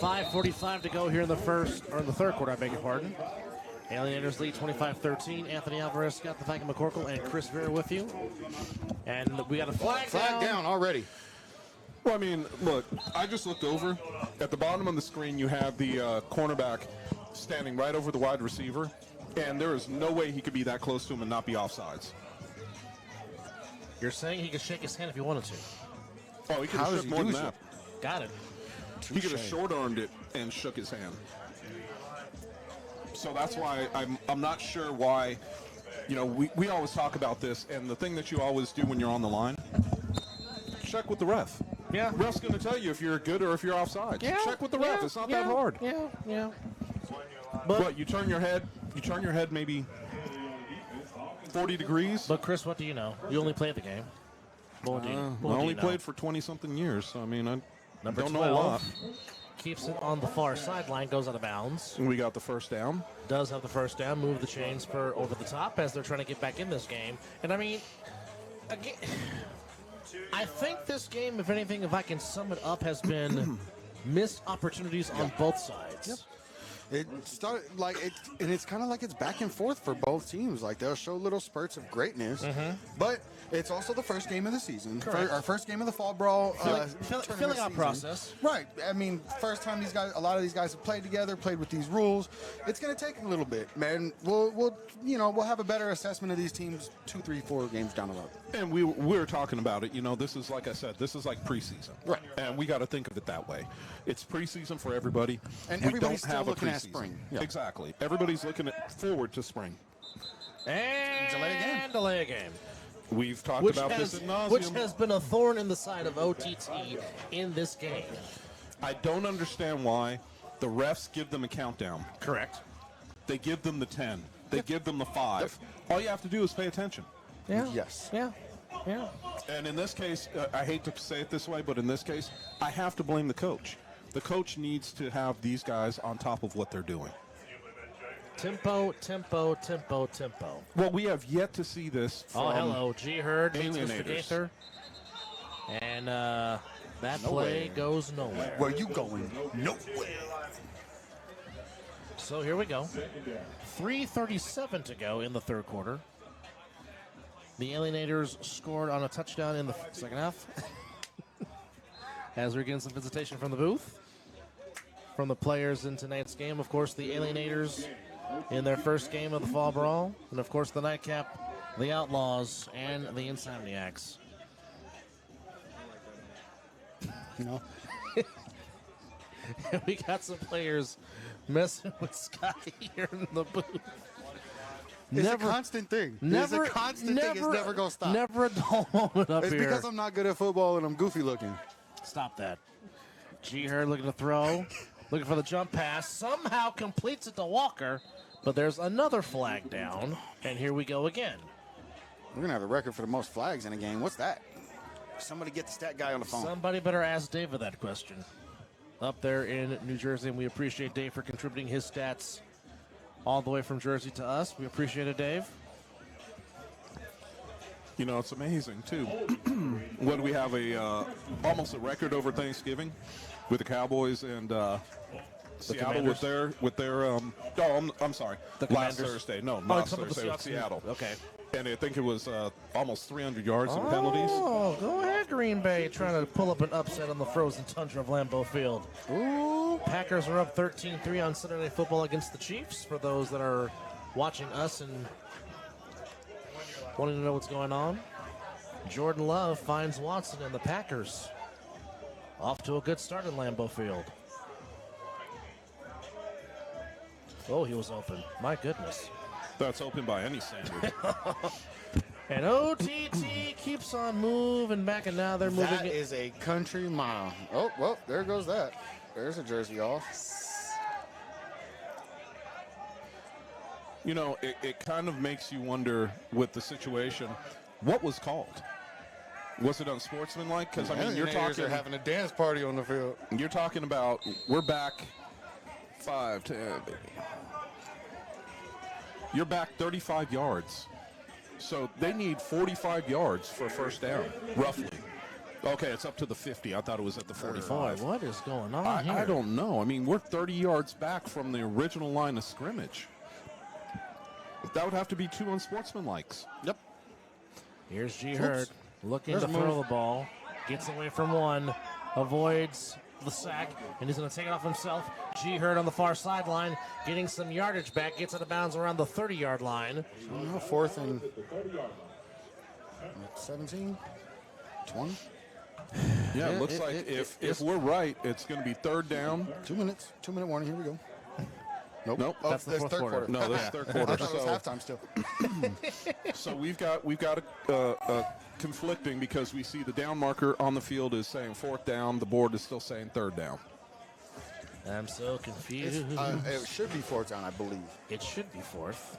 Speaker 2: 5:45 to go here in the third quarter, I beg your pardon. Alienators lead 25-13. Anthony Alvarez, Scott the Viking McCorkle, and Chris Vera with you. And we got a flag
Speaker 1: Down already.
Speaker 3: Well, I mean, look, I just looked over. At the bottom of the screen, you have the cornerback standing right over the wide receiver, and there is no way he could be that close to him and not be offsides.
Speaker 2: You're saying he could shake his hand if he wanted to.
Speaker 3: Oh, he could
Speaker 1: How
Speaker 3: have
Speaker 1: does
Speaker 3: shook
Speaker 1: he
Speaker 3: more
Speaker 1: do
Speaker 3: than
Speaker 1: so?
Speaker 3: that.
Speaker 2: Got it.
Speaker 3: He could have short-armed it and shook his hand. So that's why I'm not sure why You know, we always talk about this, and the thing that you always do when you're on the line, check with the ref.
Speaker 2: Yeah.
Speaker 3: Ref's going to tell you if you're good or if you're offside.
Speaker 2: Yeah.
Speaker 3: Check with the ref. It's not that hard.
Speaker 2: Yeah.
Speaker 3: But you turn your head maybe 40 degrees.
Speaker 2: But Chris, what do you know? You only played the game. What do you-
Speaker 3: I
Speaker 2: what do
Speaker 3: only
Speaker 2: you know?
Speaker 3: played for 20-something years, so I mean, I
Speaker 2: Number
Speaker 3: don't
Speaker 2: 12
Speaker 3: know a lot.
Speaker 2: keeps it on the far sideline, goes out of bounds.
Speaker 3: We got the first down.
Speaker 2: Does have the first down, move the chains for over the top as they're trying to get back in this game. And I mean, again, I think this game, if anything, if I can sum it up, has been missed opportunities on both sides.
Speaker 4: It started and it's kind of like it's back and forth for both teams. Like they'll show little spurts of greatness, but it's also the first game of the season, our first game of the Fall Brawl.
Speaker 2: Filling out process.
Speaker 4: Right. I mean, first time a lot of these guys have played together, played with these rules. It's going to take a little bit, man. We'll have a better assessment of these teams 2, 3, 4 games down the road.
Speaker 3: And we were talking about it. You know, this is, like I said, this is like preseason.
Speaker 4: Right.
Speaker 3: And we got to think of it that way. It's preseason for everybody.
Speaker 4: And
Speaker 3: we
Speaker 4: everybody's
Speaker 3: don't
Speaker 4: still
Speaker 3: have
Speaker 4: looking
Speaker 3: a
Speaker 4: at
Speaker 3: preseason.
Speaker 4: spring. Yeah.
Speaker 3: Exactly. Everybody's looking forward to spring.
Speaker 2: And delay a game.
Speaker 3: We've talked about this ad nauseum.
Speaker 2: Which has been a thorn in the side of OTT in this game.
Speaker 3: I don't understand why the refs give them a countdown.
Speaker 2: Correct.
Speaker 3: They give them the 10. They give them the 5. All you have to do is pay attention.
Speaker 2: Yeah.
Speaker 4: Yes.
Speaker 2: Yeah.
Speaker 3: And in this case, I hate to say it this way, but in this case, I have to blame the coach. The coach needs to have these guys on top of what they're doing.
Speaker 2: Tempo.
Speaker 3: Well, we have yet to see this from
Speaker 2: Hello. G Herd meets Mr.
Speaker 3: Alienators.
Speaker 2: Gaither. And that play goes nowhere.
Speaker 4: Where you going? Nowhere.
Speaker 2: So here we go. 3:37 to go in the third quarter. The Alienators scored on a touchdown in the second half. As we're getting some visitation from the booth. From the players in tonight's game, of course, the Alienators in their first game of the Fall Brawl. And, of course, the nightcap, the Outlaws, and the Insomniacs.
Speaker 4: No.
Speaker 2: We got some players messing with Scotty here in the booth.
Speaker 4: It's a constant thing. It's a constant thing. It's never going to stop.
Speaker 2: Never a dull moment up
Speaker 4: It's
Speaker 2: here.
Speaker 4: because I'm not good at football and I'm goofy looking.
Speaker 2: Stop that. G Herd looking to throw. Looking for the jump pass. Somehow completes it to Walker. But there's another flag down. And here we go again.
Speaker 4: We're going to have the record for the most flags in a game. What's that? Somebody get the stat guy on the phone.
Speaker 2: Somebody better ask David that question. Up there in New Jersey, and we appreciate Dave for contributing his stats all the way from Jersey to us. We appreciate it, Dave.
Speaker 3: You know, it's amazing, too. What do we have, almost a record over Thanksgiving with the Cowboys and Seattle with their I'm sorry.
Speaker 2: The
Speaker 3: last
Speaker 2: Commanders.
Speaker 3: Thursday. No,
Speaker 2: Oh,
Speaker 3: last
Speaker 2: some of the
Speaker 3: Thursday with
Speaker 2: Seahawks.
Speaker 3: Seattle.
Speaker 2: Okay.
Speaker 3: And I think it was almost 300 yards in penalties.
Speaker 2: Oh, go ahead, Green Bay, trying to pull up an upset on the frozen tundra of Lambeau Field. Ooh. Packers are up 13-3 on Sunday Night Football against the Chiefs. For those that are watching us and wanting to know what's going on, Jordan Love finds Watson and the Packers off to a good start in Lambeau Field. Oh, he was open. My goodness.
Speaker 3: That's open by any standard.
Speaker 2: And OTT keeps on moving back, and now they're moving.
Speaker 4: That is a country mile. Oh, well, there goes that. There's a jersey off.
Speaker 3: You know, it kind of makes you wonder with the situation, what was called? Was it unsportsmanlike? Because, I mean, you're talking...
Speaker 4: They're having a dance party on the field.
Speaker 3: You're talking about, we're back 5-10, baby. You're back 35 yards. So they need 45 yards for a first down, roughly. Okay, it's up to the 50. I thought it was at the 45.
Speaker 2: Boy, what is going on here?
Speaker 3: I don't know. I mean, we're 30 yards back from the original line of scrimmage. That would have to be two unsportsmanlikes.
Speaker 4: Yep.
Speaker 2: Here's G Herd looking
Speaker 4: There's
Speaker 2: to
Speaker 4: a
Speaker 2: throw
Speaker 4: move.
Speaker 2: the ball. Gets away from one. Avoids the sack. And he's going to take it off himself. G Herd on the far sideline. Getting some yardage back. Gets out of bounds around the 30-yard line.
Speaker 4: Fourth and 17? 20?
Speaker 3: Yeah, it looks like if we're right, it's going to be third down.
Speaker 4: 2 minutes. 2-minute warning. Here we go.
Speaker 3: Nope.
Speaker 1: Oh,
Speaker 2: That's the
Speaker 1: that's
Speaker 2: fourth
Speaker 1: third
Speaker 2: quarter.
Speaker 1: quarter.
Speaker 3: No, this is third
Speaker 1: I
Speaker 3: quarter.
Speaker 1: thought it was
Speaker 3: So,
Speaker 1: halftime still.
Speaker 3: so we've got conflicting because we see the down marker on the field is saying fourth down. The board is still saying third down.
Speaker 2: I'm so confused.
Speaker 1: It should be fourth down, I believe.
Speaker 2: It should be fourth.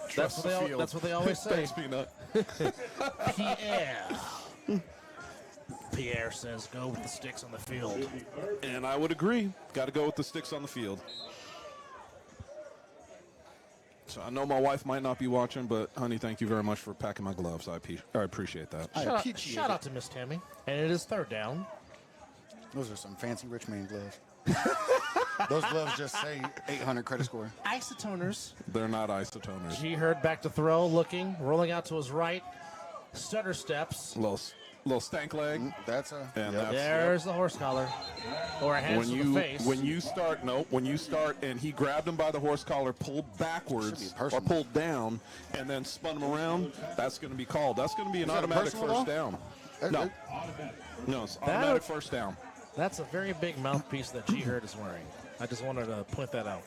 Speaker 3: Trust the field.
Speaker 2: That's what they always say.
Speaker 3: Thanks, Peanut.
Speaker 2: Pierre. Pierre says go with the sticks on the field.
Speaker 3: And I would agree. Got to go with the sticks on the field. So I know my wife might not be watching, but honey, thank you very much for packing my gloves. I appreciate that.
Speaker 2: Shout out to Miss Tammy. And it is third down.
Speaker 1: Those are some fancy rich man gloves. Those gloves just say 800 credit score.
Speaker 2: Isotoners.
Speaker 3: They're not isotoners.
Speaker 2: G Herd back to throw, looking, rolling out to his right. Stutter steps.
Speaker 3: Little stank leg.
Speaker 1: That's a.
Speaker 3: And
Speaker 1: yep.
Speaker 3: that's-
Speaker 2: There's the horse collar. Or a hands to the face.
Speaker 3: when you start and he grabbed him by the horse collar, pulled backwards
Speaker 1: Should be
Speaker 3: or
Speaker 1: personal.
Speaker 3: pulled down, and then spun him around, that's going to be called. That's going to be an
Speaker 1: that a
Speaker 3: automatic
Speaker 1: personal
Speaker 3: first
Speaker 1: law?
Speaker 3: down.
Speaker 1: It-
Speaker 3: No,
Speaker 1: it-
Speaker 3: no, it's automatic first down.
Speaker 2: That's a very big mouthpiece that G Herd is wearing. I just wanted to point that out.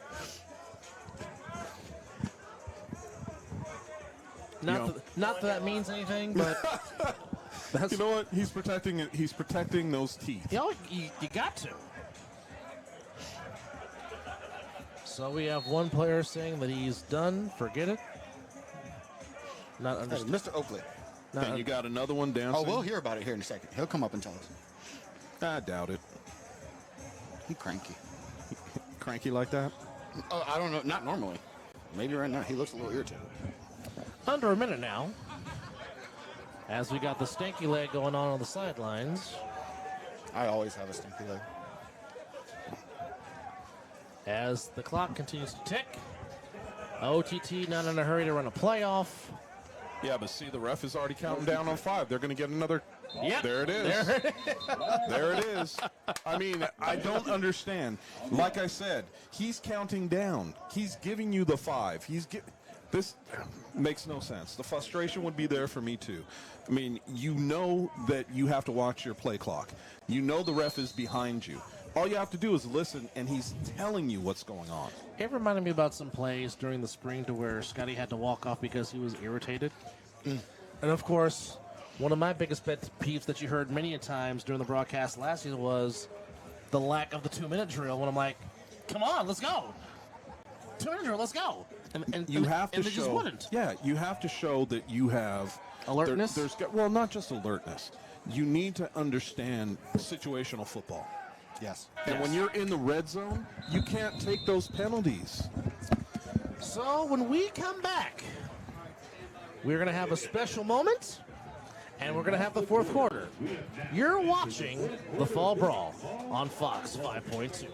Speaker 2: Not that means anything, but that's,
Speaker 3: You know what? He's protecting it. He's protecting those teeth.
Speaker 2: you got to. So we have one player saying that he's done. Forget it. Not
Speaker 1: Hey,
Speaker 2: understood.
Speaker 1: Mr. Oakley.
Speaker 3: And you got another one dancing.
Speaker 1: Oh, we'll hear about it here in a second. He'll come up and tell us.
Speaker 3: I doubt it.
Speaker 1: He cranky.
Speaker 3: Cranky like that?
Speaker 1: Oh, I don't know. Not normally. Maybe right now he looks a little irritated.
Speaker 2: Under a minute now. As we got the stanky leg going on the sidelines.
Speaker 1: I always have a stinky leg.
Speaker 2: As the clock continues to tick. OTT not in a hurry to run a playoff.
Speaker 3: Yeah, but see, the ref is already counting down on 5. They're going to get another.
Speaker 2: Yep.
Speaker 3: There it is. There it is. I mean, I don't understand. Like I said, he's counting down. He's giving you the 5. This makes no sense. The frustration would be there for me too. I mean, you know that you have to watch your play clock. You know the ref is behind you. All you have to do is listen, and he's telling you what's going on.
Speaker 2: It reminded me about some plays during the spring to where Scotty had to walk off because he was irritated. And of course, one of my biggest pet peeves that you heard many a times during the broadcast last season was the lack of the 2-minute drill. When I'm like, come on, let's go. 2-minute drill, let's go. And
Speaker 3: You have to
Speaker 2: and they
Speaker 3: show.
Speaker 2: just wouldn't.
Speaker 3: Yeah, you have to show that you have
Speaker 2: Alertness?
Speaker 3: Well, not just alertness. You need to understand situational football.
Speaker 1: Yes.
Speaker 3: And when you're in the red zone, you can't take those penalties.
Speaker 2: So when we come back, we're going to have a special moment, and we're going to have the fourth quarter. You're watching the Fall Brawl on Fox 5.2.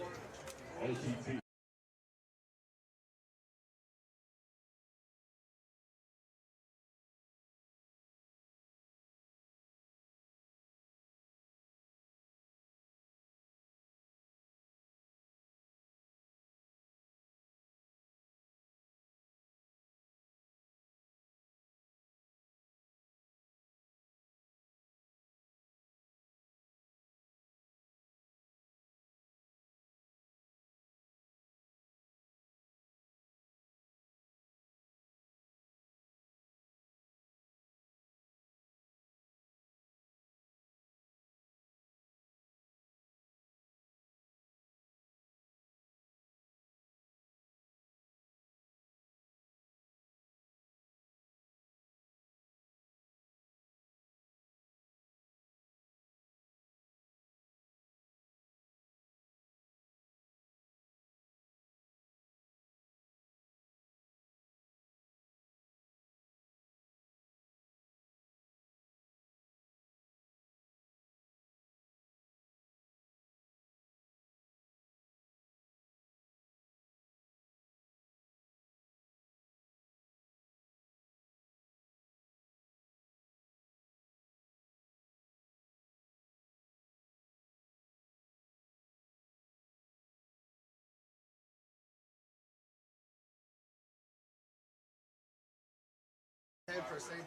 Speaker 1: Head for St.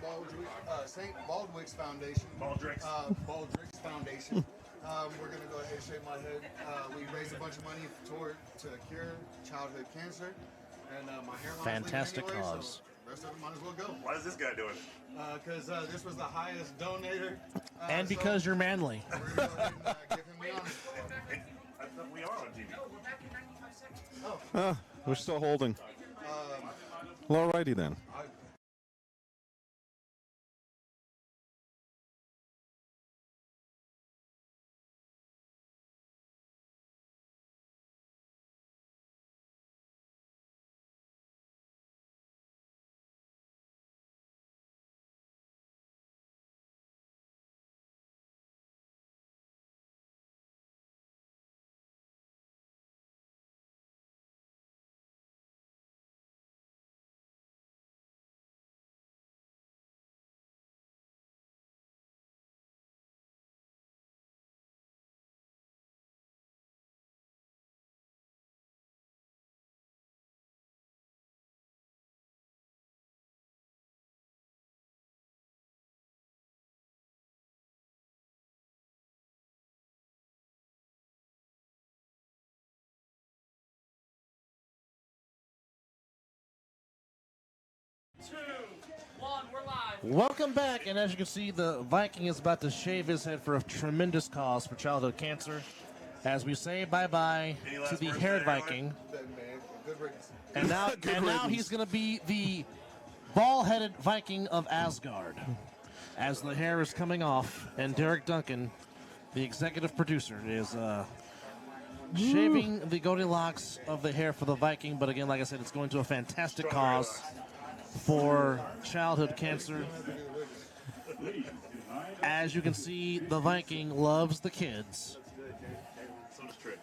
Speaker 1: Baldrick's Foundation. Baldrick's Foundation. We're going to go ahead and shave my head. We raised a bunch of money to cure childhood cancer. And my hairline's
Speaker 2: Fantastic
Speaker 1: leaving anyway,
Speaker 2: cause.
Speaker 1: So the rest of it might as well go.
Speaker 5: Why is this guy doing it?
Speaker 1: Because this was the highest donator.
Speaker 2: And
Speaker 1: so
Speaker 2: because you're manly.
Speaker 1: we're going to go ahead and give him the honor.
Speaker 5: I thought we are on TV.
Speaker 3: We're still holding. Well, alrighty then.
Speaker 2: Welcome back, and as you can see, the Viking is about to shave his head for a tremendous cause for childhood cancer. As we say bye-bye to the haired Viking.
Speaker 1: Good riddance.
Speaker 2: And now he's going to be the ball-headed Viking of Asgard. As the hair is coming off, and Derek Duncan, the executive producer, is shaving the Goldilocks of the hair for the Viking. But again, like I said, it's going to a fantastic cause for childhood cancer. As you can see, the Viking loves the kids.
Speaker 5: So does Trick.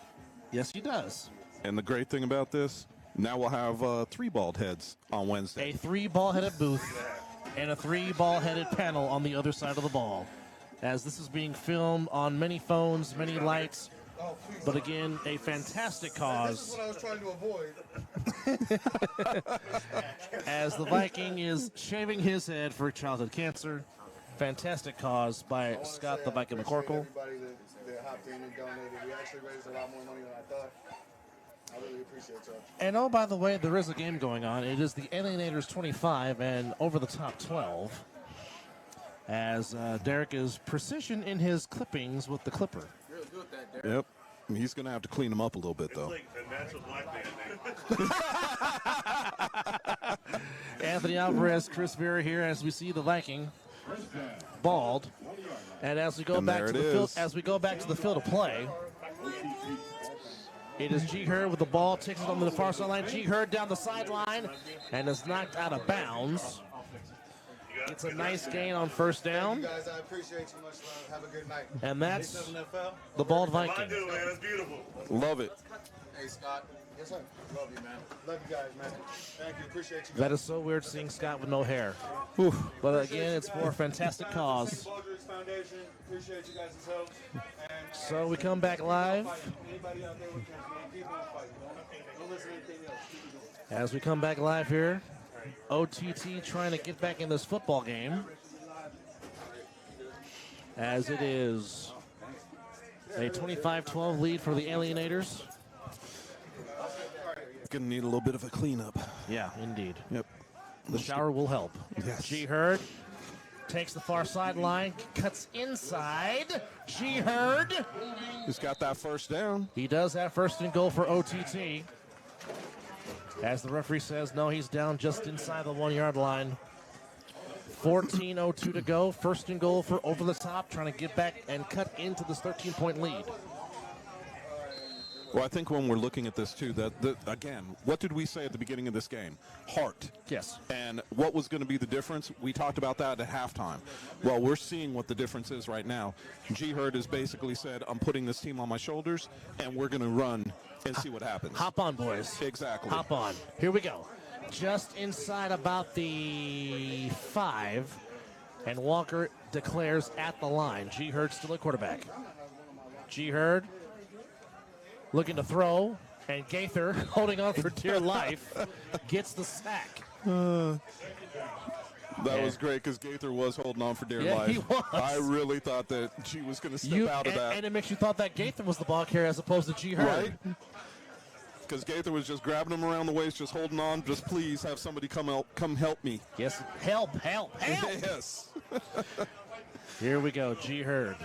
Speaker 2: Yes, he does.
Speaker 3: And the great thing about this, now we'll have 3 bald heads on Wednesday.
Speaker 2: A 3 ball-headed booth and a 3 ball-headed panel on the other side of the ball. As this is being filmed on many phones, many lights, but again, a fantastic
Speaker 1: This is
Speaker 2: cause.
Speaker 1: what I was trying to avoid.
Speaker 2: As the Viking is shaving his head for childhood cancer. Fantastic cause by Scott the Viking McCorkle.
Speaker 1: Everybody that hopped in and donated. We actually raised a lot more money than I thought. I really appreciate y'all.
Speaker 2: And oh, by the way, there is a game going on. It is the Alienators 25 and Over the Top 12. As Derek is precision in his clippings with the clipper.
Speaker 3: Yep. He's going to have to clean them up a little bit, though.
Speaker 5: Like a natural black man thing.
Speaker 2: Anthony Alvarez, Chris Vera here as we see the Viking bald. And as we go
Speaker 3: And
Speaker 2: back
Speaker 3: there
Speaker 2: to
Speaker 3: it
Speaker 2: the field,
Speaker 3: is.
Speaker 2: as we go back to the field of play, it is G Hurd with the ball, takes it on the far sideline. G Hurd down the sideline and is knocked out of bounds. It's a nice gain on first down,
Speaker 1: You guys, I appreciate you much love. Have a good night.
Speaker 2: and that's
Speaker 1: A7FL.
Speaker 2: the bald
Speaker 5: I
Speaker 2: Viking.
Speaker 5: do, man. That's beautiful.
Speaker 3: Love it.
Speaker 1: Hey, Scott. Yes, sir. Love you, man. Love you guys, man. Thank you. Appreciate you guys.
Speaker 2: That is so weird seeing Scott with no hair. But again, it's for a fantastic cause.
Speaker 1: Baldrige Foundation. Appreciate you guys' help. And
Speaker 2: So we come back live.
Speaker 1: anybody out there with cancer, man, keep on fighting. Don't listen to anything else. Keep it going.
Speaker 2: As we come back live here, OTT trying to get back in this football game. As it is a 25-12 lead for the Alienators.
Speaker 3: Going to need a little bit of a cleanup.
Speaker 2: Yeah, indeed.
Speaker 3: Yep.
Speaker 2: The shower will help.
Speaker 3: Yes.
Speaker 2: G Hurd takes the far sideline, cuts inside. G Hurd.
Speaker 3: He's got that first down.
Speaker 2: He does have first and goal for OTT. As the referee says, no, he's down just inside the 1 yard line. 14:02 to go. First and goal for Over the Top, trying to get back and cut into this 13-point lead.
Speaker 3: Well, I think when we're looking at this, too, again, what did we say at the beginning of this game? Heart.
Speaker 2: Yes.
Speaker 3: And what was going to be the difference? We talked about that at halftime. Well, we're seeing what the difference is right now. G Hurd has basically said, I'm putting this team on my shoulders, and we're going to run and see what happens.
Speaker 2: Hop on, boys.
Speaker 3: Exactly.
Speaker 2: Hop on. Here we go. Just inside about the 5, and Walker declares at the line. G Hurd still at quarterback. G Hurd looking to throw, and Gaither, holding on for dear life, gets the sack.
Speaker 3: That was great because Gaither was holding on for dear
Speaker 2: Yeah,
Speaker 3: life.
Speaker 2: he was.
Speaker 3: I really thought that she was going to step out of that.
Speaker 2: And it makes you thought that Gaither was the ball carrier as opposed to G. Hurd.
Speaker 3: Right? Because Gaither was just grabbing him around the waist, just holding on. Just please have somebody come help me.
Speaker 2: Yes, help.
Speaker 3: Yes.
Speaker 2: Here we go, G. Hurd.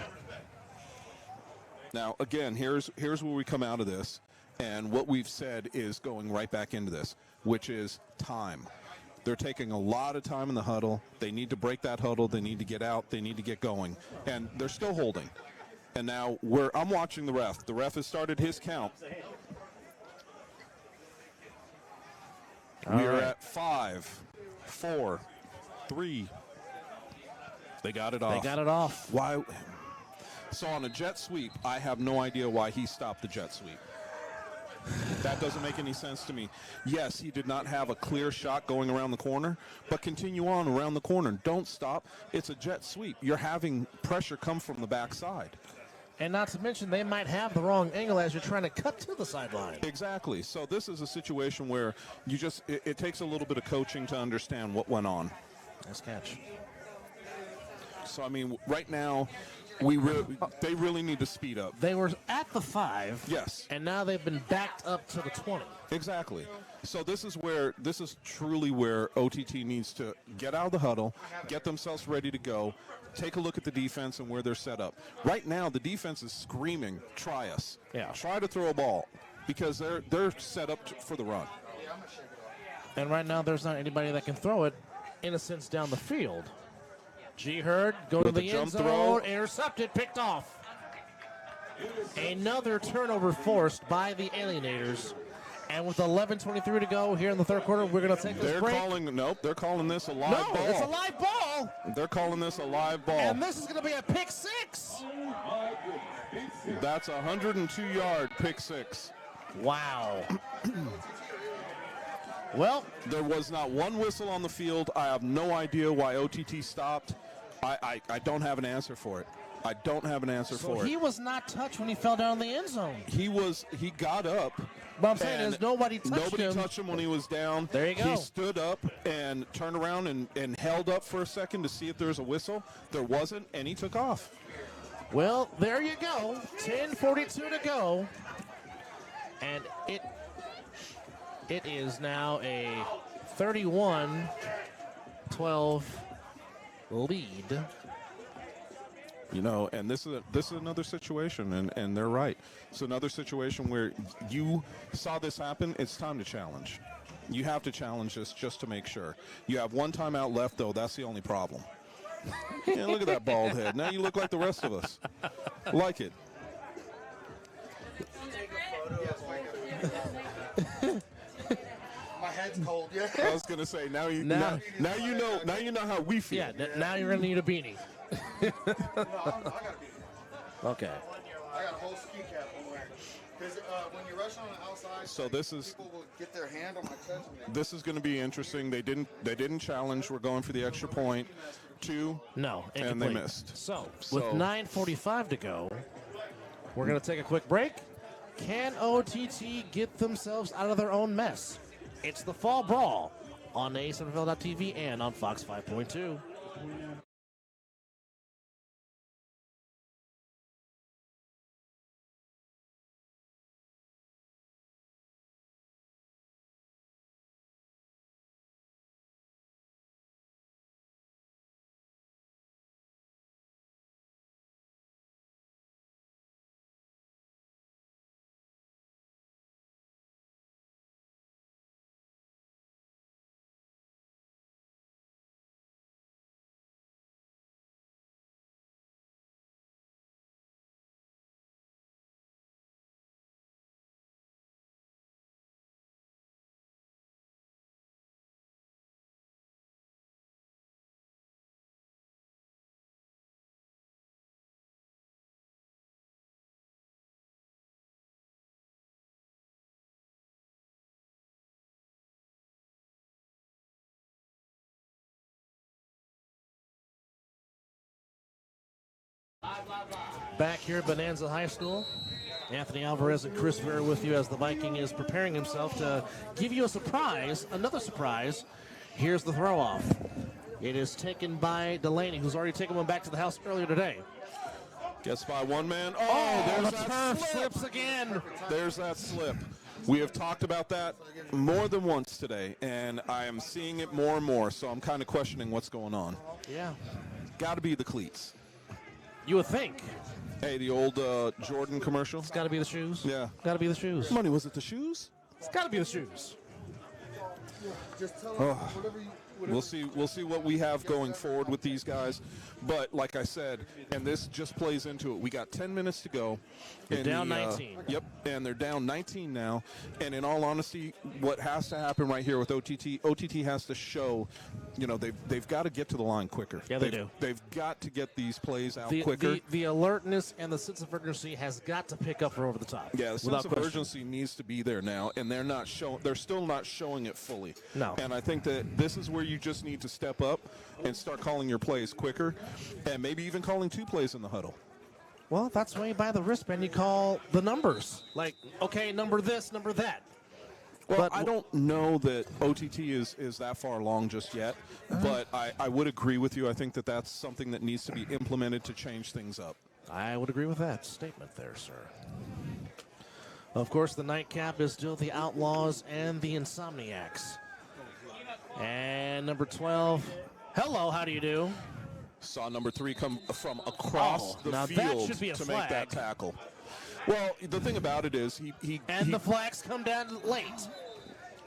Speaker 3: Now, again, here's where we come out of this. And what we've said is going right back into this, which is time. They're taking a lot of time in the huddle. They need to break that huddle. They need to get out. They need to get going. And they're still holding. And now I'm watching the ref. The ref has started his count. We are at 5, 4, 3. They got it off. Why? So on a jet sweep, I have no idea why he stopped the jet sweep. That doesn't make any sense to me. Yes, he did not have a clear shot going around the corner, but continue on around the corner. Don't stop. It's a jet sweep. You're having pressure come from the backside.
Speaker 2: And not to mention, they might have the wrong angle as you're trying to cut to the sideline.
Speaker 3: Exactly. So this is a situation where it takes a little bit of coaching to understand what went on.
Speaker 2: Nice catch.
Speaker 3: So, I mean, right now, they really need to speed up.
Speaker 2: They were at the 5.
Speaker 3: Yes.
Speaker 2: And now they've been backed up to the 20.
Speaker 3: Exactly. So this is truly where OTT needs to get out of the huddle, get themselves ready to go, take a look at the defense and where they're set up. Right now, the defense is screaming, try us.
Speaker 2: Yeah.
Speaker 3: Try to throw a ball because they're set up for the run.
Speaker 2: And right now, there's not anybody that can throw it, in a sense, down the field. G. Hurd, go to the end zone, intercepted, picked off. Another turnover forced by the Alienators. And with 11:23 to go here in the third quarter, we're going to take this break.
Speaker 3: They're calling this a live ball.
Speaker 2: No, it's a live ball.
Speaker 3: They're calling this a live ball.
Speaker 2: And this is going to be a pick 6.
Speaker 3: That's a 102-yard pick 6.
Speaker 2: Wow. Well,
Speaker 3: there was not one whistle on the field. I have no idea why OTT stopped. I don't have an answer for it. I don't have an answer for it.
Speaker 2: So he was not touched when he fell down in the end zone.
Speaker 3: He got up.
Speaker 2: But I'm saying is nobody touched him
Speaker 3: when he was down.
Speaker 2: There you go.
Speaker 3: He stood up and turned around and held up for a second to see if there was a whistle. There wasn't, and he took off.
Speaker 2: Well, there you go. 10:42 to go. And it is now a 31-12 lead.
Speaker 3: You know, and this is another situation, and they're right. It's another situation where you saw this happen. It's time to challenge. You have to challenge this just to make sure. You have one timeout left, though. That's the only problem. Yeah, look at that bald head. Now you look like the rest of us. Like it.
Speaker 1: My head's cold. Yeah.
Speaker 3: I was gonna say now you know how we feel.
Speaker 2: Yeah. Now you're gonna need a beanie.
Speaker 1: I got a beanie.
Speaker 2: Okay.
Speaker 1: I got a whole ski cap I'm wearing. Because when you rush on the outside,
Speaker 3: So
Speaker 1: people will get their hand on my chest.
Speaker 3: This is going to be interesting. They didn't challenge. We're going for the extra point. 2.
Speaker 2: No,
Speaker 3: and they missed.
Speaker 2: So with 9:45 to go, we're gonna take a quick break. Can OTT get themselves out of their own mess? It's the Fall Brawl on A7FL.TV and on Fox 5.2. Back here at Bonanza High School, Anthony Alvarez and Chris Vera with you as the Viking is preparing himself to give you a surprise, another surprise. Here's the throw-off. It is taken by Delaney, who's already taken one back to the house earlier today.
Speaker 3: Gets by one man. Oh, there's
Speaker 2: the
Speaker 3: that
Speaker 2: turf
Speaker 3: slip.
Speaker 2: slips again.
Speaker 3: There's that slip. We have talked about that more than once today, and I am seeing it more and more, so I'm kind of questioning what's going on.
Speaker 2: Yeah.
Speaker 3: Got to be the cleats.
Speaker 2: You would think.
Speaker 3: Hey, the old Jordan commercial?
Speaker 2: It's got to be the shoes.
Speaker 3: Yeah.
Speaker 2: Got to be the shoes.
Speaker 3: Money, was it the shoes?
Speaker 2: It's got to be the shoes.
Speaker 1: Just tell them whatever you.
Speaker 3: We'll see what we have going forward with these guys. But like I said, and this just plays into it, we got 10 minutes to go.
Speaker 2: They're down 19.
Speaker 3: Yep, and they're down 19 now. And in all honesty, what has to happen right here with OTT has to show, they've got to get to the line quicker.
Speaker 2: Yeah, they do.
Speaker 3: They've got to get these plays out
Speaker 2: The,
Speaker 3: quicker.
Speaker 2: the alertness and the sense of urgency has got to pick up for over the top.
Speaker 3: Yeah, the sense
Speaker 2: without
Speaker 3: of
Speaker 2: question.
Speaker 3: urgency needs to be there now, and they're still not showing it fully.
Speaker 2: No.
Speaker 3: And I think that this is where you just need to step up and start calling your plays quicker, and maybe even calling 2 plays in the huddle.
Speaker 2: Well, that's why you buy the wristband. You call the numbers. Like, okay, number this, number that.
Speaker 3: Well,
Speaker 2: But
Speaker 3: I don't know that OTT is that far along just yet, but I would agree with you. I think that that's something that needs to be implemented to change things up.
Speaker 2: I would agree with that statement there, sir. Of course, the nightcap is still the Outlaws and the Insomniacs. And number 12, hello, how do you do?
Speaker 3: Saw number 3 come from across the
Speaker 2: now that
Speaker 3: field
Speaker 2: should be a
Speaker 3: to make that
Speaker 2: flag.
Speaker 3: tackle. Well, the thing about it is
Speaker 2: The flags come down late.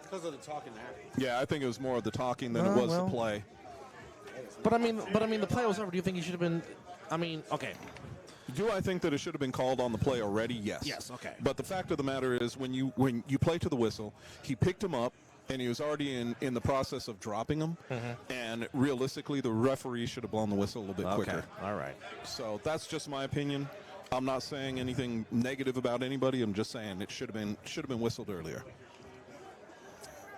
Speaker 4: Because of the talking there.
Speaker 3: yeah, I think it was more of the talking than
Speaker 2: Oh,
Speaker 3: it was
Speaker 2: well.
Speaker 3: the play.
Speaker 2: But I mean, the play was over. Do you think he should have been? Okay.
Speaker 3: Do I think that it should have been called on the play already? Yes.
Speaker 2: Yes, okay.
Speaker 3: But the fact of the matter is, when you play to the whistle, he picked him up, and he was already in the process of dropping him. And realistically, the referee should have blown the whistle a little bit quicker.
Speaker 2: All right.
Speaker 3: So that's just my opinion. I'm not saying anything negative about anybody. I'm just saying it should have been whistled earlier.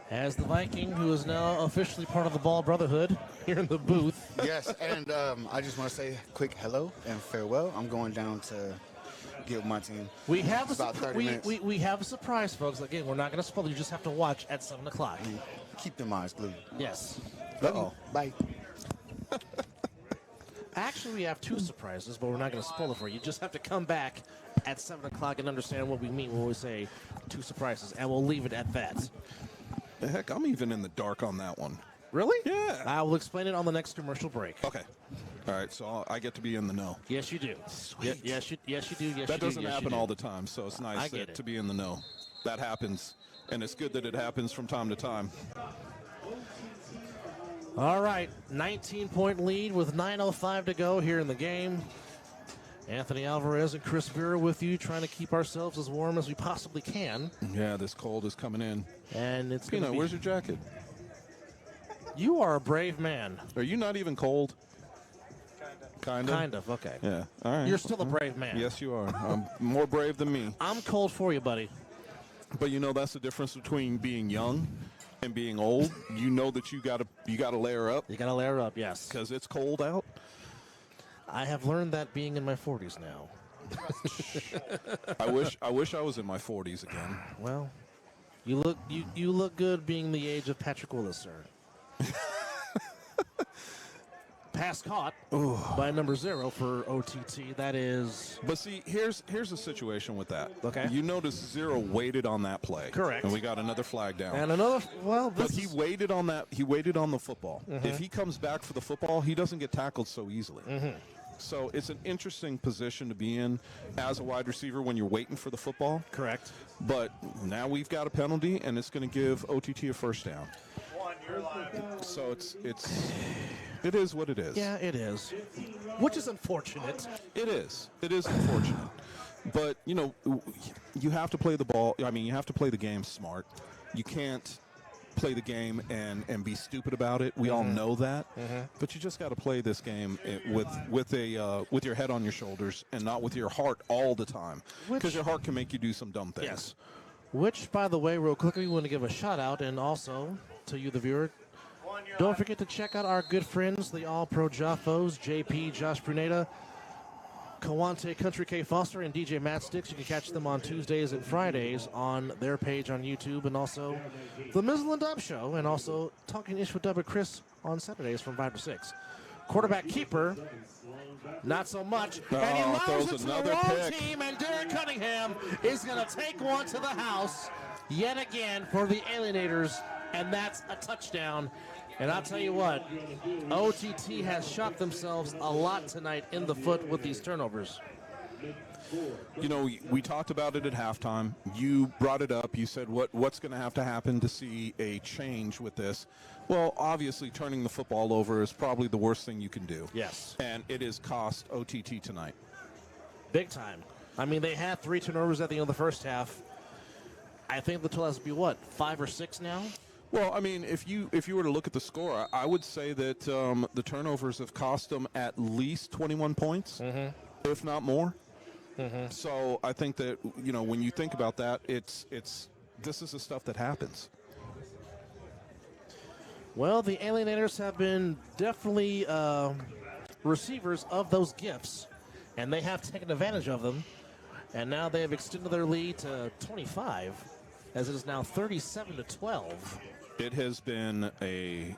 Speaker 2: As the Viking, who is now officially part of the Ball Brotherhood here in the booth.
Speaker 4: Yes, and I just want to say a quick hello and farewell. I'm going down to get with my team.
Speaker 2: We have
Speaker 4: It's about 30 minutes.
Speaker 2: we have a surprise, folks. Again, we're not going to spoil it. You just have to watch at 7 o'clock.
Speaker 4: Keep them eyes glued.
Speaker 2: Yes.
Speaker 4: Love you. Bye.
Speaker 2: Actually, we have 2 surprises, but we're not going to spoil it for you. You just have to come back at 7 o'clock and understand what we mean when we say 2 surprises, and we'll leave it at that.
Speaker 3: Heck, I'm even in the dark on that one.
Speaker 2: Really?
Speaker 3: Yeah.
Speaker 2: I will explain it on the next commercial break.
Speaker 3: Okay. All right, so I get to be in the know.
Speaker 2: Yes, you do.
Speaker 3: Sweet.
Speaker 2: Yes, you do. Yes,
Speaker 3: That
Speaker 2: you
Speaker 3: doesn't
Speaker 2: do. Yes, you
Speaker 3: happen
Speaker 2: do.
Speaker 3: all the time, so it's
Speaker 2: I
Speaker 3: nice
Speaker 2: get it.
Speaker 3: to be in the know. That happens, and it's good that it happens from time to time.
Speaker 2: All right, 19-point lead with 9:05 to go here in the game. Anthony Alvarez and Chris Vera with you, trying to keep ourselves as warm as we possibly can.
Speaker 3: Yeah, this cold is coming in.
Speaker 2: And it's going to
Speaker 3: Peanut,
Speaker 2: be...
Speaker 3: where's your jacket?
Speaker 2: You are a brave man.
Speaker 3: Are you not even cold? Kind of.
Speaker 2: Kind of, okay.
Speaker 3: Yeah. All right.
Speaker 2: You're still a brave man.
Speaker 3: Yes, you are. I'm more brave than me.
Speaker 2: I'm cold for you, buddy.
Speaker 3: But that's the difference between being young and being old. You know that you gotta layer up
Speaker 2: You got to layer up, yes.
Speaker 3: because it's cold out.
Speaker 2: I have learned that being in my 40s now.
Speaker 3: I wish I was in my 40s again.
Speaker 2: Well, you look good being the age of Patrick Willis, sir. Pass caught by number 0 for OTT. That is...
Speaker 3: But see, here's the situation with that.
Speaker 2: Okay.
Speaker 3: You notice 0 waited on that play.
Speaker 2: Correct.
Speaker 3: And we got another flag down.
Speaker 2: And another... Well,
Speaker 3: But
Speaker 2: this
Speaker 3: he
Speaker 2: is...
Speaker 3: waited on that. He waited on the football. If he comes back for the football, he doesn't get tackled so easily. So it's an interesting position to be in as a wide receiver when you're waiting for the football.
Speaker 2: Correct.
Speaker 3: But now we've got a penalty, and it's going to give OTT a first down. So it is what it is.
Speaker 2: Yeah, it is. Which is unfortunate.
Speaker 3: It is. It is unfortunate. But, you have to play the ball. I mean, you have to play the game smart. You can't play the game and be stupid about it. We all know that. But you just got to play this game with your head on your shoulders and not with your heart all the time. Because your heart can make you do some dumb things.
Speaker 2: Yes. Which, by the way, real quickly, we want to give a shout out, and also to you, the viewer, don't forget to check out our good friends, the All-Pro Jaffos, JP, Josh Bruneta, Kawante, Country K. Foster, and DJ Matt Sticks. You can catch them on Tuesdays and Fridays on their page on YouTube, and also the Mizzle and Dub Show, and also Talking Ish with Dub and Chris on Saturdays from 5 to 6. Quarterback keeper, not so much. And he allows it to the wrong team, and Derek Cunningham is going to take one to the house yet again for the Alienators, and that's a touchdown. And I'll tell you what, OTT has shot themselves a lot tonight in the foot with these turnovers.
Speaker 3: You know, we talked about it at halftime. You brought it up. You said what's going to have to happen to see a change with this. Well, obviously, turning the football over is probably the worst thing you can do.
Speaker 2: Yes.
Speaker 3: And it has cost OTT tonight.
Speaker 2: Big time. I mean, they had 3 turnovers at the end of the first half. I think the total has to be, what, 5 or 6 now?
Speaker 3: Well, I mean, if you were to look at the score, I would say that the turnovers have cost them at least 21 points, if not more. So I think that, you know, when you think about that, this is the stuff that happens.
Speaker 2: Well, the Alienators have been definitely receivers of those gifts, and they have taken advantage of them. And now they have extended their lead to 25, as it is now 37-12.
Speaker 3: It has been a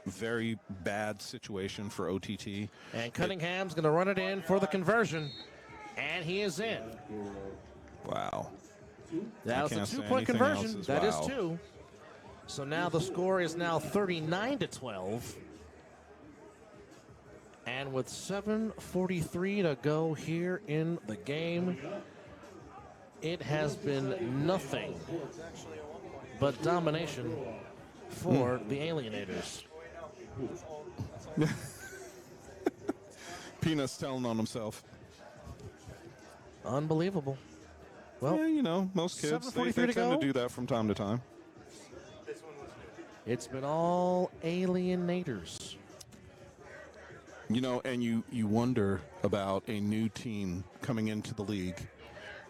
Speaker 3: very bad situation for OTT.
Speaker 2: And Cunningham's going to run it in for the conversion, and he is in.
Speaker 3: Wow.
Speaker 2: That was a 2-point conversion. That is 2. So now the score is now 39-12. And with 7:43 to go here in the game, it has been nothing but domination for the Alienators.
Speaker 3: Peanut's telling on himself.
Speaker 2: Unbelievable. Well,
Speaker 3: Yeah, you know, most kids, they
Speaker 2: 7:43
Speaker 3: tend
Speaker 2: to go.
Speaker 3: to do that from time to time.
Speaker 2: it's been all Alienators.
Speaker 3: You know, and you wonder about a new team coming into the league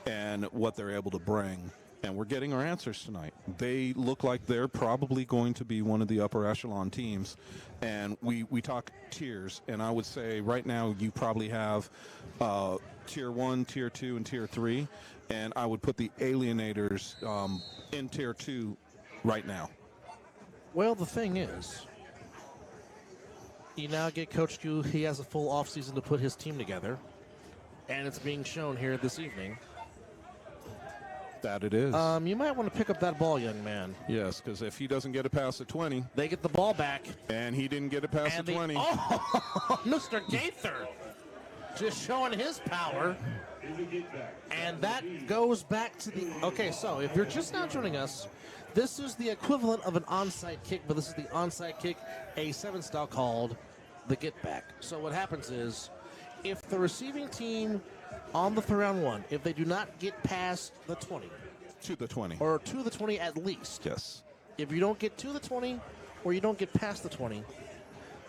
Speaker 3: and what they're able to bring. And we're getting our answers tonight. They look like they're probably going to be one of the upper echelon teams. And we talk tiers, and I would say right now you probably have Tier 1, Tier 2, and Tier 3. And I would put the Alienators in Tier 2 right now.
Speaker 2: Well, the thing is, you now get Coach Q. He has a full offseason to put his team together, and it's being shown here this evening.
Speaker 3: That it is.
Speaker 2: You might want to pick up that ball, young man.
Speaker 3: Yes, because if he doesn't get it past the 20,
Speaker 2: They get the ball back.
Speaker 3: and he didn't get it past
Speaker 2: And
Speaker 3: the 20.
Speaker 2: Oh, Mr. Gaither just showing his power. And that goes back to the... Okay, so if you're just now joining us, this is the equivalent of an onside kick, but this is the onside kick, A7 style, called the get back. So what happens is, if the receiving team on the round 1, if they do not get past the 20,
Speaker 3: To the 20.
Speaker 2: or to the 20 at least,
Speaker 3: Yes.
Speaker 2: if you don't get to the 20 or you don't get past the 20,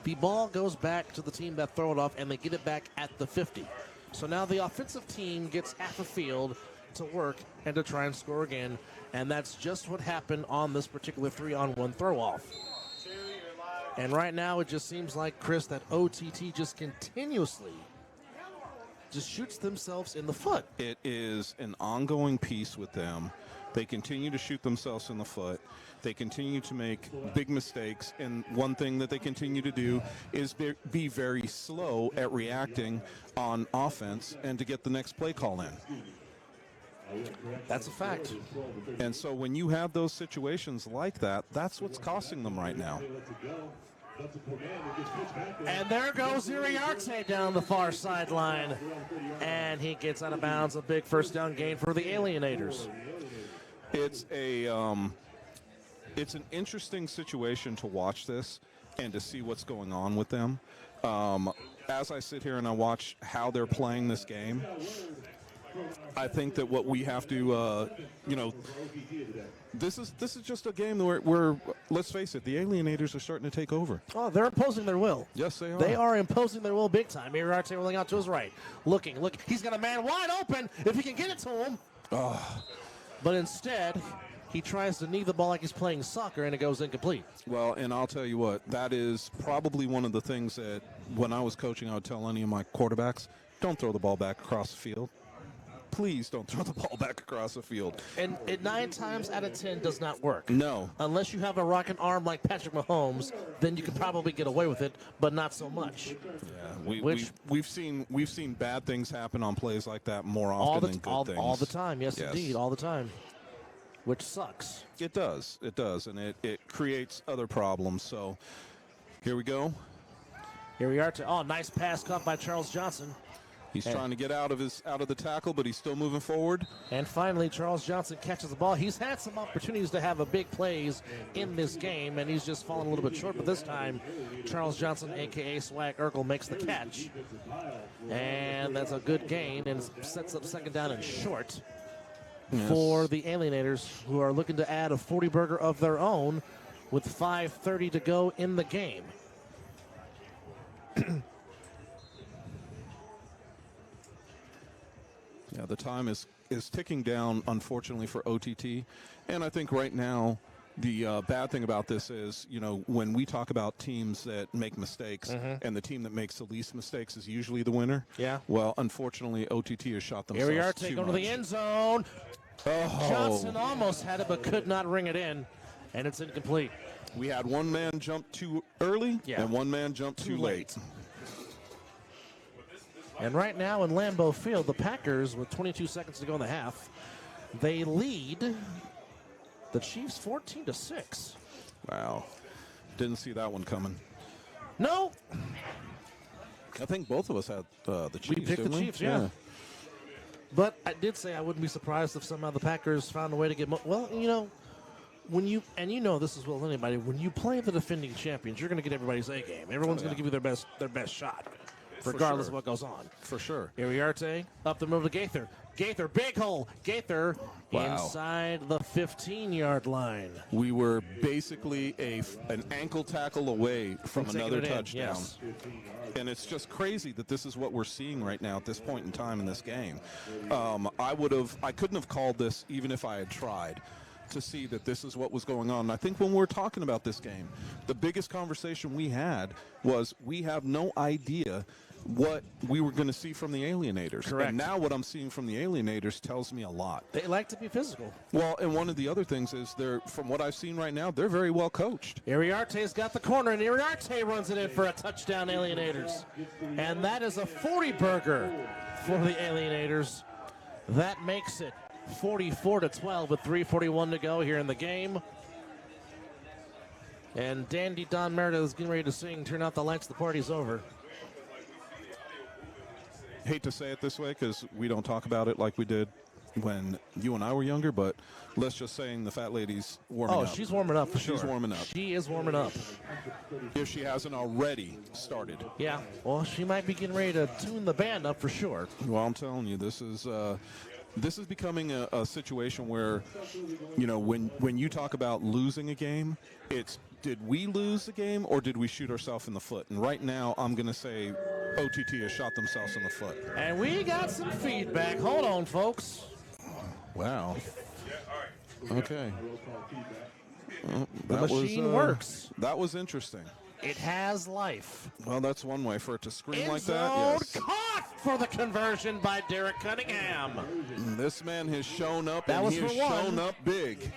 Speaker 2: the ball goes back to the team that throw it off, and they get it back at the 50. So now the offensive team gets half a field to work and to try and score again, and that's just what happened on this particular 3-on-1 throw-off. And right now it just seems like, Chris, that OTT just continuously just shoots themselves in the foot.
Speaker 3: It is an ongoing piece with them. They continue to shoot themselves in the foot. They continue to make big mistakes. And one thing that they continue to do is be very slow at reacting on offense and to get the next play call in.
Speaker 2: That's a fact.
Speaker 3: And so when you have those situations like that, that's what's costing them right now.
Speaker 2: And there goes Iriarte down the far sideline. And he gets out of bounds. A big first down gain for the Alienators.
Speaker 3: It's an interesting situation to watch this and to see what's going on with them. As I sit here and I watch how they're playing this game, I think that what we have to, this is just a game where, let's face it, the Alienators are starting to take over.
Speaker 2: Oh, they're imposing their will.
Speaker 3: Yes, they are.
Speaker 2: They are imposing their will big time. Iriarte rolling out to his right. Looking. He's got a man wide open if he can get it to him. But instead, he tries to knee the ball like he's playing soccer, and it goes incomplete.
Speaker 3: Well, and I'll tell you what, that is probably one of the things that when I was coaching, I would tell any of my quarterbacks, don't throw the ball back across the field. Please don't throw the ball back across the field.
Speaker 2: And it 9 times out of 10 does not work.
Speaker 3: No.
Speaker 2: Unless you have a rocket arm like Patrick Mahomes, then you can probably get away with it, but not so much.
Speaker 3: Yeah, we've seen bad things happen on plays like that more often than good things.
Speaker 2: All the time, yes, indeed, all the time. Which sucks.
Speaker 3: It does, and it creates other problems. So here we go.
Speaker 2: Here we are. Nice pass caught by Charles Johnson.
Speaker 3: He's trying to get out of the tackle, but he's still moving forward.
Speaker 2: And finally, Charles Johnson catches the ball. He's had some opportunities to have a big plays in this game, and he's just fallen a little bit short. But this time, Charles Johnson, a.k.a. Swag Urkel, makes the catch. And that's a good gain, and sets up second down and short for the Alienators, who are looking to add a 40-burger of their own with 5:30 to go in the game.
Speaker 3: Yeah, the time is ticking down, unfortunately, for OTT. And I think right now the bad thing about this is, when we talk about teams that make mistakes and the team that makes the least mistakes is usually the winner.
Speaker 2: Yeah.
Speaker 3: Well, unfortunately, OTT has shot themselves
Speaker 2: Here we are,
Speaker 3: too
Speaker 2: going to
Speaker 3: much.
Speaker 2: the end zone.
Speaker 3: Oh.
Speaker 2: Johnson almost had it, but could not ring it in, and it's incomplete.
Speaker 3: We had one man jump too early and one man jump too late.
Speaker 2: And right now in Lambeau Field, the Packers, with 22 seconds to go in the half, they lead the Chiefs 14-6.
Speaker 3: Wow. Didn't see that one coming.
Speaker 2: No.
Speaker 3: I think both of us had the Chiefs,
Speaker 2: We picked
Speaker 3: didn't
Speaker 2: the
Speaker 3: we?
Speaker 2: Chiefs, yeah. But I did say I wouldn't be surprised if somehow the Packers found a way to get well, when you this as well as anybody, when you play the defending champions, you're going to get everybody's A game. Everyone's going to give you their best shot, regardless of what goes on.
Speaker 3: For sure.
Speaker 2: Iriarte up the middle to Gaither. Gaither, big hole. Gaither inside the 15-yard line.
Speaker 3: We were basically an ankle tackle away from another touchdown.
Speaker 2: Yes.
Speaker 3: And it's just crazy that this is what we're seeing right now at this point in time in this game. I couldn't have called this even if I had tried to see that this is what was going on. And I think when we're talking about this game, the biggest conversation we had was we have no idea what we were going to see from the Alienators.
Speaker 2: Correct.
Speaker 3: And now what I'm seeing from the Alienators tells me a lot.
Speaker 2: They like to be physical.
Speaker 3: Well, and one of the other things is from what I've seen right now, they're very well coached.
Speaker 2: Iriarte's got the corner, and Iriarte runs it in for a touchdown, Alienators. And that is a 40-burger for the Alienators. That makes it 44-12 with 3:41 to go here in the game. And Dandy Don Meredith is getting ready to sing, "Turn Out the Lights, the Party's Over."
Speaker 3: Hate to say it this way because we don't talk about it like we did when you and I were younger, but let's just say the fat lady's warming up.
Speaker 2: Oh, she's warming up for sure.
Speaker 3: She's warming up.
Speaker 2: She is warming up.
Speaker 3: If she hasn't already started.
Speaker 2: Yeah, well, she might be getting ready to tune the band up for sure.
Speaker 3: Well, I'm telling you, this is becoming a situation where, when you talk about losing a game, it's did we lose the game or did we shoot ourselves in the foot? And right now, I'm going to say OTT has shot themselves in the foot.
Speaker 2: And we got some feedback. Hold on, folks.
Speaker 3: Wow. Okay. Well,
Speaker 2: The machine works.
Speaker 3: That was interesting.
Speaker 2: It has life.
Speaker 3: Well, that's one way for it to scream
Speaker 2: End
Speaker 3: like that.
Speaker 2: zone
Speaker 3: Yes.
Speaker 2: caught for the conversion by Derek Cunningham.
Speaker 3: This man has shown up,
Speaker 2: That
Speaker 3: and
Speaker 2: was
Speaker 3: he
Speaker 2: for
Speaker 3: has
Speaker 2: one.
Speaker 3: shown up big.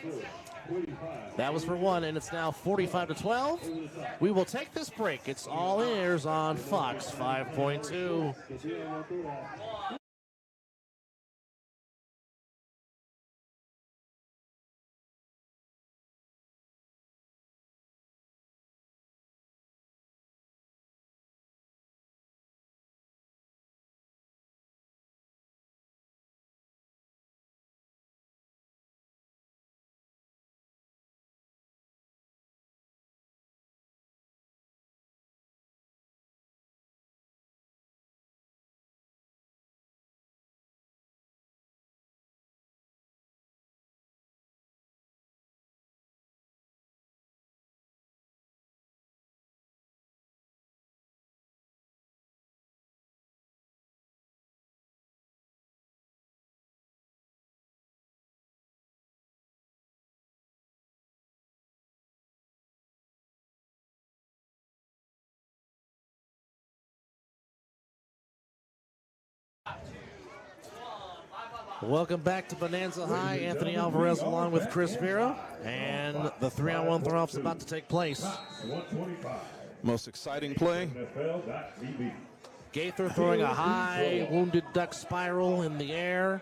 Speaker 2: That was for one, and it's now 45-12. We will take this break. It's all ears on Fox 5.2. Welcome back to Bonanza High. Anthony Alvarez along with Chris Vera. And the 3-on-1 throw-off's about to take place.
Speaker 3: Most exciting play.
Speaker 2: Gaither throwing a high wounded duck spiral in the air.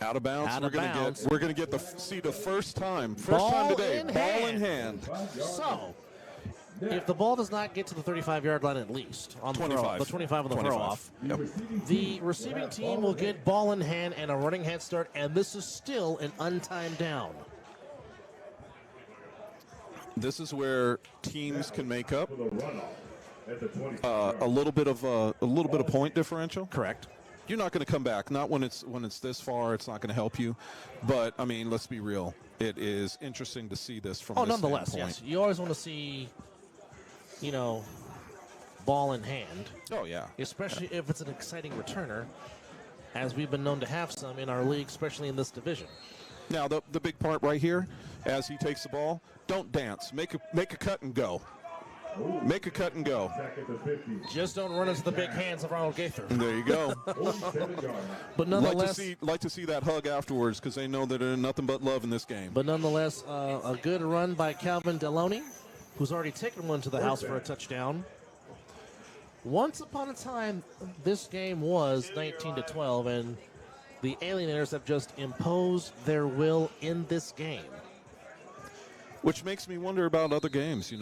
Speaker 3: Out of bounds.
Speaker 2: Out of bounds.
Speaker 3: We're gonna get see the first time
Speaker 2: Ball
Speaker 3: today.
Speaker 2: in
Speaker 3: Ball
Speaker 2: hand.
Speaker 3: in hand.
Speaker 2: So, if the ball does not get to the 35-yard line at least on the
Speaker 3: 25.
Speaker 2: the 25 on the throw-off,
Speaker 3: Yep.
Speaker 2: the receiving team will get ball in hand and a running head start, and this is still an untimed down.
Speaker 3: This is where teams can make up a little bit of point differential.
Speaker 2: Correct.
Speaker 3: You're not going to come back. Not when it's this far. It's not going to help you. But I mean, let's be real. It is interesting to see this from.
Speaker 2: Oh,
Speaker 3: this
Speaker 2: nonetheless,
Speaker 3: standpoint.
Speaker 2: yes. You always want to see, ball in hand.
Speaker 3: Oh yeah.
Speaker 2: Especially if it's an exciting returner, as we've been known to have some in our league, especially in this division.
Speaker 3: Now the big part right here, as he takes the ball, don't dance. Make a cut and go. Make a cut and go.
Speaker 2: Just don't run into the big hands of Ronald Gaither.
Speaker 3: And there you go.
Speaker 2: But nonetheless,
Speaker 3: like to see that hug afterwards because they know that there's nothing but love in this game.
Speaker 2: But nonetheless, a good run by Calvin Deloney, who's already taken one to the house for a touchdown. Once upon a time, this game was 19-12, and the Alienators have just imposed their will in this game.
Speaker 3: Which makes me wonder about other games.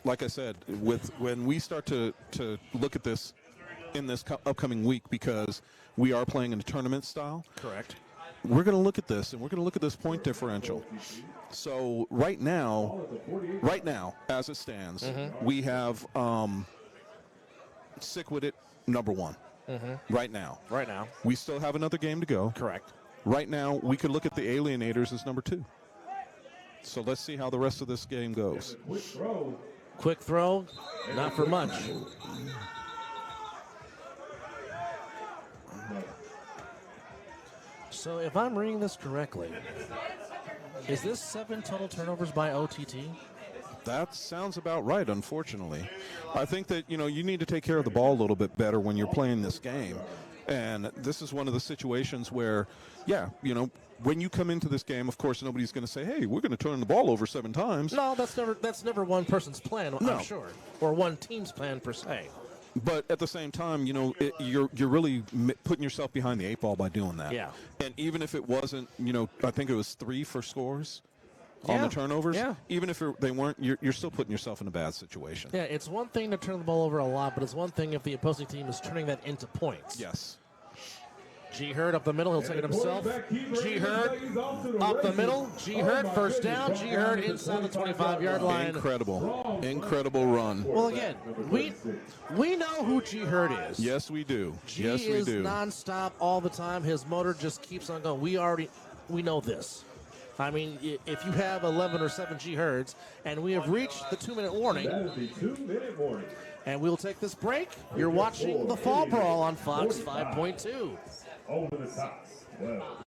Speaker 3: Like I said, when we start to look at this in this upcoming week, because we are playing in a tournament style.
Speaker 2: Correct.
Speaker 3: We're going to look at this, and we're going to look at this point differential. So right now, as it stands, we have Sick With It number one. Right now.
Speaker 2: Right now.
Speaker 3: We still have another game to go.
Speaker 2: Correct.
Speaker 3: Right now, we could look at the Alienators as number two. So let's see how the rest of this game goes.
Speaker 2: Quick throw, not for much. So if I'm reading this correctly, is this 7 total turnovers by OTT?
Speaker 3: That sounds about right, unfortunately. I think that, you need to take care of the ball a little bit better when you're playing this game. And this is one of the situations where, when you come into this game, of course, nobody's going to say, hey, we're going to turn the ball over 7 times.
Speaker 2: No, that's never one person's plan,
Speaker 3: No.
Speaker 2: I'm sure. Or one team's plan, per se.
Speaker 3: But at the same time, you're really putting yourself behind the 8 ball by doing that.
Speaker 2: Yeah.
Speaker 3: And even if it wasn't, I think it was 3 for scores on the turnovers.
Speaker 2: Yeah.
Speaker 3: Even if they weren't, you're still putting yourself in a bad situation.
Speaker 2: Yeah, it's one thing to turn the ball over a lot, but it's one thing if the opposing team is turning that into points.
Speaker 3: Yes.
Speaker 2: G. Hurd up the middle. He'll take it himself. G. Hurd up the middle. G. Hurd first down. G. Hurd inside the 25-yard line.
Speaker 3: Incredible run.
Speaker 2: Well, again, we know who G. Hurd is.
Speaker 3: Yes, we do.
Speaker 2: G
Speaker 3: yes, we
Speaker 2: is
Speaker 3: do.
Speaker 2: nonstop all the time. His motor just keeps on going. We know this. I mean, if you have 11 or 7 G. Hurds, and we have reached the 2-minute warning. And we'll take this break. You're watching the Fall Brawl on Fox 5.2.
Speaker 6: Over the top. Well.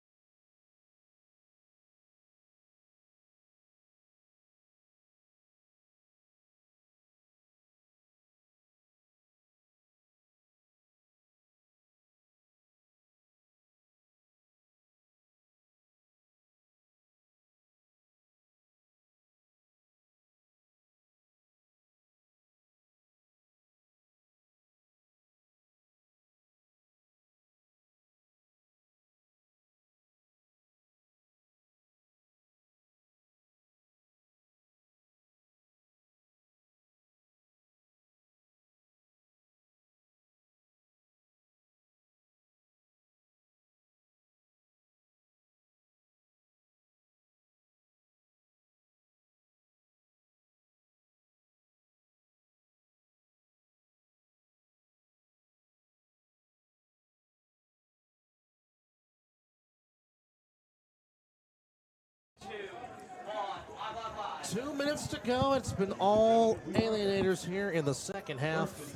Speaker 2: Two minutes to go. It's been all Alienators here in the second half.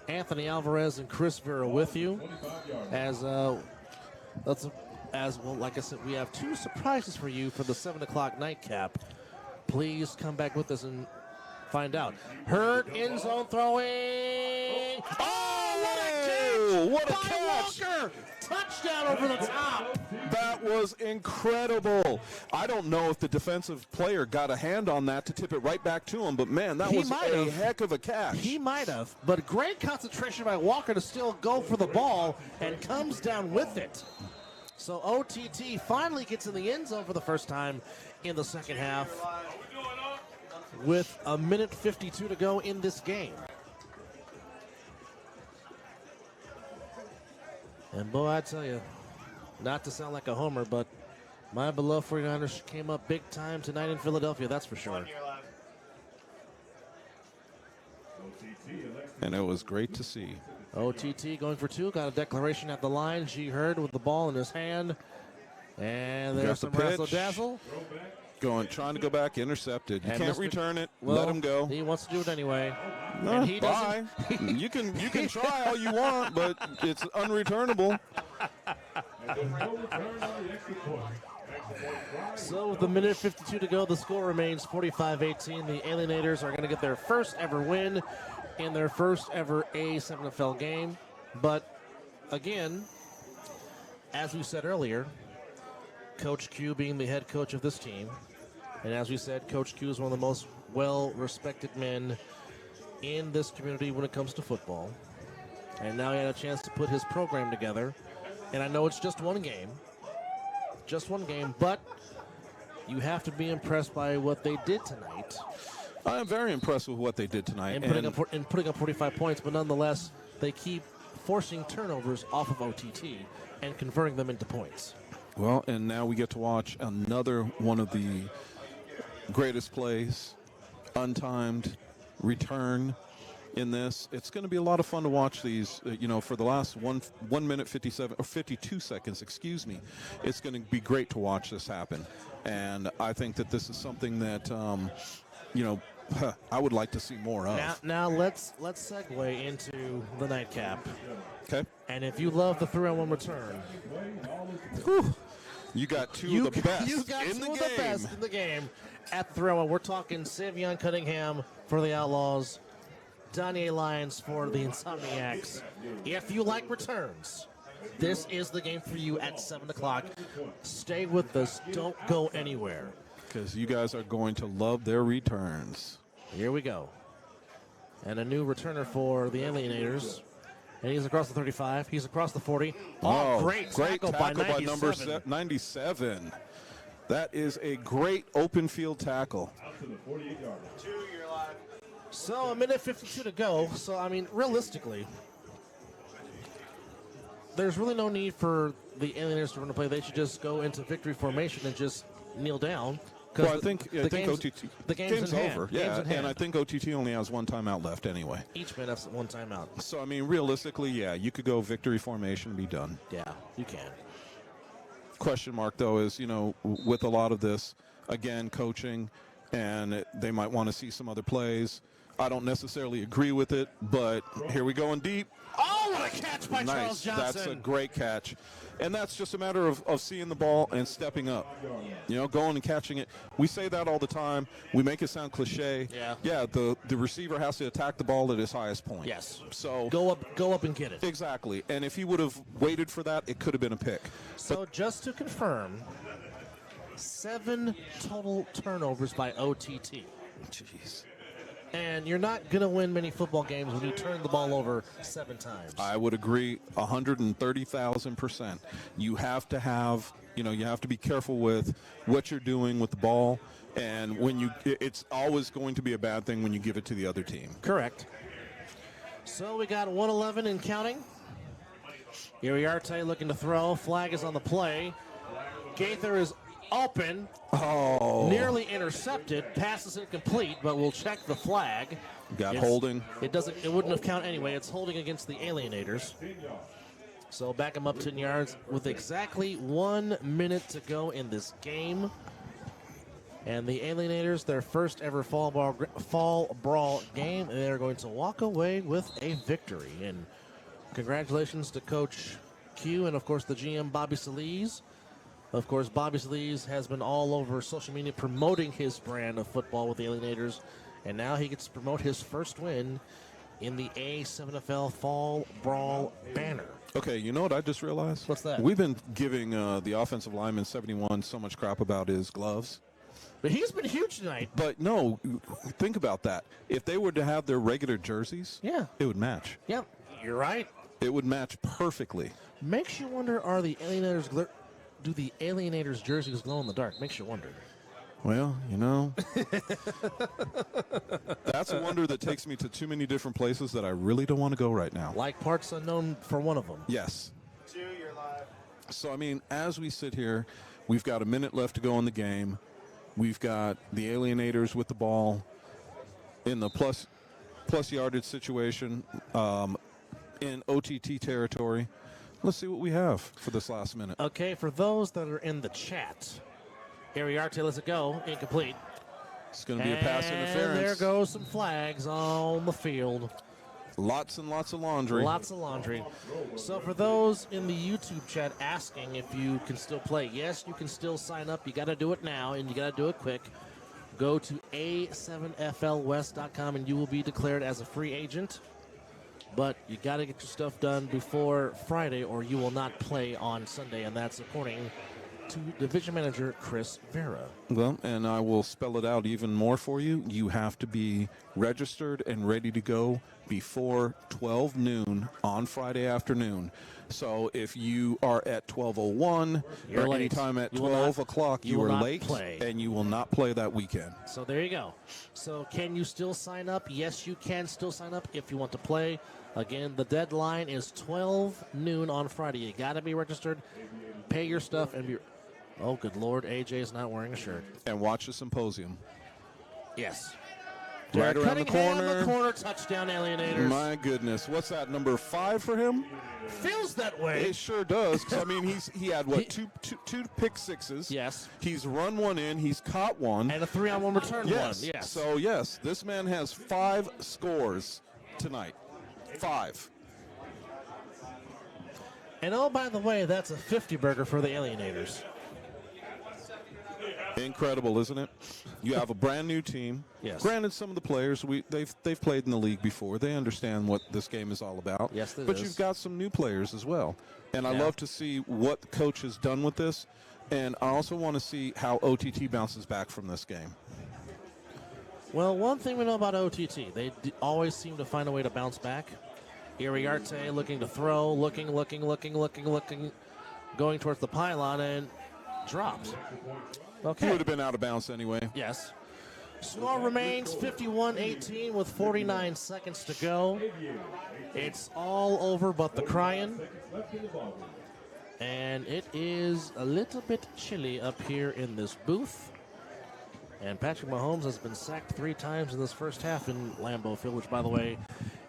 Speaker 2: Anthony Alvarez and Chris Vera with you. As well, like I said, we have 2 surprises for you for the 7 o'clock nightcap. Please come back with us and find out. Hurd end zone throwing. Oh, what a catch!
Speaker 3: Oh, what a
Speaker 2: by
Speaker 3: catch!
Speaker 2: Walker! Touchdown over the top.
Speaker 3: That was incredible. I don't know if the defensive player got a hand on that to tip it right back to him, but man, that
Speaker 2: He
Speaker 3: was
Speaker 2: might
Speaker 3: a
Speaker 2: have.
Speaker 3: heck of a catch.
Speaker 2: He might have, but great concentration by Walker to still go for the ball and comes down with it. So OTT finally gets in the end zone for the first time in the second half with a minute 52 to go in this game. And boy, I tell you, not to sound like a homer, but my beloved 49ers came up big time tonight in Philadelphia, that's for sure.
Speaker 3: And it was great to see.
Speaker 2: OTT going for two, got a declaration at the line. G. Hurd with the ball in his hand. And
Speaker 3: Got
Speaker 2: there's
Speaker 3: the
Speaker 2: some
Speaker 3: pitch.
Speaker 2: razzle-dazzle.
Speaker 3: Trying to go back, intercepted. You
Speaker 2: And
Speaker 3: can't
Speaker 2: Mr.
Speaker 3: return it.
Speaker 2: Well,
Speaker 3: Let him go.
Speaker 2: He wants to do it anyway.
Speaker 3: No,
Speaker 2: and he
Speaker 3: bye. You can try all you want, but it's unreturnable.
Speaker 2: So with the minute 52 to go, the score remains 45-18. The Alienators are going to get their first ever win in their first ever A7FL game. But again, as we said earlier, Coach Q being the head coach of this team, and as we said, Coach Q is one of the most well-respected men in this community when it comes to football. And now he had a chance to put his program together. And I know it's just one game, but you have to be impressed by what they did tonight.
Speaker 3: I am very impressed with what they did tonight.
Speaker 2: And putting up 45 points, but nonetheless, they keep forcing turnovers off of OTT and converting them into points.
Speaker 3: Well, and now we get to watch another one of the greatest plays, untimed return in this. It's going to be a lot of fun to watch these, for the last 1 minute 52 seconds, excuse me. It's going to be great to watch this happen. And I think that this is something that, I would like to see more of.
Speaker 2: Now let's segue into the nightcap.
Speaker 3: Okay.
Speaker 2: And if you love the 3-on-1 return,
Speaker 3: you got two of the best
Speaker 2: you got
Speaker 3: in
Speaker 2: two
Speaker 3: the
Speaker 2: of
Speaker 3: game.
Speaker 2: the best in the game at the 3-on-1. We're talking Savion Cunningham for the Outlaws, Danye Lyons for the Insomniacs. If you like returns, this is the game for you at 7 o'clock. Stay with us. Don't go anywhere.
Speaker 3: Because you guys are going to love their returns.
Speaker 2: Here we go. And a new returner for the Alienators. And he's across the 35. He's across the 40. Great tackle by
Speaker 3: number
Speaker 2: 97.
Speaker 3: 97. That is a great open field tackle.
Speaker 2: So a minute 52 to go. So, I mean, realistically, there's really no need for the Alienators to run a play. They should just go into victory formation and just kneel down.
Speaker 3: Well, I think OTT.
Speaker 2: The game's in hand.
Speaker 3: over.
Speaker 2: Game's
Speaker 3: Yeah,
Speaker 2: in hand.
Speaker 3: and I think OTT only has one timeout left anyway.
Speaker 2: Each man has one timeout.
Speaker 3: So, I mean, realistically, yeah, you could go victory formation and be done.
Speaker 2: Yeah, you can.
Speaker 3: Question mark, though, is, with a lot of this, again, coaching, and they might want to see some other plays. I don't necessarily agree with it, but here we go in deep.
Speaker 2: Oh, what a catch by Charles Johnson.
Speaker 3: That's a great catch. And that's just a matter of seeing the ball and stepping up. Going and catching it. We say that all the time. We make it sound cliche.
Speaker 2: Yeah.
Speaker 3: Yeah, the receiver has to attack the ball at his highest point.
Speaker 2: Yes.
Speaker 3: So
Speaker 2: Go up and get it.
Speaker 3: exactly. And if he would have waited for that, it could have been a pick.
Speaker 2: So just to confirm, 7 total turnovers by OTT.
Speaker 3: Jeez.
Speaker 2: And you're not going to win many football games when you turn the ball over 7 times.
Speaker 3: I would agree 130,000%. You have to have, you have to be careful with what you're doing with the ball. And it's always going to be a bad thing when you give it to the other team.
Speaker 2: Correct. So we got 111 and counting. Iriarte looking to throw. Flag is on the play. Gaither is open.
Speaker 3: Oh.
Speaker 2: Nearly intercepted. Pass is incomplete, but we'll check the flag.
Speaker 3: Got holding.
Speaker 2: It wouldn't have counted anyway. It's holding against the Alienators. So back him up 10 yards with exactly 1 minute to go in this game. And the Alienators, their first ever fall brawl game, and they're going to walk away with a victory. And congratulations to Coach Q and, of course, the GM, Bobby Salise. Of course, Bobby Salise has been all over social media promoting his brand of football with the Alienators, and now he gets to promote his first win in the A7FL Fall Brawl banner.
Speaker 3: Okay, you know what I just realized?
Speaker 2: What's that?
Speaker 3: We've been giving the offensive lineman 71 so much crap about his gloves.
Speaker 2: But he's been huge tonight.
Speaker 3: But no, think about that. If they were to have their regular jerseys,
Speaker 2: Yeah.
Speaker 3: it would match.
Speaker 2: Yep, you're right.
Speaker 3: It would match perfectly.
Speaker 2: Makes you wonder, do the Alienators jerseys glow in the dark? Makes you wonder.
Speaker 3: Well, you know, that's a wonder that takes me to too many different places that I really don't want to go right now.
Speaker 2: Like parts unknown for one of them.
Speaker 3: Yes.
Speaker 1: 2, you're live.
Speaker 3: So, I mean, as we sit here, we've got a minute left to go in the game. We've got the Alienators with the ball in the plus yardage situation in OTT territory. Let's see what we have for this last minute.
Speaker 2: Okay, for those that are in the chat, Ariarte lets it go, incomplete.
Speaker 3: It's going to be a pass interference.
Speaker 2: There goes some flags on the field.
Speaker 3: Lots and lots of laundry.
Speaker 2: Lots of laundry. So for those in the YouTube chat asking if you can still play, yes, you can still sign up. You got to do it now, and you got to do it quick. Go to A7FLWest.com, and you will be declared as a free agent. But you got to get your stuff done before Friday, or you will not play on Sunday, and that's according to Division Manager Chris Vera.
Speaker 3: Well, and I will spell it out even more for you. You have to be registered and ready to go before 12 noon on Friday afternoon. So if you are at 12:01
Speaker 2: You're
Speaker 3: or
Speaker 2: late.
Speaker 3: anytime at
Speaker 2: You will
Speaker 3: 12
Speaker 2: not-
Speaker 3: o'clock,
Speaker 2: you
Speaker 3: you
Speaker 2: will
Speaker 3: are
Speaker 2: not
Speaker 3: late
Speaker 2: play.
Speaker 3: and you will not play that weekend.
Speaker 2: So there you go. So can you still sign up? Yes, you can still sign up if you want to play. Again, the deadline is 12 noon on Friday. You got to be registered, pay your stuff, and be... Oh, good Lord, AJ is not wearing a shirt.
Speaker 3: And watch the symposium.
Speaker 2: Yes.
Speaker 3: Right
Speaker 2: Derek
Speaker 3: around the
Speaker 2: Cunningham,
Speaker 3: corner.
Speaker 2: touchdown, Alienators.
Speaker 3: My goodness. What's that, number 5 for him?
Speaker 2: Feels that way.
Speaker 3: It sure does. 'Cause, I mean, he had, what, two pick sixes?
Speaker 2: Yes.
Speaker 3: He's run one in. He's caught one.
Speaker 2: And a 3-on-1 return
Speaker 3: Yes.
Speaker 2: one. Yes.
Speaker 3: So, yes, this man has 5 scores tonight. 5.
Speaker 2: And oh, by the way, that's a 50 burger for the Alienators.
Speaker 3: Incredible, isn't it? You have a brand new team.
Speaker 2: Yes.
Speaker 3: Granted, some of the players they've played in the league before. They understand what this game is all about.
Speaker 2: Yes, it
Speaker 3: but
Speaker 2: is.
Speaker 3: you've got some new players as well. And I
Speaker 2: Yeah.
Speaker 3: love to see what the coach has done with this. And I also want to see how OTT bounces back from this game.
Speaker 2: Well, one thing we know about OTT, they always seem to find a way to bounce back. Iriarte looking to throw, looking, going towards the pylon, and dropped.
Speaker 3: He
Speaker 2: Okay.
Speaker 3: would have been out of bounds anyway.
Speaker 2: Yes. Score remains 51-18 with 49 seconds to go. It's all over but the crying. And it is a little bit chilly up here in this booth. And Patrick Mahomes has been sacked 3 times in this first half in Lambeau Field, which, by the way,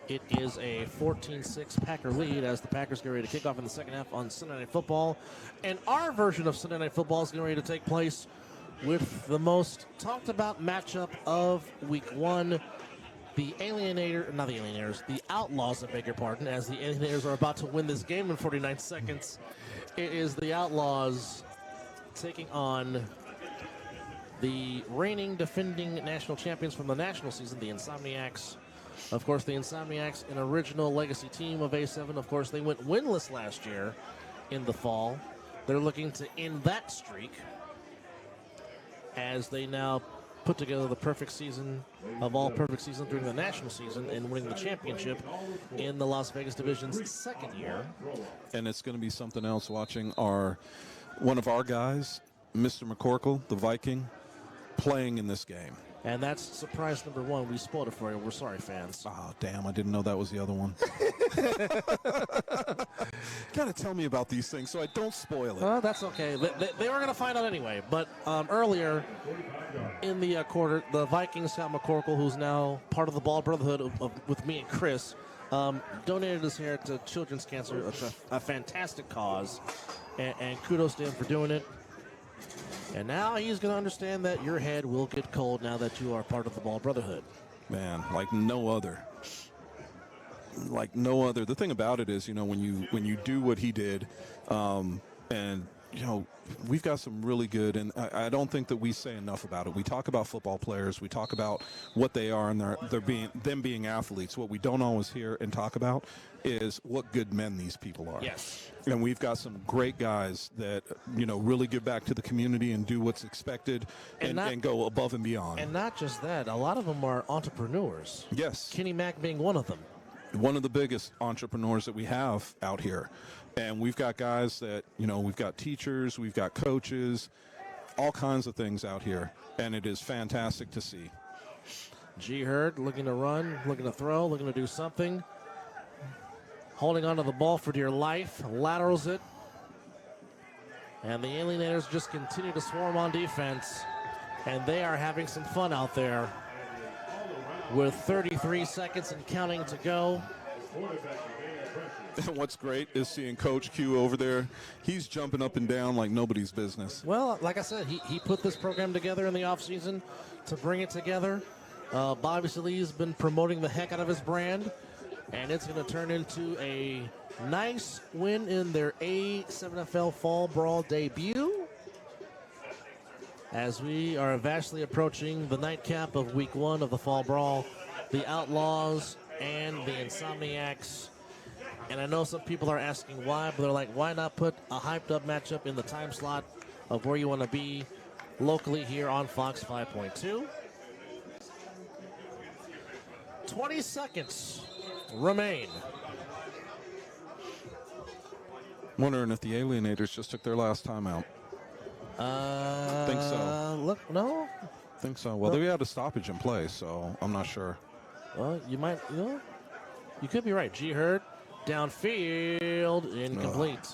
Speaker 2: it is a 14-6 Packer lead as the Packers get ready to kick off in the second half on Sunday Night Football. And our version of Sunday Night Football is getting ready to take place with the most talked about matchup of week 1. The Outlaws, I beg your pardon, as the Alienators are about to win this game in 49 seconds. It is the Outlaws taking on the reigning defending national champions from the national season, the Insomniacs. Of course, the Insomniacs, an original legacy team of A7. Of course, they went winless last year in the fall. They're looking to end that streak as they now put together the perfect season of all perfect seasons during the national season and winning the championship in the Las Vegas Division's second year.
Speaker 3: And it's going to be something else watching one of our guys, Mr. McCorkle, the Viking, playing in this game.
Speaker 2: And that's surprise number 1. We spoiled it for you. We're sorry, fans.
Speaker 3: Oh, damn, I didn't know that was the other one. Gotta tell me about these things so I don't spoil it.
Speaker 2: That's okay. They were going to find out anyway. But earlier in the quarter, the Vikings, Scott McCorkle, who's now part of the Ball Brotherhood with me and Chris, donated his hair to Children's Cancer. It's a fantastic cause. And kudos to him for doing it. And now he's going to understand that your head will get cold now that you are part of the Ball Brotherhood.
Speaker 3: Man, like no other. Like no other. The thing about it is, when you do what he did, and you know, we've got some really good, and I don't think that we say enough about it. We talk about football players, we talk about what they are, and them being athletes. What we don't always hear and talk about is what good men these people are.
Speaker 2: Yes.
Speaker 3: And we've got some great guys that, you know, really give back to the community and do what's expected and go above and beyond.
Speaker 2: And not just that, a lot of them are entrepreneurs.
Speaker 3: Yes.
Speaker 2: Kenny Mack being one of them.
Speaker 3: One of the biggest entrepreneurs that we have out here. And we've got guys that, you know, we've got teachers, we've got coaches, all kinds of things out here. And it is fantastic to see.
Speaker 2: G. Hurd looking to run, looking to throw, looking to do something. Holding onto the ball for dear life, laterals it. And the Alienators just continue to swarm on defense. And they are having some fun out there. With 33 seconds and counting to go.
Speaker 3: And what's great is seeing Coach Q over there. He's jumping up and down like nobody's business.
Speaker 2: Well, like I said, he put this program together in the offseason to bring it together. Bobby Salih's been promoting the heck out of his brand, and it's going to turn into a nice win in their A7FL Fall Brawl debut. As we are vastly approaching the nightcap of week 1 of the Fall Brawl, the Outlaws and the Insomniacs. And I know some people are asking why, but they're like, why not put a hyped-up matchup in the time slot of where you want to be locally here on Fox 5.2? 20 seconds remain.
Speaker 3: Wondering if the Alienators just took their last timeout. Think so.
Speaker 2: Look, no.
Speaker 3: Think so. Well, they had a stoppage in play, so I'm not sure.
Speaker 2: Well, you might, you could be right. G. Hurd, downfield, incomplete.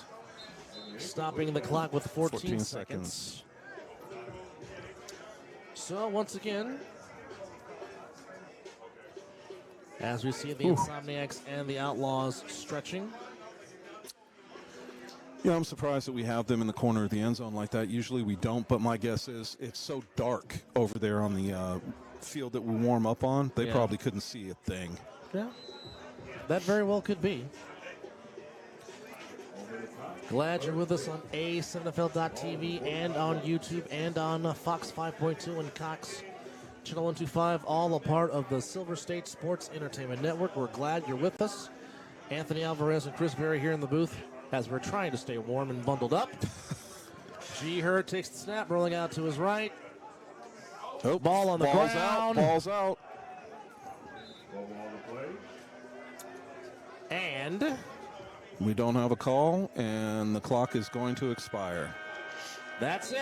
Speaker 2: Stopping the clock with 14 seconds. So, once again, as we see the Insomniacs and the Outlaws stretching.
Speaker 3: Yeah, I'm surprised that we have them in the corner of the end zone like that. Usually we don't, but my guess is it's so dark over there on the field that we warm up on, they probably couldn't see a thing.
Speaker 2: Yeah, that very well could be. Glad you're with us on A7FL.TV and on YouTube and on Fox 5.2 and Cox Channel 125, all a part of the Silver State Sports Entertainment Network. We're glad you're with us. Anthony Alvarez and Chris Berry here in the booth as we're trying to stay warm and bundled up. G. Hurd takes the snap, rolling out to his right.
Speaker 3: Oh,
Speaker 2: ball on the ground.
Speaker 3: Ball's out.
Speaker 2: And
Speaker 3: we don't have a call, and the clock is going to expire.
Speaker 2: That's it.